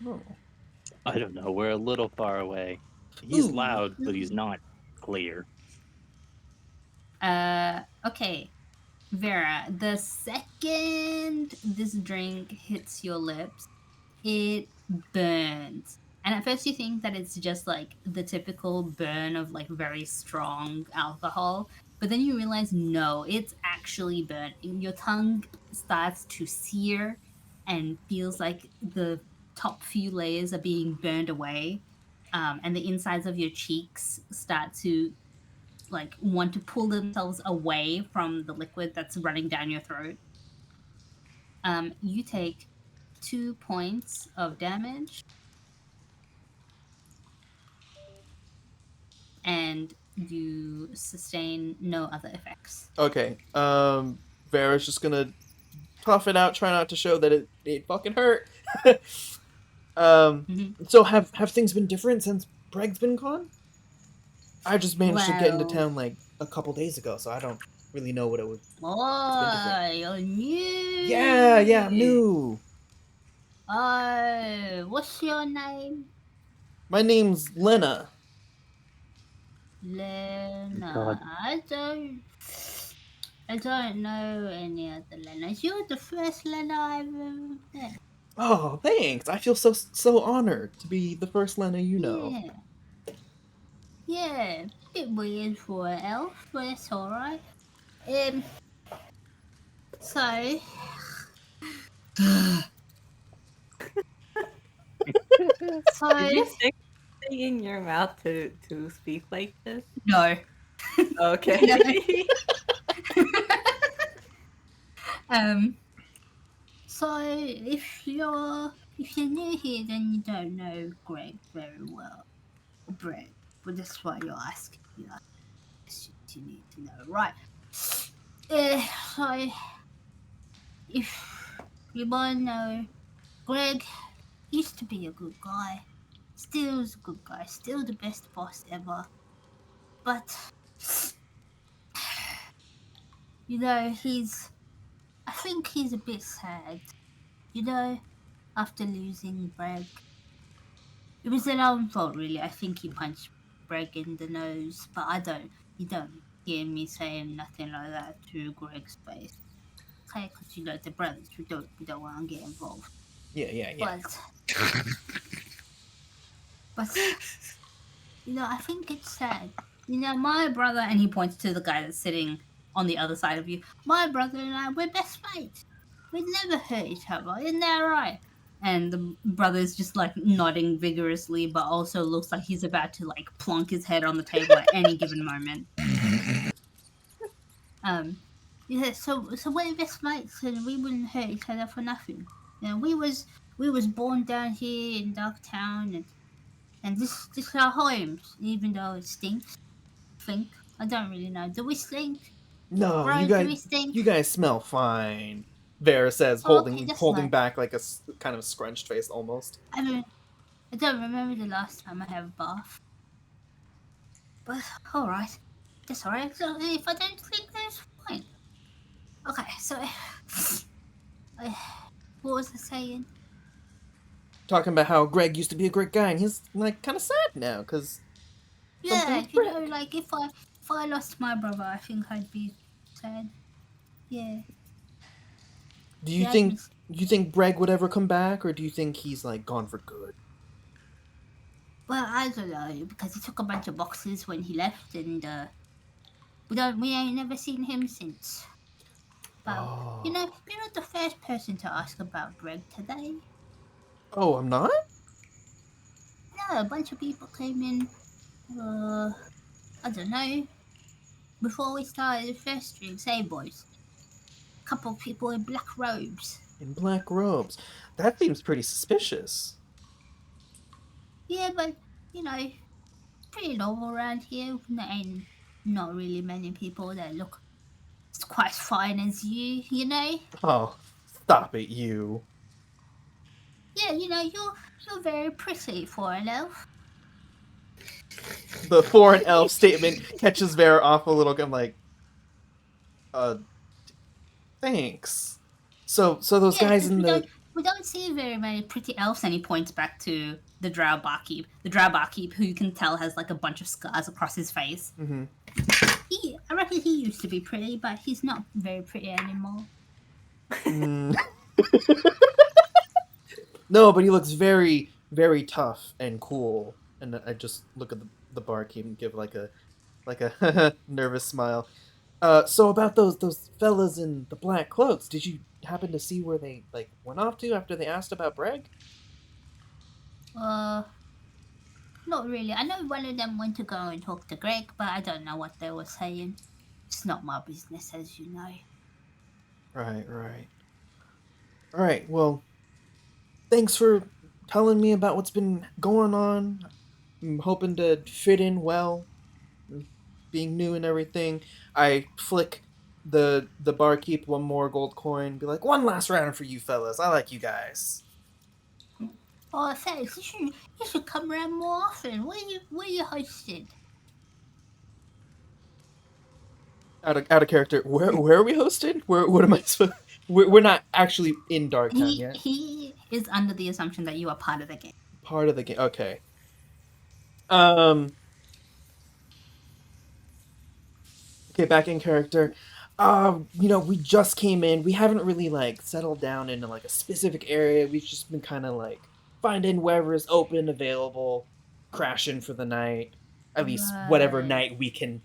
Speaker 3: Oh.
Speaker 4: I don't know. We're a little far away. He's
Speaker 3: Ooh.
Speaker 4: loud, but he's not clear.
Speaker 1: Okay. Vera, the second this drink hits your lips, it burns. And at first you think that it's just like the typical burn of like very strong alcohol, but then you realize no, it's actually burnt. Your tongue starts to sear and feels like the top few layers are being burned away. And the insides of your cheeks start to like want to pull themselves away from the liquid that's running down your throat. You take 2 points of damage, and you sustain no other effects.
Speaker 3: Okay. Vera's just gonna tough it out, try not to show that it fucking hurt. So have things been different since Bragg's been gone? I just managed to get into town like a couple days ago, so I don't really know what it was.
Speaker 1: Oh, you're new.
Speaker 3: Yeah, I'm new.
Speaker 1: Oh, what's your name?
Speaker 3: My name's Lena.
Speaker 1: Lena.
Speaker 4: God.
Speaker 1: I don't know any other Lenas. You're the first Lena I've ever met.
Speaker 3: Oh, thanks. I feel so honored to be the first Lena you know.
Speaker 1: Yeah, bit weird for an elf, but it's alright. So...
Speaker 2: Did you stick something in your mouth to speak like this?
Speaker 1: No.
Speaker 2: Okay.
Speaker 1: So if you're new here, then you don't know Greg very well, Brett. But that's why you're asking. You know, you need to know, right? So if you want to know, Greg used to be a good guy. Still is a good guy. Still the best boss ever. But you know, I think he's a bit sad. You know, after losing Bragg. It was their own fault, really. I think he punched Bragg in the nose, but you don't hear me saying nothing like that to Greg's face. Okay, because you know, the brothers, we don't want to get involved.
Speaker 3: Yeah.
Speaker 1: But, you know, I think it's sad. You know, my brother, and he points to the guy that's sitting on the other side of you. My brother and I, we're best mates. We never hurt each other, isn't that right? And the brother's just like nodding vigorously, but also looks like he's about to like plonk his head on the table at any given moment. Yeah, so we're best mates, and we wouldn't hurt each other for nothing. You know, we was born down here in Darktown, and this is our homes, even though it stinks. I don't really know. Do we stink?
Speaker 3: No,
Speaker 1: Bro, do we stink?
Speaker 3: you guys smell fine. Vera says, holding back like a kind of scrunched face almost.
Speaker 1: I mean, I don't remember the last time I had a bath. But alright. That's alright. So if I don't think that's fine. Okay, so what was I saying?
Speaker 3: Talking about how Greg used to be a great guy, and he's like kind of sad now because something
Speaker 1: Yeah,
Speaker 3: with
Speaker 1: you know,
Speaker 3: Greg.
Speaker 1: like if I lost my brother, I think I'd be sad. Yeah,
Speaker 3: Do you
Speaker 1: yeah, I'd
Speaker 3: think
Speaker 1: miss.
Speaker 3: Greg would ever come back, or do you think he's like gone for good?
Speaker 1: Well, I don't know because he took a bunch of boxes when he left, and we ain't never seen him since. But
Speaker 3: Oh,
Speaker 1: you're not the first person to ask about Greg today.
Speaker 3: oh, I'm not.
Speaker 1: No, a bunch of people came in. I don't know. Before we started the first stream, say boys, a couple of people in black robes.
Speaker 3: In black robes. That seems pretty suspicious.
Speaker 1: Yeah, but you know, pretty normal around here. There ain't not really many people that look quite as fine as you. You know.
Speaker 3: Oh, stop it, you.
Speaker 1: Yeah, you're very pretty for an elf.
Speaker 3: The foreign elf statement catches Vera off a little. I'm like, uh, thanks. So those
Speaker 1: Yeah,
Speaker 3: guys
Speaker 1: because
Speaker 3: in the
Speaker 1: we don't see very many pretty elves, and he points back to the drow barkeep. The drow barkeep, who you can tell has like a bunch of scars across his face.
Speaker 3: Mhm.
Speaker 1: I reckon he used to be pretty, but he's not very pretty anymore.
Speaker 3: Mm. No, but he looks very, very tough and cool. And I just look at the barkeep and give like a nervous smile. So about those fellas in the black cloaks, did you happen to see where they like went off to after they asked about Breg?
Speaker 1: Uh, Not really. I know one of them went to go and talk to Greg, but I don't know what they were saying. It's not my business, as you know.
Speaker 3: Right, right. All right. Well, thanks for telling me about what's been going on. I'm hoping to fit in well, being new and everything. I flick the barkeep one more gold coin, be like, one last round for you fellas. I like you guys.
Speaker 1: Oh, thanks. You should come around more often. Where you hosted?
Speaker 3: Out of character. Where are we hosted? Where what am I supposed? We're not actually in Darktown yet.
Speaker 1: He is under the assumption that you are part of the game.
Speaker 3: Part of the game. Okay. Um. Okay, back in character. We just came in. We haven't really like settled down into like a specific area. We've just been kind of like finding wherever is open, available, crashing for the night. At least whatever
Speaker 1: Right.
Speaker 3: night we can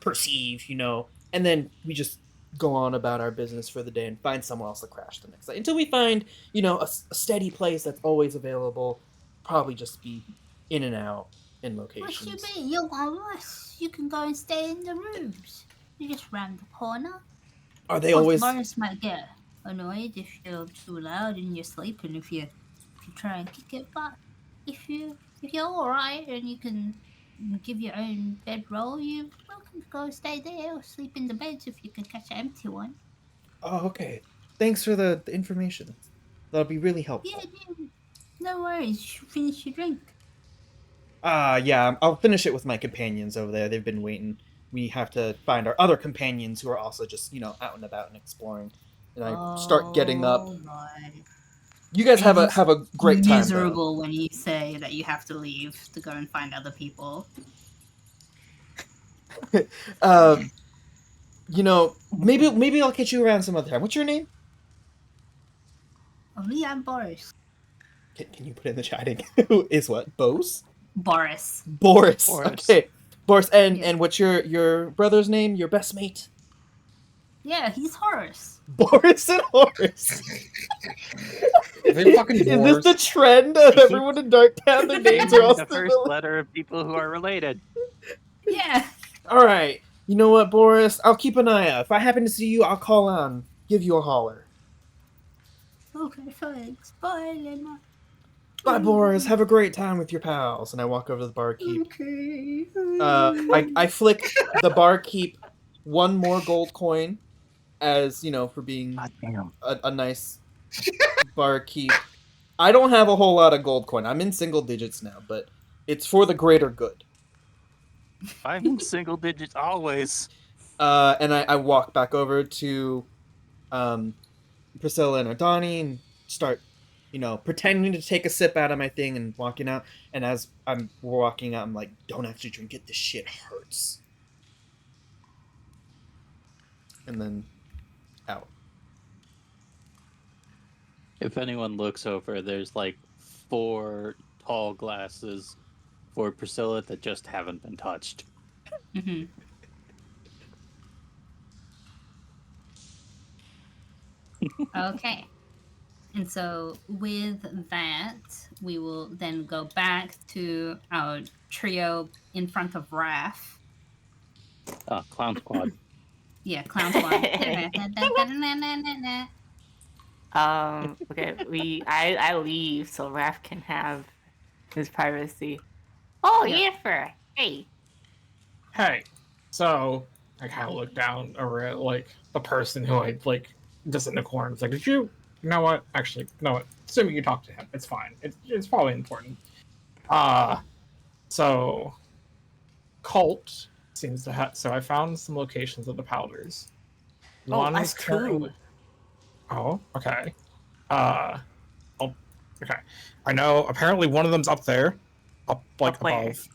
Speaker 3: perceive, and then we just go on about our business for the day and find somewhere else to crash the next night until we find, a steady place that's always available. Probably just be in and out in
Speaker 1: What you
Speaker 3: locations.
Speaker 1: mean? You're on us. You can go and stay in the rooms. You just round the corner.
Speaker 3: Are they
Speaker 1: Of course,
Speaker 3: always?
Speaker 1: Boris might get annoyed if you're too loud in your sleep and if you try and kick it. But if you're all right and you can give your own bedroll, you're welcome to go stay there or sleep in the beds if you can catch an empty one.
Speaker 3: Oh, okay. Thanks for the information. That'll be really helpful.
Speaker 1: Yeah, no worries. You should finish your drink.
Speaker 3: Yeah, I'll finish it with my companions over there. They've been waiting. We have to find our other companions who are also just, out and about and exploring. And I start getting up.
Speaker 1: Right.
Speaker 3: You guys have a great time.
Speaker 1: Miserable when you say that you have to leave to go and find other people.
Speaker 3: Maybe I'll catch you around some other time. What's your name?
Speaker 1: Me, I'm Boris.
Speaker 3: Can you put in the chatting? Who is what? Bose?
Speaker 1: Boris.
Speaker 3: Boris.
Speaker 4: Boris.
Speaker 3: Okay. Boris,
Speaker 1: Yes.
Speaker 3: and what's your brother's name? Your best mate?
Speaker 1: Yeah, he's Horace.
Speaker 3: Boris and Horace.
Speaker 5: Are they fucking
Speaker 3: Is this
Speaker 5: dwarves?
Speaker 3: the trend of everyone in Darktown? Their names are all
Speaker 4: the first
Speaker 3: similar.
Speaker 4: letter of people who are related.
Speaker 1: Yeah.
Speaker 3: All right. You know what, Boris? I'll keep an eye out. If I happen to see you, I'll call on, give you a holler.
Speaker 1: Okay, thanks. Bye, Lena.
Speaker 3: Bye, Boris. Have a great time with your pals. And I walk over to the barkeep.
Speaker 1: Okay.
Speaker 3: I flick the barkeep one more gold coin, as for being
Speaker 4: God damn.
Speaker 3: a nice barkeep. I don't have a whole lot of gold coin. I'm in single digits now, but it's for the greater good.
Speaker 4: I'm in single digits always.
Speaker 3: And I walk back over to Priscilla and Adani and start, pretending to take a sip out of my thing and walking out. And as I'm walking out, I'm like, don't actually drink it. This shit hurts. And then out.
Speaker 4: If anyone looks over, there's like 4 tall glasses for Priscilla that just haven't been touched.
Speaker 1: Mm-hmm. Okay. And so with that, we will then go back to our trio in front of Raph.
Speaker 4: Clown Squad.
Speaker 1: Yeah, Clown Squad.
Speaker 2: Okay, I leave so Raph can have his privacy. Oh,
Speaker 1: Yeah.
Speaker 2: Yifer! Hey!
Speaker 5: Hey, so I kind of look down over at like the person who I like just in the corner. It's like, did you? You know what? Actually, you know what? Assuming you talk to him, it's fine. It's probably important. So Colt seems to have. So I found some locations of the powders.
Speaker 2: Oh,
Speaker 5: One
Speaker 2: us
Speaker 5: is currently.
Speaker 2: too.
Speaker 5: Oh, okay. Okay. I know. Apparently, one of them's up there, up like
Speaker 2: Up where?
Speaker 5: above,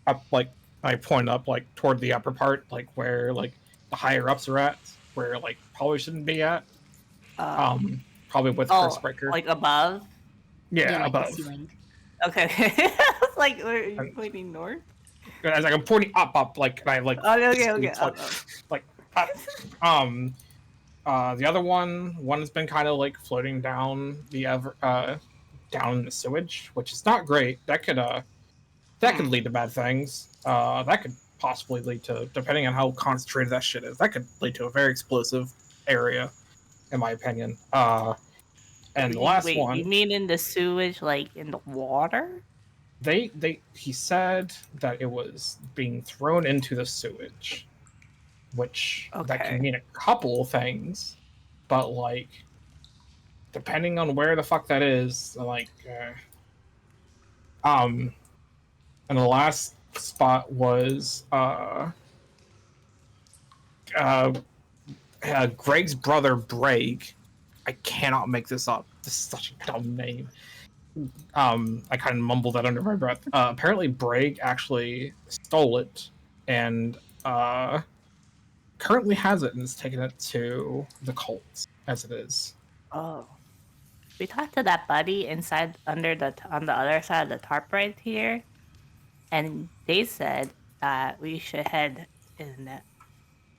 Speaker 5: up like I point up like toward the upper part, like where like the higher ups are at, where like probably shouldn't be at. Probably with Curse Breaker.
Speaker 2: Like above?
Speaker 5: Yeah,
Speaker 1: like
Speaker 5: above.
Speaker 1: the ceiling.
Speaker 2: Okay. I was like, are you pointing north?
Speaker 5: As like I'm pointing up, like and I like.
Speaker 2: Oh, okay.
Speaker 5: Like, like up. The other one's been kind of like floating down down in the sewage, which is not great. That could lead to bad things. That could possibly lead to, depending on how concentrated that shit is, that could lead to a very explosive area, in my opinion. And the last one.
Speaker 2: You mean in the sewage, like in the water?
Speaker 5: He said that it was being thrown into the sewage, which that can mean a couple of things, but like depending on where the fuck that is, like and the last spot was Greg's brother Brag. I cannot make this up. This is such a dumb name. I kind of mumbled that under my breath. Apparently Brag actually stole it and currently has it and is taking it to the cults as it is.
Speaker 2: Oh. We talked to that buddy on the other side of the tarp right here, and they said that we should head in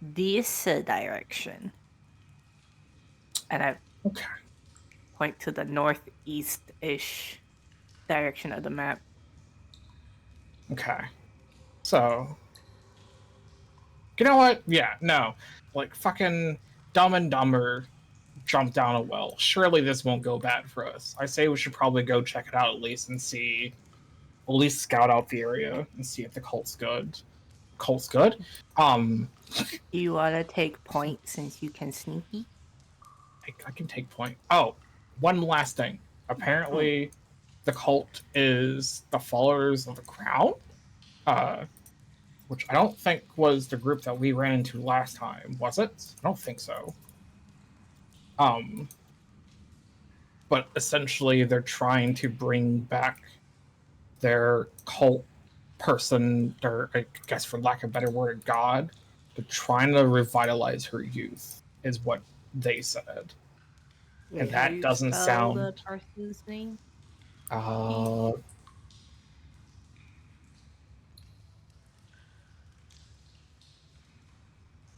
Speaker 2: this direction. And I point to the northeast-ish direction of the map.
Speaker 5: Okay. So, you know what? Yeah, no. Like, fucking Dumb and Dumber jumped down a well. Surely this won't go bad for us. I say we should probably go check it out at least and see, at least scout out the area and see if the cult's good. Cult's good?
Speaker 2: You want to take point since you can sneaky?
Speaker 5: I can take point. Oh, one last thing. Apparently, the cult is the followers of the Crown, which I don't think was the group that we ran into last time, was it? I don't think so. But essentially, they're trying to bring back their cult person, or I guess for lack of a better word, God. They're trying to revitalize her youth, is what they said.
Speaker 2: Wait,
Speaker 5: and that doesn't sound.
Speaker 2: The person's name?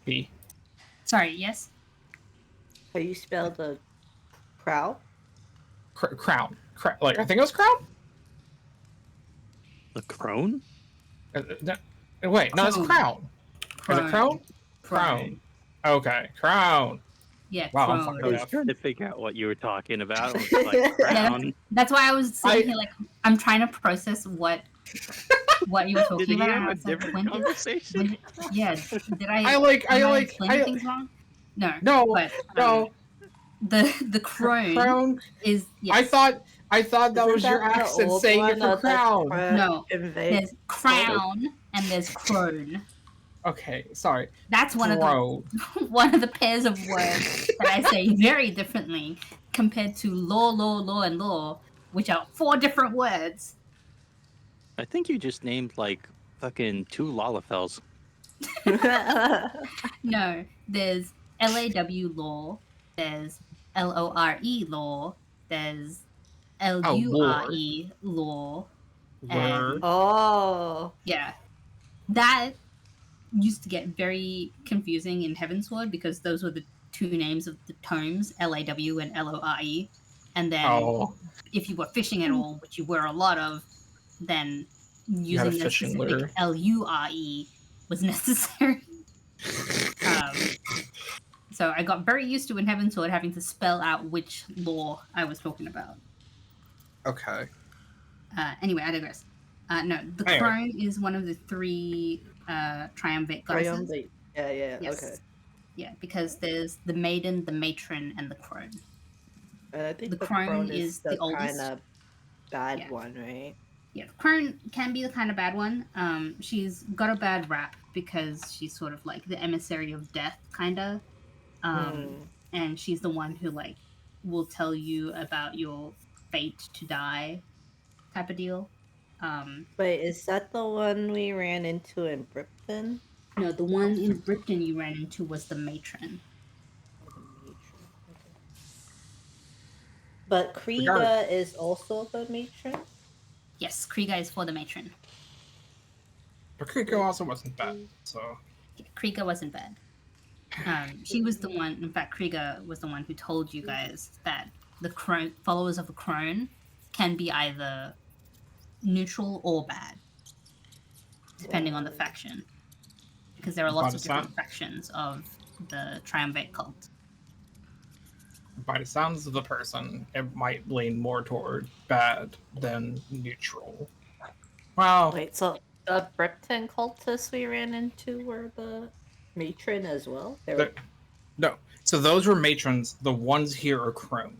Speaker 5: B.
Speaker 1: Sorry, yes?
Speaker 2: How you spell the crow?
Speaker 5: Crown. Like, I think it was Crown?
Speaker 4: The crone?
Speaker 5: Wait, no, it's Crown. Is it Crown?
Speaker 1: Crown.
Speaker 5: Okay, Crown.
Speaker 1: Yeah,
Speaker 5: wow,
Speaker 1: Crown.
Speaker 5: I'm fucking
Speaker 4: I was
Speaker 5: up.
Speaker 4: trying to figure out what you were talking about. I was like, crown.
Speaker 1: That's why I was sitting here like, I'm trying to process what you were talking
Speaker 4: Did he
Speaker 1: about.
Speaker 4: have
Speaker 1: I
Speaker 4: a
Speaker 1: was like,
Speaker 4: different conversation?
Speaker 1: Did I
Speaker 5: I
Speaker 1: things wrong? No.
Speaker 5: No,
Speaker 1: But,
Speaker 5: no.
Speaker 1: The crone is. Yes.
Speaker 5: I thought that was your accent saying it for Crown.
Speaker 1: No, there's crown and there's crone.
Speaker 5: Okay, sorry.
Speaker 1: That's one of the pairs of words that I say very differently compared to law, and law, which are 4 different words.
Speaker 4: I think you just named like fucking 2 Lalafels.
Speaker 1: No, there's LAW law, there's LORE law, there's
Speaker 5: lore.
Speaker 1: LURE law,
Speaker 5: Lure.
Speaker 1: and
Speaker 2: Oh.
Speaker 1: yeah, that used to get very confusing in Heavensward because those were the 2 names of the tomes, LAW and LORE. And then if you were fishing at all, which you were a lot of, then using the specific LURE was necessary. So I got very used to in Heavensward having to spell out which law I was talking about.
Speaker 5: Okay.
Speaker 1: Anyway, I digress. No, the crone is one of the 3 triumvirate goddesses.
Speaker 2: Triumvirate. Yeah,
Speaker 1: yes.
Speaker 2: Okay.
Speaker 1: Yeah, because there's the maiden, the matron, and the crone.
Speaker 2: And I think
Speaker 1: the crone is the oldest.
Speaker 2: Kind of bad one, right?
Speaker 1: Yeah, the crone can be the kind of bad one. She's got a bad rap because she's sort of like the emissary of death, kind of. And she's the one who like will tell you about your fate to die, type of deal.
Speaker 2: Wait, is that the one we ran into in Britain?
Speaker 1: No, the one in Britain you ran into was the matron.
Speaker 2: But Kriga is also the matron?
Speaker 1: Yes, Kriga is for the matron.
Speaker 5: But Kriga also wasn't bad, so...
Speaker 1: Yeah, Kriga wasn't bad. She was the one, in fact, Kriga was the one who told you guys that the followers of the crone can be either neutral or bad, depending on the faction. Because there are lots of different factions of the triumvirate cult.
Speaker 5: By the sounds of the person, it might lean more toward bad than neutral. Well...
Speaker 2: Wait, so the Britain cultists we ran into were the matron as well?
Speaker 5: No. So those were matrons. The ones here are crone.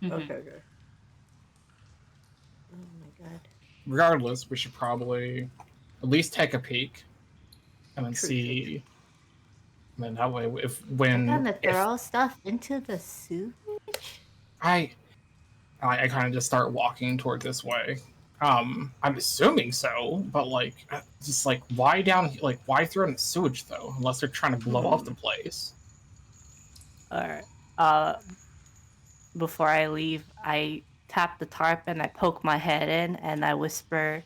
Speaker 2: Okay. Oh my god.
Speaker 5: Regardless, we should probably at least take a peek and then see. And then that way, when
Speaker 2: They're gonna throw stuff into the sewage.
Speaker 5: I kind of just start walking toward this way. I'm assuming so, but like, just like, why throw in the sewage though? Unless they're trying to blow off the place.
Speaker 2: Alright. Before I leave, I tap the tarp and I poke my head in and I whisper,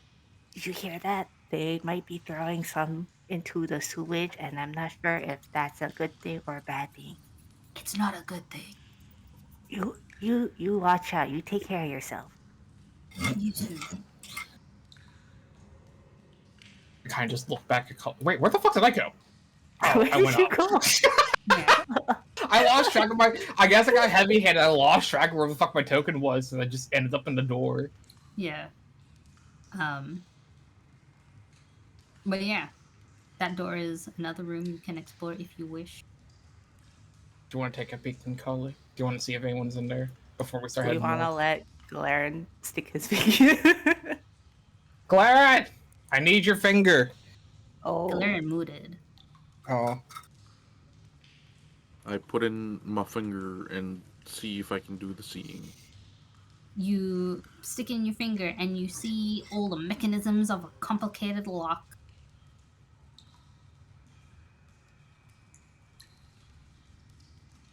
Speaker 2: "Did you hear that? They might be throwing some into the sewage, and I'm not sure if that's a good thing or a bad thing."
Speaker 1: It's not a good thing.
Speaker 2: You watch out. You take care of yourself.
Speaker 1: You too.
Speaker 5: I kind of just look back at wait, where the fuck did I go? Oh,
Speaker 2: Where
Speaker 5: I went
Speaker 2: did you
Speaker 5: up.
Speaker 2: go?
Speaker 5: I lost track of I guess I got heavy-handed. I lost track of where the fuck my token was, and I just ended up in the door.
Speaker 1: Yeah. But yeah, that door is another room you can explore if you wish.
Speaker 5: Do you want to take a peek then, Coley? Do you want to see if anyone's in there before we start
Speaker 2: Do
Speaker 5: heading
Speaker 2: you want to
Speaker 5: north?
Speaker 2: let Kilheron stick his finger?
Speaker 5: Kilheron! I need your finger!
Speaker 2: Oh.
Speaker 1: Kilheron mooted.
Speaker 5: Oh.
Speaker 7: I put in my finger and see if I can do the seeing.
Speaker 1: You stick in your finger and you see all the mechanisms of a complicated lock.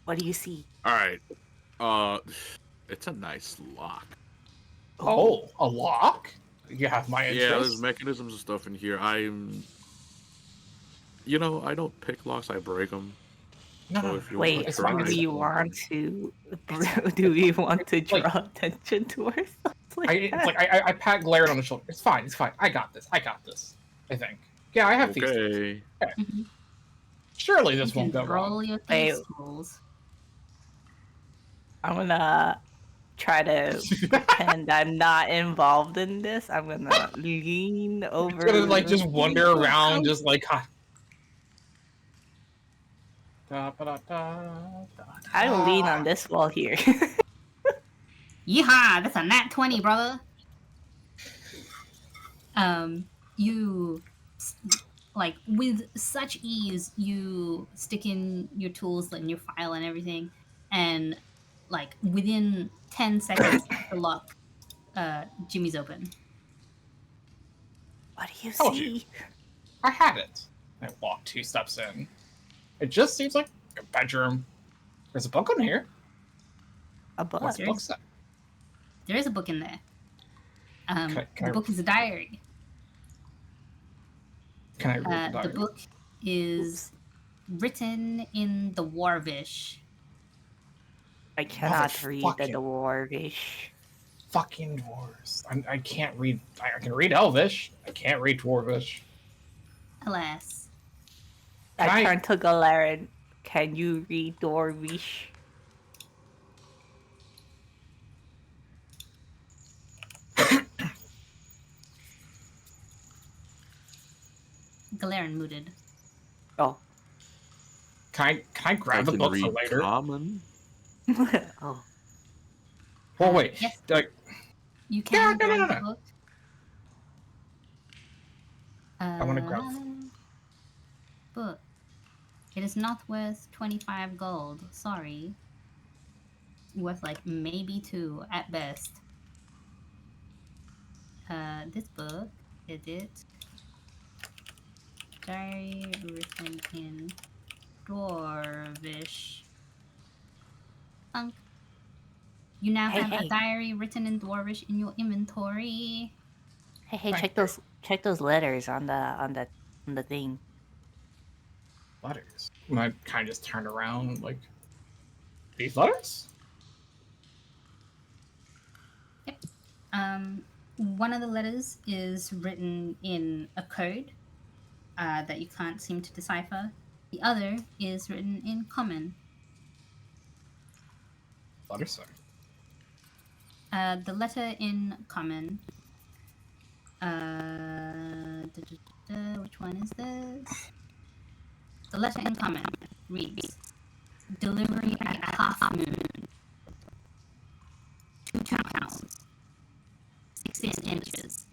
Speaker 2: What do you see?
Speaker 7: Alright. It's a nice lock.
Speaker 5: Oh, a lock? You have my interest.
Speaker 7: Yeah, there's mechanisms and stuff in here. I don't pick locks, I break them.
Speaker 5: No.
Speaker 2: Wait, do we want to draw attention to ourselves?
Speaker 5: I pat Glaren on the shoulder. It's fine. I got this. I think. Yeah, I have these.
Speaker 7: Okay.
Speaker 5: Yeah. Surely this won't go wrong.
Speaker 1: Roll your thieves' tools.
Speaker 2: I'm gonna try to pretend I'm not involved in this. I'm gonna lean over.
Speaker 5: It's gonna just wander around, just like.
Speaker 2: I will lean on this wall here.
Speaker 1: Yeehaw! That's a nat 20, brother. You like with such ease, you stick in your tools and your file and everything, and like within 10 seconds, the lock, Jimmy's open.
Speaker 2: What do you
Speaker 5: Told you.
Speaker 2: see?
Speaker 5: I had it. I walked 2 steps in. It just seems like a bedroom. There's a book in here.
Speaker 2: A book.
Speaker 5: What's the book say?
Speaker 1: There is a book in there.
Speaker 5: Can
Speaker 1: The book is a diary.
Speaker 5: Can I read the diary?
Speaker 1: The book is written in the Dwarvish.
Speaker 2: I cannot read the
Speaker 5: Motherfucking-
Speaker 2: Dwarvish.
Speaker 5: Fucking dwarves. I can't read. I can read Elvish. I can't read Dwarvish.
Speaker 1: Alas.
Speaker 2: I turned to Kilheron. Can you read Dwarvish?
Speaker 1: Kilheron mooted.
Speaker 2: Oh.
Speaker 5: Can I grab the
Speaker 7: can
Speaker 5: book for
Speaker 7: read
Speaker 5: later?
Speaker 7: Common.
Speaker 2: Oh.
Speaker 5: Well, wait.
Speaker 1: Yes.
Speaker 5: Like,
Speaker 1: You can
Speaker 5: no,
Speaker 1: grab
Speaker 5: no,
Speaker 1: the
Speaker 5: no.
Speaker 1: book.
Speaker 5: I want to grab.
Speaker 1: Book. It is not worth 25 gold. Sorry. Worth like maybe 2 at best. This book, edit. Diary written in Dwarvish. Funk. You now have a diary written in Dwarvish in your inventory.
Speaker 2: Hey,
Speaker 5: Thank
Speaker 2: check those letters on the thing.
Speaker 5: Letters. I kind of just turn around like these letters.
Speaker 1: One of the letters is written in a code that you can't seem to decipher. The other is written in common.
Speaker 5: Letters, sir.
Speaker 1: The letter in common. Which one is this? The letter in common reads: delivery at half moon. 2 pounds. 16 inches.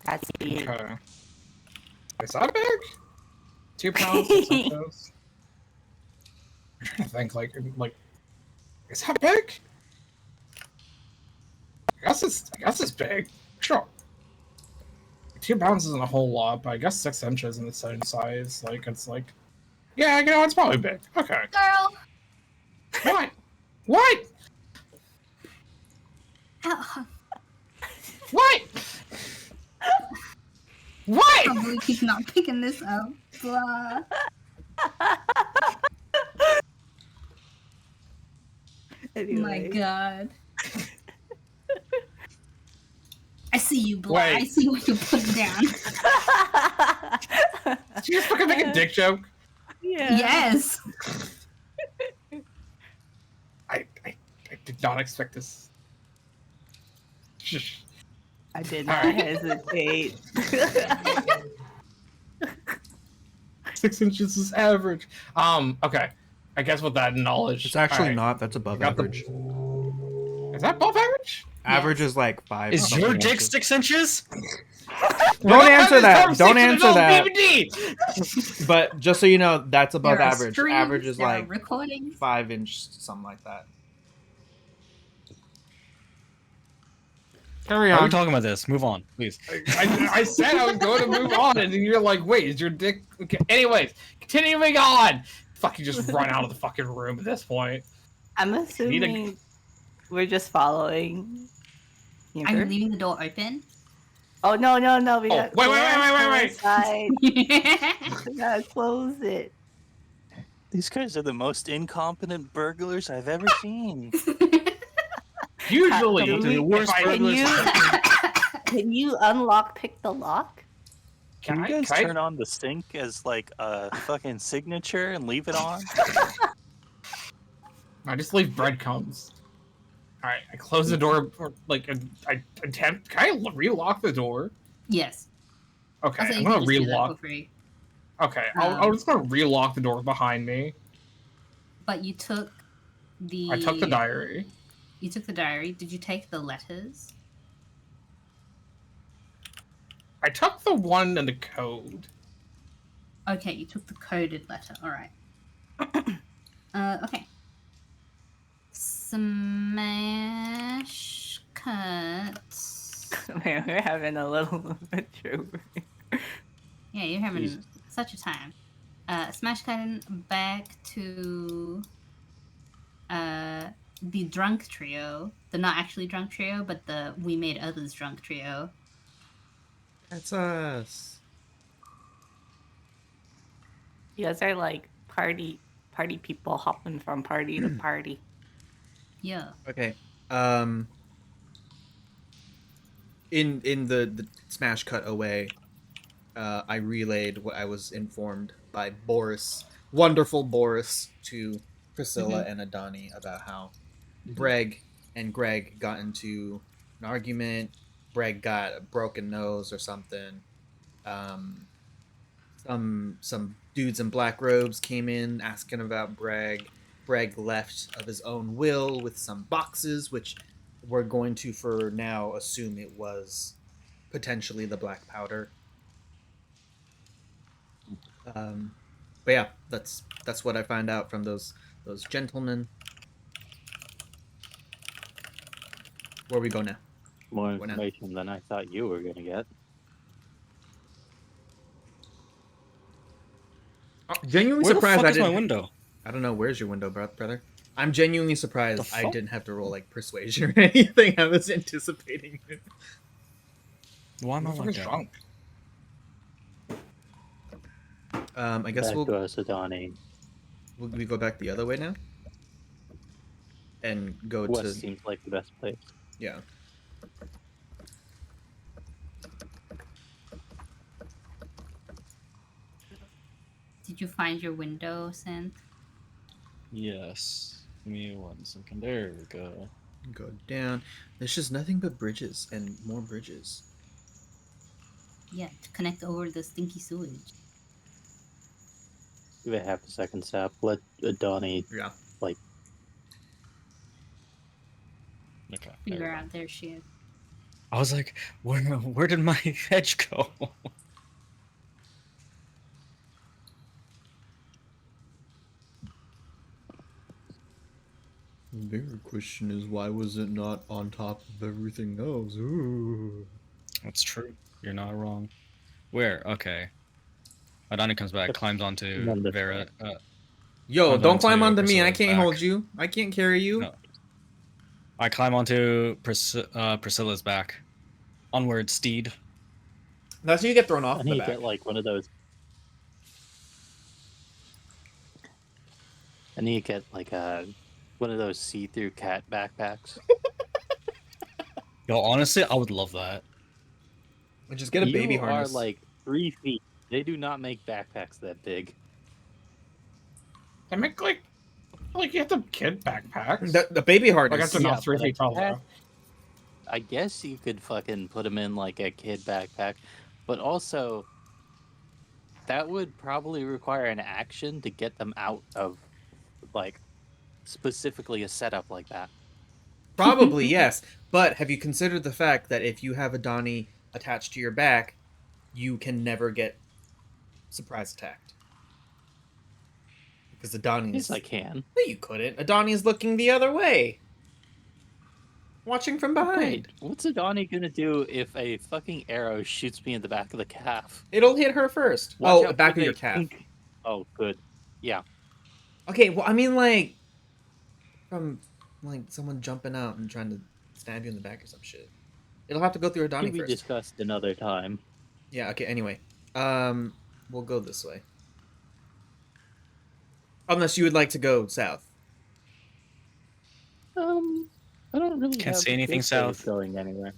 Speaker 2: That's big.
Speaker 5: Okay. Is that big? 2 pounds. 6 inches. I'm trying to think. Like, is that big? I guess it's big. Sure. 2 pounds isn't a whole lot, but I guess 6 inches in the same size. Like, it's like, yeah, you know, it's probably big. Okay.
Speaker 1: Girl!
Speaker 5: What? What?
Speaker 1: Ow.
Speaker 5: What? What?
Speaker 1: I believe he's not picking this up. Blah. My God. I see you, Blah.
Speaker 5: Wait.
Speaker 1: I see what you put down.
Speaker 5: Did you just fucking make a dick joke?
Speaker 2: Yeah.
Speaker 1: Yes.
Speaker 5: I did not expect this.
Speaker 2: I did not hesitate.
Speaker 5: 6 inches is average. Okay. I guess with that knowledge,
Speaker 3: It's actually
Speaker 5: alright,
Speaker 3: not. That's above
Speaker 5: got the-
Speaker 3: average.
Speaker 5: Is that above average?
Speaker 3: Average is like 5.
Speaker 6: Is
Speaker 3: something
Speaker 6: your dick
Speaker 3: inches.
Speaker 6: 6 inches?
Speaker 3: Don't answer that. Don't answer that.
Speaker 5: DVD.
Speaker 3: But just so you know, that's above
Speaker 1: There are
Speaker 3: average.
Speaker 1: streams,
Speaker 3: Average is
Speaker 1: there are
Speaker 3: like
Speaker 1: recordings.
Speaker 3: 5-inch, something like that. Carry
Speaker 6: Why are we
Speaker 3: on.
Speaker 6: talking about this? Move on, please.
Speaker 5: I said I was going to move on, and then you're like, "Wait, is your dick?" Okay. Anyways, continuing on. Fucking just run out of the fucking room at this point.
Speaker 2: I'm assuming we're just following.
Speaker 1: Are you leaving the door open?
Speaker 2: Oh no! We
Speaker 5: Oh,
Speaker 2: got
Speaker 5: wait.
Speaker 2: Inside. We gotta close it.
Speaker 4: These guys are the most incompetent burglars I've ever seen.
Speaker 5: Usually,
Speaker 2: The
Speaker 6: worst
Speaker 5: if I-
Speaker 6: burglars.
Speaker 2: Can you unlock pick the lock?
Speaker 4: Can you
Speaker 5: I-
Speaker 4: guys
Speaker 5: can I-
Speaker 4: turn on the sink as like a fucking signature and leave it on?
Speaker 5: I just leave breadcrumbs. All right, I close the door. Like, I attempt. Can I relock the door?
Speaker 1: Yes.
Speaker 5: Okay,
Speaker 1: I'll say
Speaker 5: I'm
Speaker 1: you
Speaker 5: gonna
Speaker 1: can just do that
Speaker 5: relock.
Speaker 1: for free.
Speaker 5: Okay, I'm just gonna relock the door behind me.
Speaker 1: But you took the.
Speaker 5: I took the diary.
Speaker 1: You took the diary. Did you take the letters?
Speaker 5: I took the one in the code.
Speaker 1: Okay, you took the coded letter. All right. Okay. Smash cut.
Speaker 2: Man, we're having a little adventure.
Speaker 1: Yeah, you're having
Speaker 4: Jesus.
Speaker 1: such a time. Smash cutting back to the drunk trio. The not actually drunk trio, but the we made others drunk trio.
Speaker 3: That's us.
Speaker 2: You guys are like party people hopping from party to party.
Speaker 1: Yeah.
Speaker 3: Okay. In the smash cut away, I relayed what I was informed by Boris, wonderful Boris, to Priscilla and Adani about how Breg and Greg got into an argument. Breg got a broken nose or something. Some dudes in black robes came in asking about Breg. Breg left of his own will with some boxes, which we're going to, for now, assume it was potentially the black powder. But yeah, that's what I find out from those gentlemen. Where we go now?
Speaker 4: More
Speaker 3: What now?
Speaker 4: information than I thought you were gonna get.
Speaker 3: Genuinely
Speaker 6: Where the
Speaker 3: surprised
Speaker 6: fuck
Speaker 3: I
Speaker 6: is my
Speaker 3: didn't.
Speaker 6: window?
Speaker 3: I don't know. Where's your window, brother? I'm genuinely surprised
Speaker 6: The
Speaker 3: I
Speaker 6: fuck?
Speaker 3: didn't have to roll like persuasion or anything. I was anticipating it.
Speaker 6: Why am I like
Speaker 5: Motherfucker's
Speaker 6: that?
Speaker 5: drunk.
Speaker 3: I guess
Speaker 4: Back
Speaker 3: we'll
Speaker 4: to us, Adani.
Speaker 3: we go back the other way now, and go
Speaker 4: West
Speaker 3: to
Speaker 4: seems like the best place.
Speaker 3: yeah.
Speaker 1: Did you find your window, Synth?
Speaker 6: Yes. Give me 1 second. There we go.
Speaker 3: Go down. There's just nothing but bridges and more bridges.
Speaker 1: Yeah, to connect over the stinky sewage.
Speaker 4: Give it half a second, Sap. Let Adani
Speaker 3: Yeah.
Speaker 4: like
Speaker 6: Okay. there
Speaker 1: Figure
Speaker 6: we go.
Speaker 1: out their shit.
Speaker 6: I was like, where did my hedge go?
Speaker 3: The bigger question is, why was it not on top of everything else? Ooh.
Speaker 6: That's true. You're not wrong. Where? Okay. Adani comes back, climbs onto
Speaker 4: None this
Speaker 6: Vera.
Speaker 3: Yo,
Speaker 6: Climbs
Speaker 3: don't climb
Speaker 6: onto
Speaker 3: onto me. I
Speaker 6: Priscilla's
Speaker 3: can't
Speaker 6: back.
Speaker 3: hold you. I can't carry you.
Speaker 6: No. I climb onto Priscilla's back. Onward, steed.
Speaker 3: That's how you get thrown off
Speaker 4: I
Speaker 3: the
Speaker 4: need to
Speaker 3: back.
Speaker 4: get like one of those. I need to get like one of those see-through cat backpacks.
Speaker 6: Yo, honestly, I would love that.
Speaker 3: And just get a baby
Speaker 4: You
Speaker 3: harness.
Speaker 4: are like 3 feet. They do not make backpacks that big.
Speaker 5: They make like you have the kid backpacks.
Speaker 3: The baby
Speaker 5: Like
Speaker 3: harness.
Speaker 5: that's enough 3
Speaker 4: but
Speaker 5: feet tall. Though.
Speaker 4: I guess you could fucking put them in like a kid backpack, but also that would probably require an action to get them out of like specifically a setup like that.
Speaker 3: Probably, yes. But have you considered the fact that if you have a Donnie attached to your back, you can never get surprise attacked? Because the Donnie
Speaker 4: Yes,
Speaker 3: is...
Speaker 4: I can.
Speaker 3: No, you couldn't. A Donnie is looking the other way. Watching from behind.
Speaker 4: Wait, what's Adani gonna do if a fucking arrow shoots me in the back of the calf?
Speaker 3: It'll hit her first.
Speaker 4: Watch
Speaker 3: Oh,
Speaker 4: out
Speaker 3: back
Speaker 4: for
Speaker 3: of your
Speaker 4: the
Speaker 3: calf.
Speaker 4: pink- Oh, good. Yeah.
Speaker 3: Okay, well, I mean, like... From, like, someone jumping out and trying to stab you in the back or some shit. It'll have to go through a
Speaker 4: To
Speaker 3: Donnie
Speaker 4: be
Speaker 3: first.
Speaker 4: discussed another time.
Speaker 3: Yeah, okay, anyway. We'll go this way. Unless you would like to go south.
Speaker 4: I don't really
Speaker 6: Can't
Speaker 4: have
Speaker 6: see anything
Speaker 4: big ways
Speaker 6: south.
Speaker 4: going anywhere.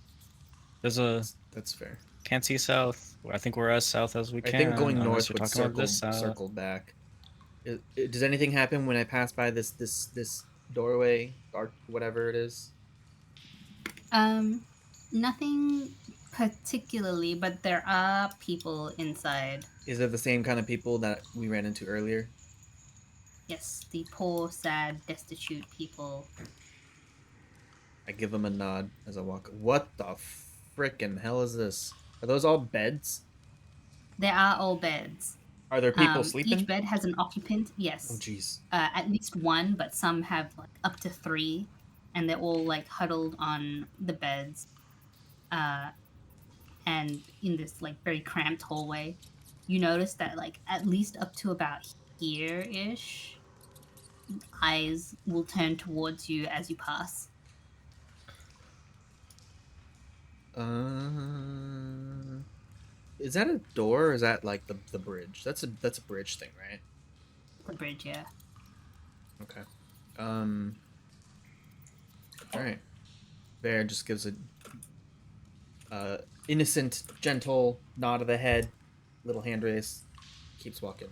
Speaker 6: There's a
Speaker 3: That's fair.
Speaker 6: can't see south. I think we're as south as we
Speaker 3: I
Speaker 6: can.
Speaker 3: think going
Speaker 6: unless
Speaker 3: north
Speaker 6: you're
Speaker 3: would
Speaker 6: talking about
Speaker 3: circle,
Speaker 6: this south.
Speaker 3: circle back. Does anything happen when I pass by this doorway or whatever it is?
Speaker 1: Nothing particularly, but there are people inside.
Speaker 3: Is it the same kind of people that we ran into earlier?
Speaker 1: Yes, the poor, sad, destitute people.
Speaker 3: I give them a nod as I walk. What the frickin' hell is this? Are those all beds?
Speaker 1: There are all beds.
Speaker 3: Are there people
Speaker 1: Each
Speaker 3: sleeping?
Speaker 1: bed has an occupant.
Speaker 3: Oh,
Speaker 1: Yes,
Speaker 3: jeez.
Speaker 1: at least one, but some have like up to 3, and they're all like huddled on the beds. And in this like very cramped hallway, you notice that like at least up to about here-ish, eyes will turn towards you as you pass.
Speaker 3: Is that a door or is that like the bridge? That's a bridge thing, right?
Speaker 1: The bridge, yeah.
Speaker 3: Okay. All right. Bear just gives a innocent, gentle nod of the head, little hand raise, keeps walking.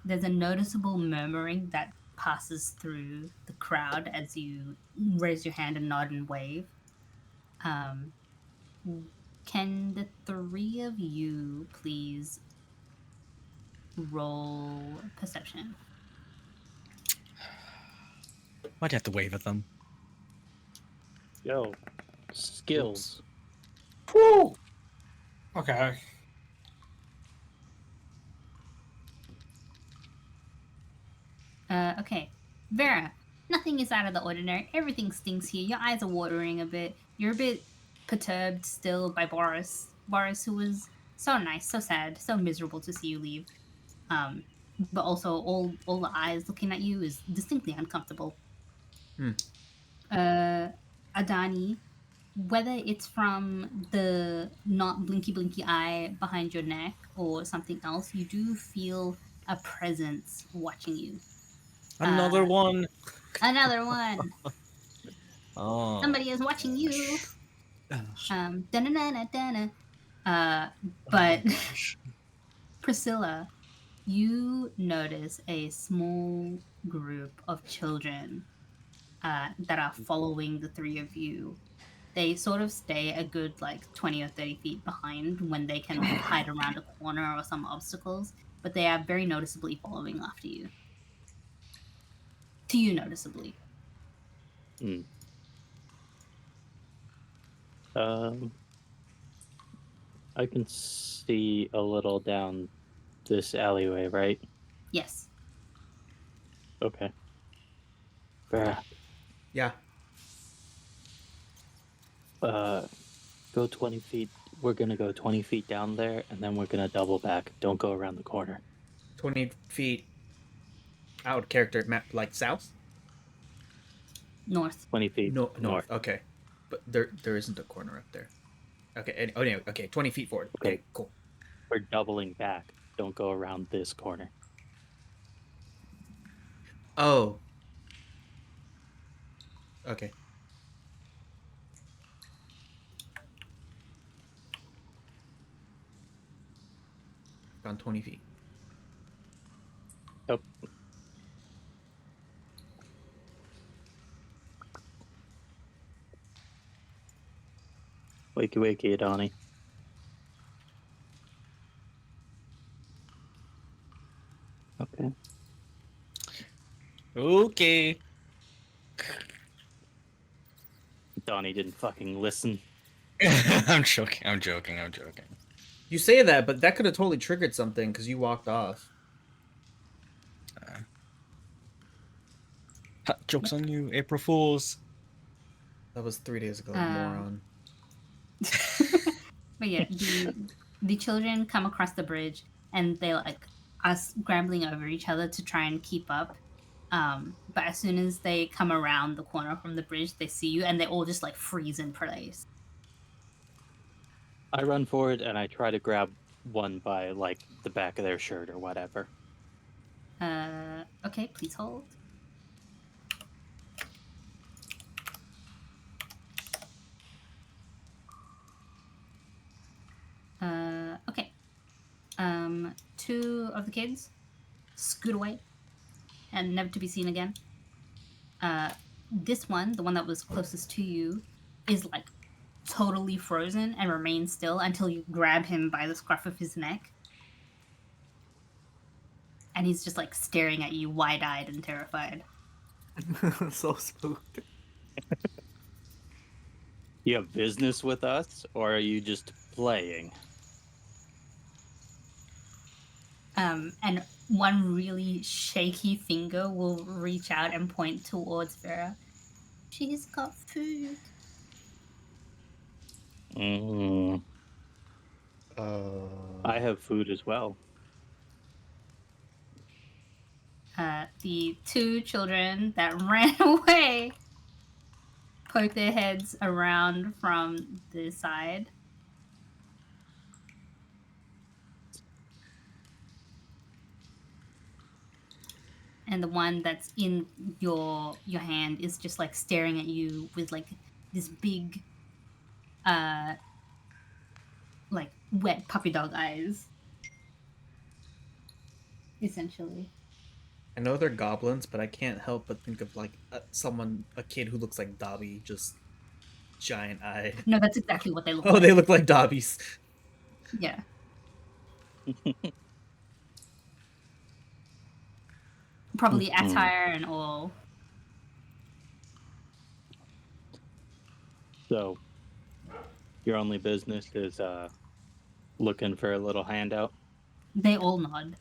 Speaker 1: There's a noticeable murmuring that passes through the crowd as you raise your hand and nod and wave. Can the 3 of you please roll perception?
Speaker 6: Why'd you have to wave at them?
Speaker 4: Yo, skills.
Speaker 5: Whew. Okay.
Speaker 1: Okay. Vera, nothing is out of the ordinary. Everything stinks here. Your eyes are watering a bit. You're a bit perturbed still by Boris. Boris, who was so nice, so sad, so miserable to see you leave. But also all the eyes looking at you is distinctly uncomfortable. Adani, whether it's from the not blinky eye behind your neck or something else, you do feel a presence watching you.
Speaker 6: Another one.
Speaker 1: Another one.
Speaker 6: Oh.
Speaker 1: Somebody is watching you. Da-na-na-na-na-na.
Speaker 6: Oh
Speaker 1: But
Speaker 6: my gosh.
Speaker 1: Priscilla, you notice a small group of children that are following the 3 of you. They sort of stay a good like 20 or 30 feet behind when they can like hide around a corner or some obstacles, but they are very noticeably following after you. To you noticeably.
Speaker 4: I can see a little down this alleyway, right?
Speaker 1: Yes.
Speaker 4: Okay. Vera,
Speaker 3: Yeah.
Speaker 4: go 20 feet. We're gonna go 20 feet down there, and then we're gonna double back. Don't go around the corner.
Speaker 3: 20 feet out character map, like south?
Speaker 1: North.
Speaker 4: 20 feet
Speaker 3: No, north.
Speaker 4: north.
Speaker 3: Okay. But there isn't a corner up there. Okay. Anyway, okay. 20 feet forward. Okay, cool.
Speaker 4: We're doubling back. Don't go around this corner.
Speaker 3: Oh. Okay. Gone 20 feet.
Speaker 4: Yep. Wakey, wakey, Adani. Okay.
Speaker 6: Okay.
Speaker 4: Donnie didn't fucking listen.
Speaker 6: I'm joking.
Speaker 3: You say that, but that could have totally triggered something because you walked off.
Speaker 6: Joke's on you, April Fools.
Speaker 3: That was 3 days ago, moron.
Speaker 1: But yeah, the children come across the bridge and they like are scrambling over each other to try and keep up. But as soon as they come around the corner from the bridge, they see you and they all just like freeze in place.
Speaker 4: I run forward and I try to grab one by like the back of their shirt or whatever.
Speaker 1: Okay, please hold. Okay. 2 of the kids scoot away and never to be seen again. This one, the one that was closest to you, is like totally frozen and remains still until you grab him by the scruff of his neck. And he's just like staring at you wide-eyed and terrified.
Speaker 3: So spooked.
Speaker 4: you have business with us, or are you just playing?
Speaker 1: And one really shaky finger will reach out and point towards Vera. She's got food.
Speaker 4: Mm, I have food as well.
Speaker 1: The two children that ran away poke their heads around from the side. And the one that's in your hand is just like staring at you with like this big like wet puppy dog eyes, essentially.
Speaker 3: I know they're goblins, but I can't help but think of like a kid who looks like Dobby, just giant eye.
Speaker 1: No, that's exactly what they look
Speaker 3: Oh,
Speaker 1: like.
Speaker 3: they look like Dobbies.
Speaker 1: Yeah. Probably attire and all.
Speaker 4: So, your only business is looking for a little handout?
Speaker 1: They all nod.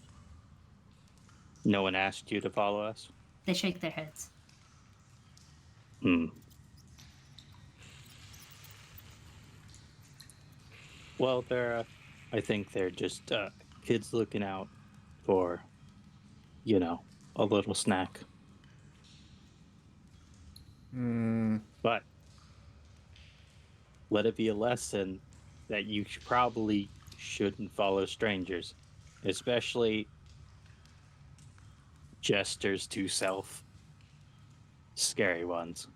Speaker 4: No one asked you to follow us?
Speaker 1: They shake their heads.
Speaker 4: Well, I think they're just kids looking out for, a little snack. But let it be a lesson that you probably shouldn't follow strangers, especially jesters to self. Scary ones.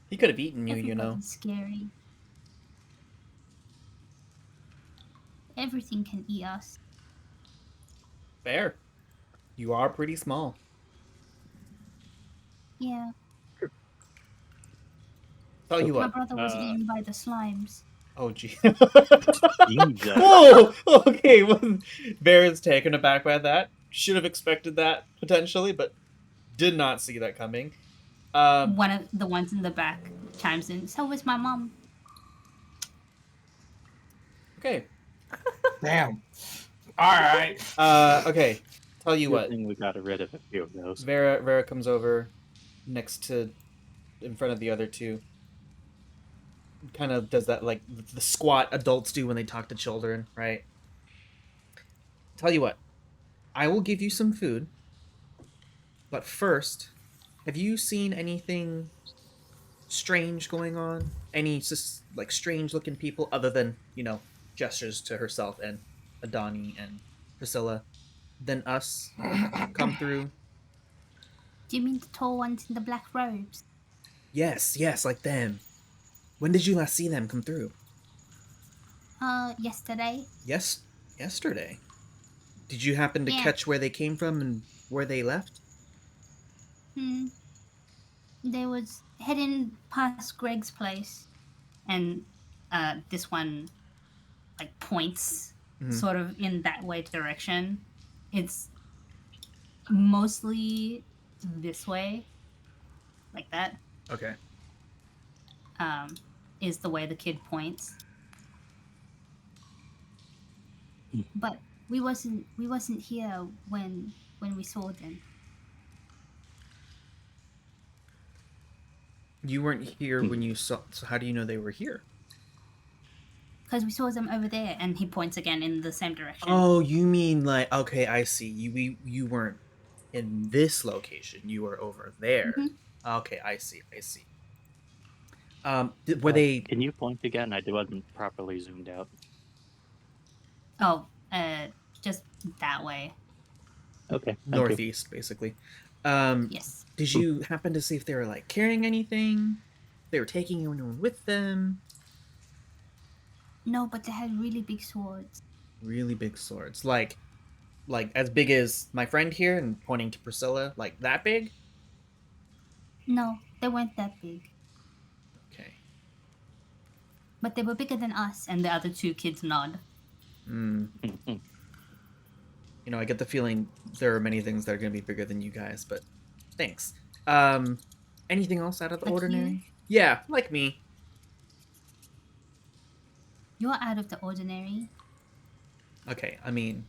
Speaker 3: He could have eaten you,
Speaker 1: Everybody's scary. Everything can eat us.
Speaker 3: Fair. You are pretty small.
Speaker 1: Yeah.
Speaker 3: Tell you
Speaker 1: My
Speaker 3: what.
Speaker 1: brother was eaten by the slimes.
Speaker 3: Oh, gee.
Speaker 4: Jesus.
Speaker 3: Whoa! Okay, well, Baron's taken aback by that. Should have expected that, potentially, but did not see that coming.
Speaker 1: One of the ones in the back chimes in. So was my mom.
Speaker 3: Okay.
Speaker 5: Damn. All right.
Speaker 3: Okay. Tell you
Speaker 4: Good
Speaker 3: what.
Speaker 4: thing we got rid of a few of those.
Speaker 3: Vera comes over in front of the other two. Kind of does that like the squat adults do when they talk to children, right? Tell you what. I will give you some food. But first, have you seen anything strange going on? Any just like strange looking people other than, gestures to herself and Adani and Priscilla than us come through?
Speaker 1: Do you mean the tall ones in the black robes?
Speaker 3: Yes, like them. When did you last see them come through?
Speaker 1: Yesterday.
Speaker 3: Yes, yesterday. Did you happen to catch where they came from and where they left?
Speaker 1: They was heading past Greg's place, and this one like points sort of in that way direction. It's mostly this way, like that.
Speaker 3: Okay.
Speaker 1: Is the way the kid points. But we wasn't here when we saw them.
Speaker 3: You weren't here when you saw. So how do you know they were here?
Speaker 1: Because we saw them over there, and he points again in the same direction.
Speaker 3: Oh, you mean like okay, I see. You weren't in this location. You were over there. Okay, I see. Were they?
Speaker 4: Can you point again? I wasn't properly zoomed out.
Speaker 1: Oh, just that way.
Speaker 4: Okay.
Speaker 3: Northeast, basically.
Speaker 1: Yes.
Speaker 3: Did you happen to see if they were like carrying anything? They were taking anyone with them?
Speaker 1: No, but they had really big swords.
Speaker 3: Really big swords, like as big as my friend here, and pointing to Priscilla, like that big.
Speaker 1: No, they weren't that big.
Speaker 3: Okay.
Speaker 1: But they were bigger than us, and the other two kids nod.
Speaker 3: I get the feeling there are many things that are going to be bigger than you guys, but thanks. Anything else out of the
Speaker 1: Like
Speaker 3: ordinary?
Speaker 1: you?
Speaker 3: Yeah, like me.
Speaker 1: You're out of the ordinary.
Speaker 3: Okay, I mean,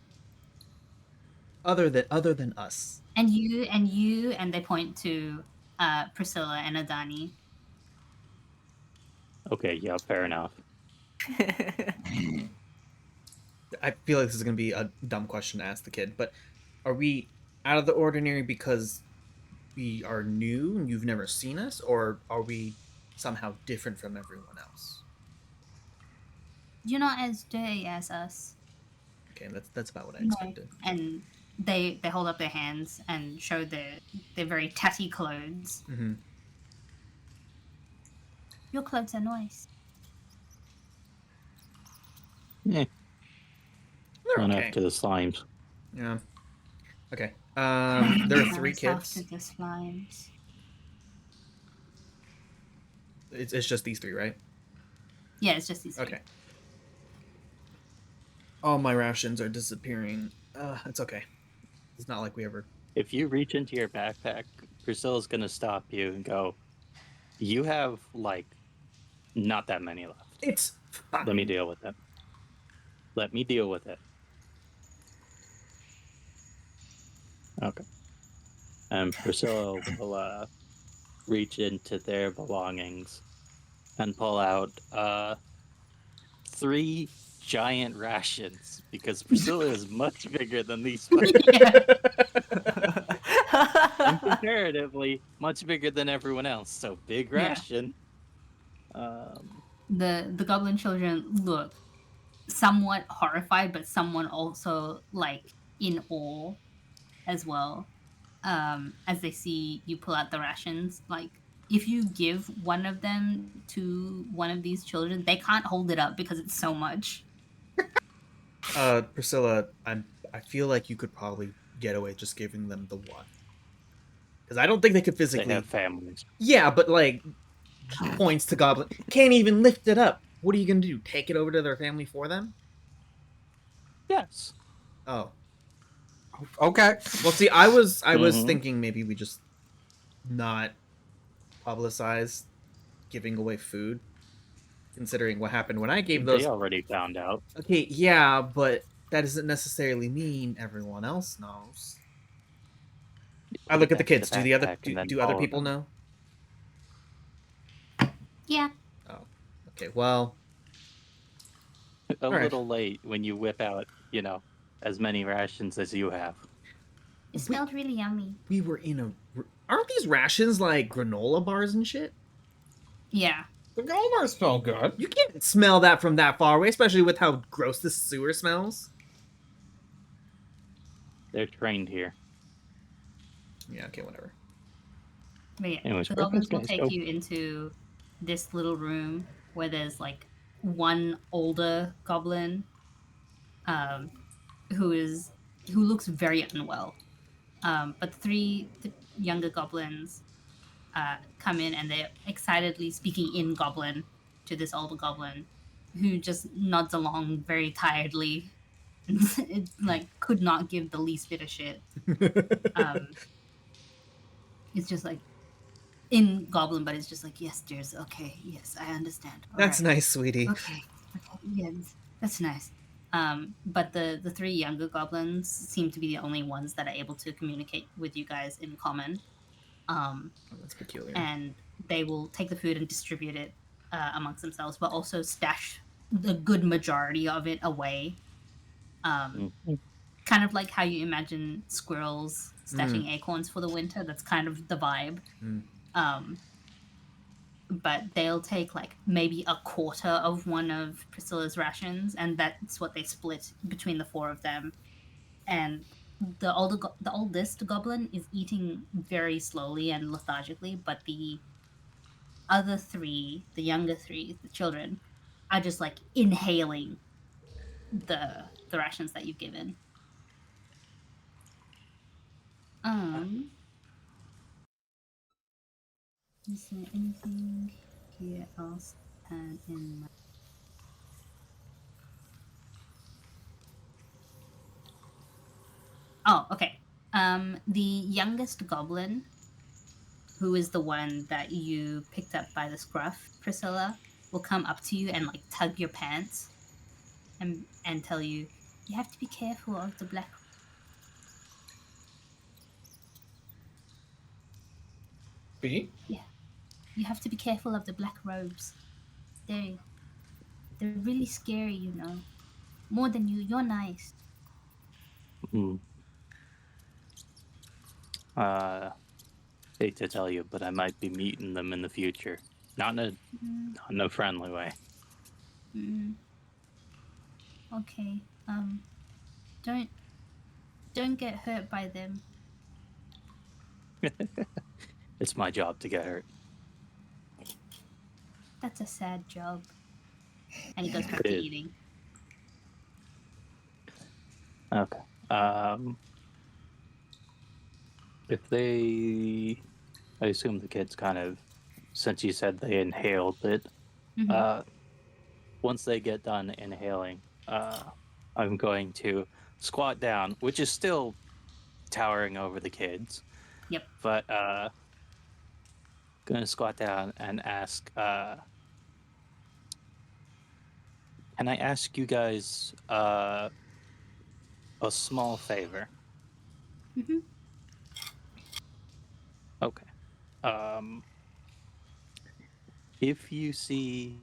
Speaker 3: other than us.
Speaker 1: And you, and they point to Priscilla and Adani.
Speaker 4: Okay, yeah, fair enough.
Speaker 3: I feel like this is gonna be a dumb question to ask the kid, but are we out of the ordinary because we are new and you've never seen us, or are we somehow different from everyone else?
Speaker 1: You're not as dirty as us.
Speaker 3: Okay, that's about what I
Speaker 1: No.
Speaker 3: expected.
Speaker 1: And they hold up their hands and show their very tatty clothes.
Speaker 3: Mm-hmm.
Speaker 1: Your clothes are nice.
Speaker 4: Yeah.
Speaker 3: They're
Speaker 4: Not
Speaker 3: okay.
Speaker 4: after the slimes.
Speaker 3: Yeah. Okay. There are 3
Speaker 1: Nice
Speaker 3: kids.
Speaker 1: after the slimes.
Speaker 3: It's just these 3, right?
Speaker 1: Yeah, it's just these three.
Speaker 3: Okay. All my rations are disappearing. It's okay. It's not like we ever.
Speaker 4: If you reach into your backpack, Priscilla's gonna stop you and go, "You have like not that many left.
Speaker 3: It's fine.
Speaker 4: Let me deal with it. Let me deal with it." Okay. And Priscilla will reach into their belongings and pull out 3 giant rations, because Priscilla is much bigger than these ones. And comparatively much bigger than everyone else. So big ration.
Speaker 1: The goblin children look somewhat horrified, but someone also like in awe as well. As they see you pull out the rations, like if you give one of them to one of these children, they can't hold it up because it's so much.
Speaker 3: Priscilla, I feel like you could probably get away just giving them the one, because I don't think they could physically.
Speaker 4: They have families.
Speaker 3: Yeah, but like points to goblin, can't even lift it up. What are you gonna do? Take it over to their family for them?
Speaker 4: Yes.
Speaker 3: Oh.
Speaker 5: Okay.
Speaker 3: Well, see, I was
Speaker 4: Mhm.
Speaker 3: thinking maybe we just not publicize giving away food, considering what happened when I gave those.
Speaker 4: They already found out.
Speaker 3: Okay, yeah, but that doesn't necessarily mean everyone else knows. I look at the kids. Do the other other people know?
Speaker 1: Yeah.
Speaker 3: Oh, okay. Well,
Speaker 4: A
Speaker 3: right.
Speaker 4: little late when you whip out, as many rations as you have.
Speaker 1: It smelled really yummy.
Speaker 3: We were in a. Aren't these rations like granola bars and shit?
Speaker 1: Yeah.
Speaker 5: The granola bars smell good.
Speaker 3: You can't smell that from that far away, especially with how gross this sewer smells.
Speaker 4: They're trained here.
Speaker 3: Yeah. Okay. Whatever.
Speaker 1: But yeah,
Speaker 4: Anyways,
Speaker 1: the
Speaker 4: where
Speaker 1: goblins
Speaker 4: those
Speaker 1: will
Speaker 4: guys
Speaker 1: take
Speaker 4: go?
Speaker 1: you into this little room where there's like one older goblin, who looks very unwell. But the younger goblins come in and they're excitedly speaking in goblin to this older goblin, who just nods along very tiredly. It like could not give the least bit of shit. It's just like in goblin, but it's just like, yes, dears, okay, yes, I understand. All
Speaker 3: That's
Speaker 1: right.
Speaker 3: nice, sweetie.
Speaker 1: Okay, yeah, that's nice. But the 3 younger goblins seem to be the only ones that are able to communicate with you guys in common.
Speaker 3: Oh, that's peculiar.
Speaker 1: And they will take the food and distribute it amongst themselves, but also stash the good majority of it away. Kind of like how you imagine squirrels stashing acorns for the winter. That's kind of the vibe. But they'll take like maybe a quarter of one of Priscilla's rations, and that's what they split between the 4 of them. And the oldest goblin is eating very slowly and lethargically, but the other 3, the younger 3, the children, are just like inhaling the rations that you've given. Is there anything here else and in my... Oh, okay. The youngest goblin, who is the one that you picked up by the scruff, Priscilla, will come up to you and like tug your pants and tell you have to be careful of the black.
Speaker 5: B?
Speaker 1: Yeah, you have to be careful of the black robes. They're really scary, you know. More than you. You're nice.
Speaker 4: Hmm. Hate to tell you, but I might be meeting them in the future. Not in a friendly way.
Speaker 1: Okay. Don't get hurt by them.
Speaker 4: It's my job to get hurt.
Speaker 1: That's a sad job. And he goes back
Speaker 4: It
Speaker 1: to
Speaker 4: is.
Speaker 1: eating.
Speaker 4: Okay. If they, I assume the kids kind of, since you said they inhaled it, once they get done inhaling, I'm going to squat down, which is still towering over the kids.
Speaker 1: Yep.
Speaker 4: But gonna squat down and ask, can I ask you guys a small favor? Okay. If you see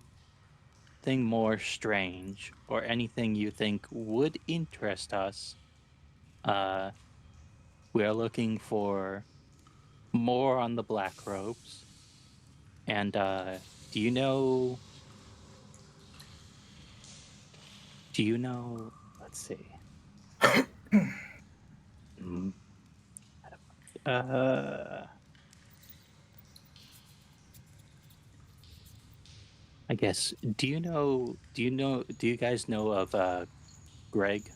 Speaker 4: anything more strange or anything you think would interest us, we are looking for more on the black robes. And do you know? Let's see. Mm, I guess. Do you know? Do you guys know of Greg?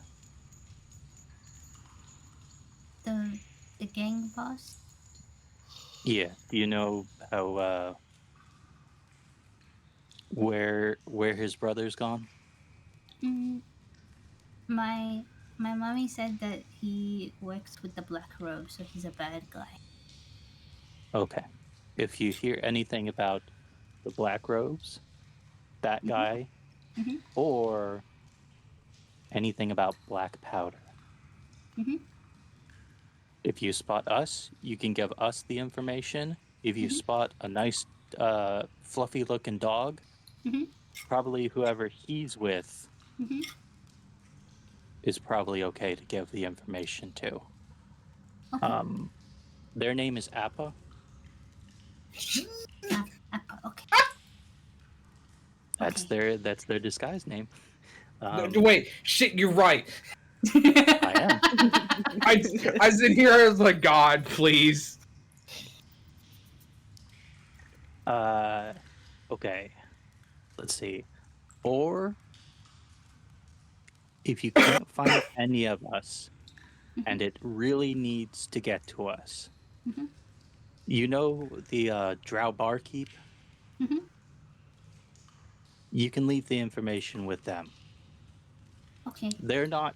Speaker 1: The gang boss.
Speaker 4: Yeah. Do you know how where his brother's gone?
Speaker 1: My mommy said that he works with the black robe, so he's a bad guy.
Speaker 4: Okay. If you hear anything about the black robes, that guy, or anything about black powder. If you spot us, you can give us the information. If you spot a nice, fluffy looking dog, probably whoever he's with is probably okay to give the information to.
Speaker 1: Okay.
Speaker 4: Their name is Appa.
Speaker 1: Okay.
Speaker 4: That's their disguise name.
Speaker 5: Wait, shit, you're right.
Speaker 4: I am.
Speaker 5: I sit here, I was like, God, please.
Speaker 4: Okay. Let's see. Or if you can't find any of us and it really needs to get to us, you know the Drow Barkeep? You can leave the information with them.
Speaker 1: Okay.
Speaker 4: They're not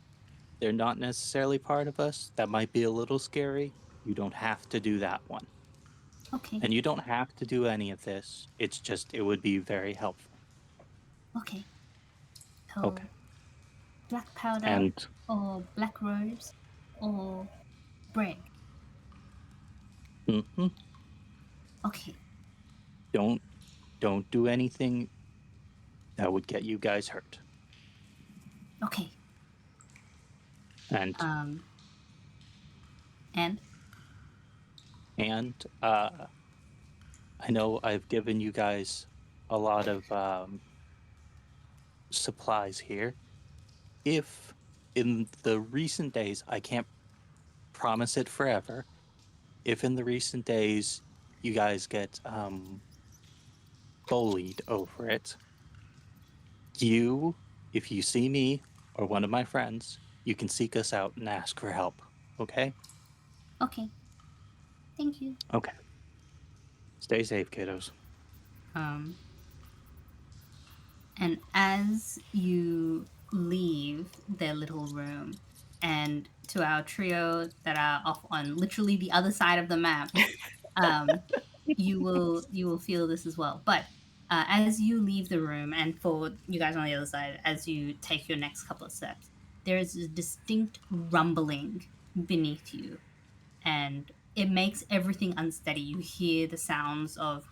Speaker 4: necessarily part of us. That might be a little scary. You don't have to do that one.
Speaker 1: Okay.
Speaker 4: And you don't have to do any of this. It's just it would be very helpful.
Speaker 1: Okay. So,
Speaker 4: Okay.
Speaker 1: black powder
Speaker 4: And
Speaker 1: or black robes or bread. Okay.
Speaker 4: Don't do anything that would get you guys hurt.
Speaker 1: Okay.
Speaker 4: And I know I've given you guys a lot of supplies here. If in the recent days, I can't promise it forever, if in the recent days you guys get bullied over it, if you see me or one of my friends, you can seek us out and ask for help. Okay?
Speaker 1: Okay. Thank you.
Speaker 4: Okay. Stay safe, kiddos.
Speaker 1: And as you leave their little room, and to our trio that are off on literally the other side of the map, you will feel this as well. But As you leave the room, and for you guys on the other side, as you take your next couple of steps, there is a distinct rumbling beneath you, and it makes everything unsteady. You hear the sounds of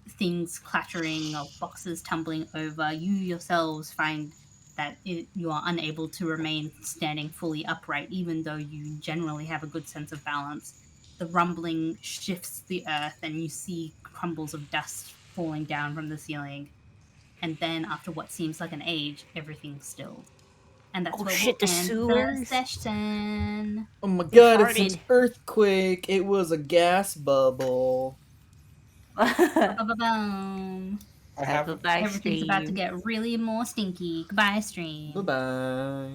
Speaker 1: things clattering, of boxes tumbling over. You yourselves find that you are unable to remain standing fully upright, even though you generally have a good sense of balance. The rumbling shifts the earth, and you see crumbles of dust falling down from the ceiling. And then, after what seems like an age, everything's stilled. And that's
Speaker 2: Oh
Speaker 1: where
Speaker 2: shit, the
Speaker 1: we'll end the
Speaker 2: sewers.
Speaker 1: session.
Speaker 3: Oh my
Speaker 2: Who
Speaker 3: god, it's an
Speaker 2: farted?
Speaker 3: earthquake. It was a gas bubble.
Speaker 1: Ba-ba-boom.
Speaker 5: I have
Speaker 2: Goodbye,
Speaker 1: Everything's about to
Speaker 2: stream.
Speaker 1: get really more stinky. Goodbye, stream.
Speaker 3: Bye bye.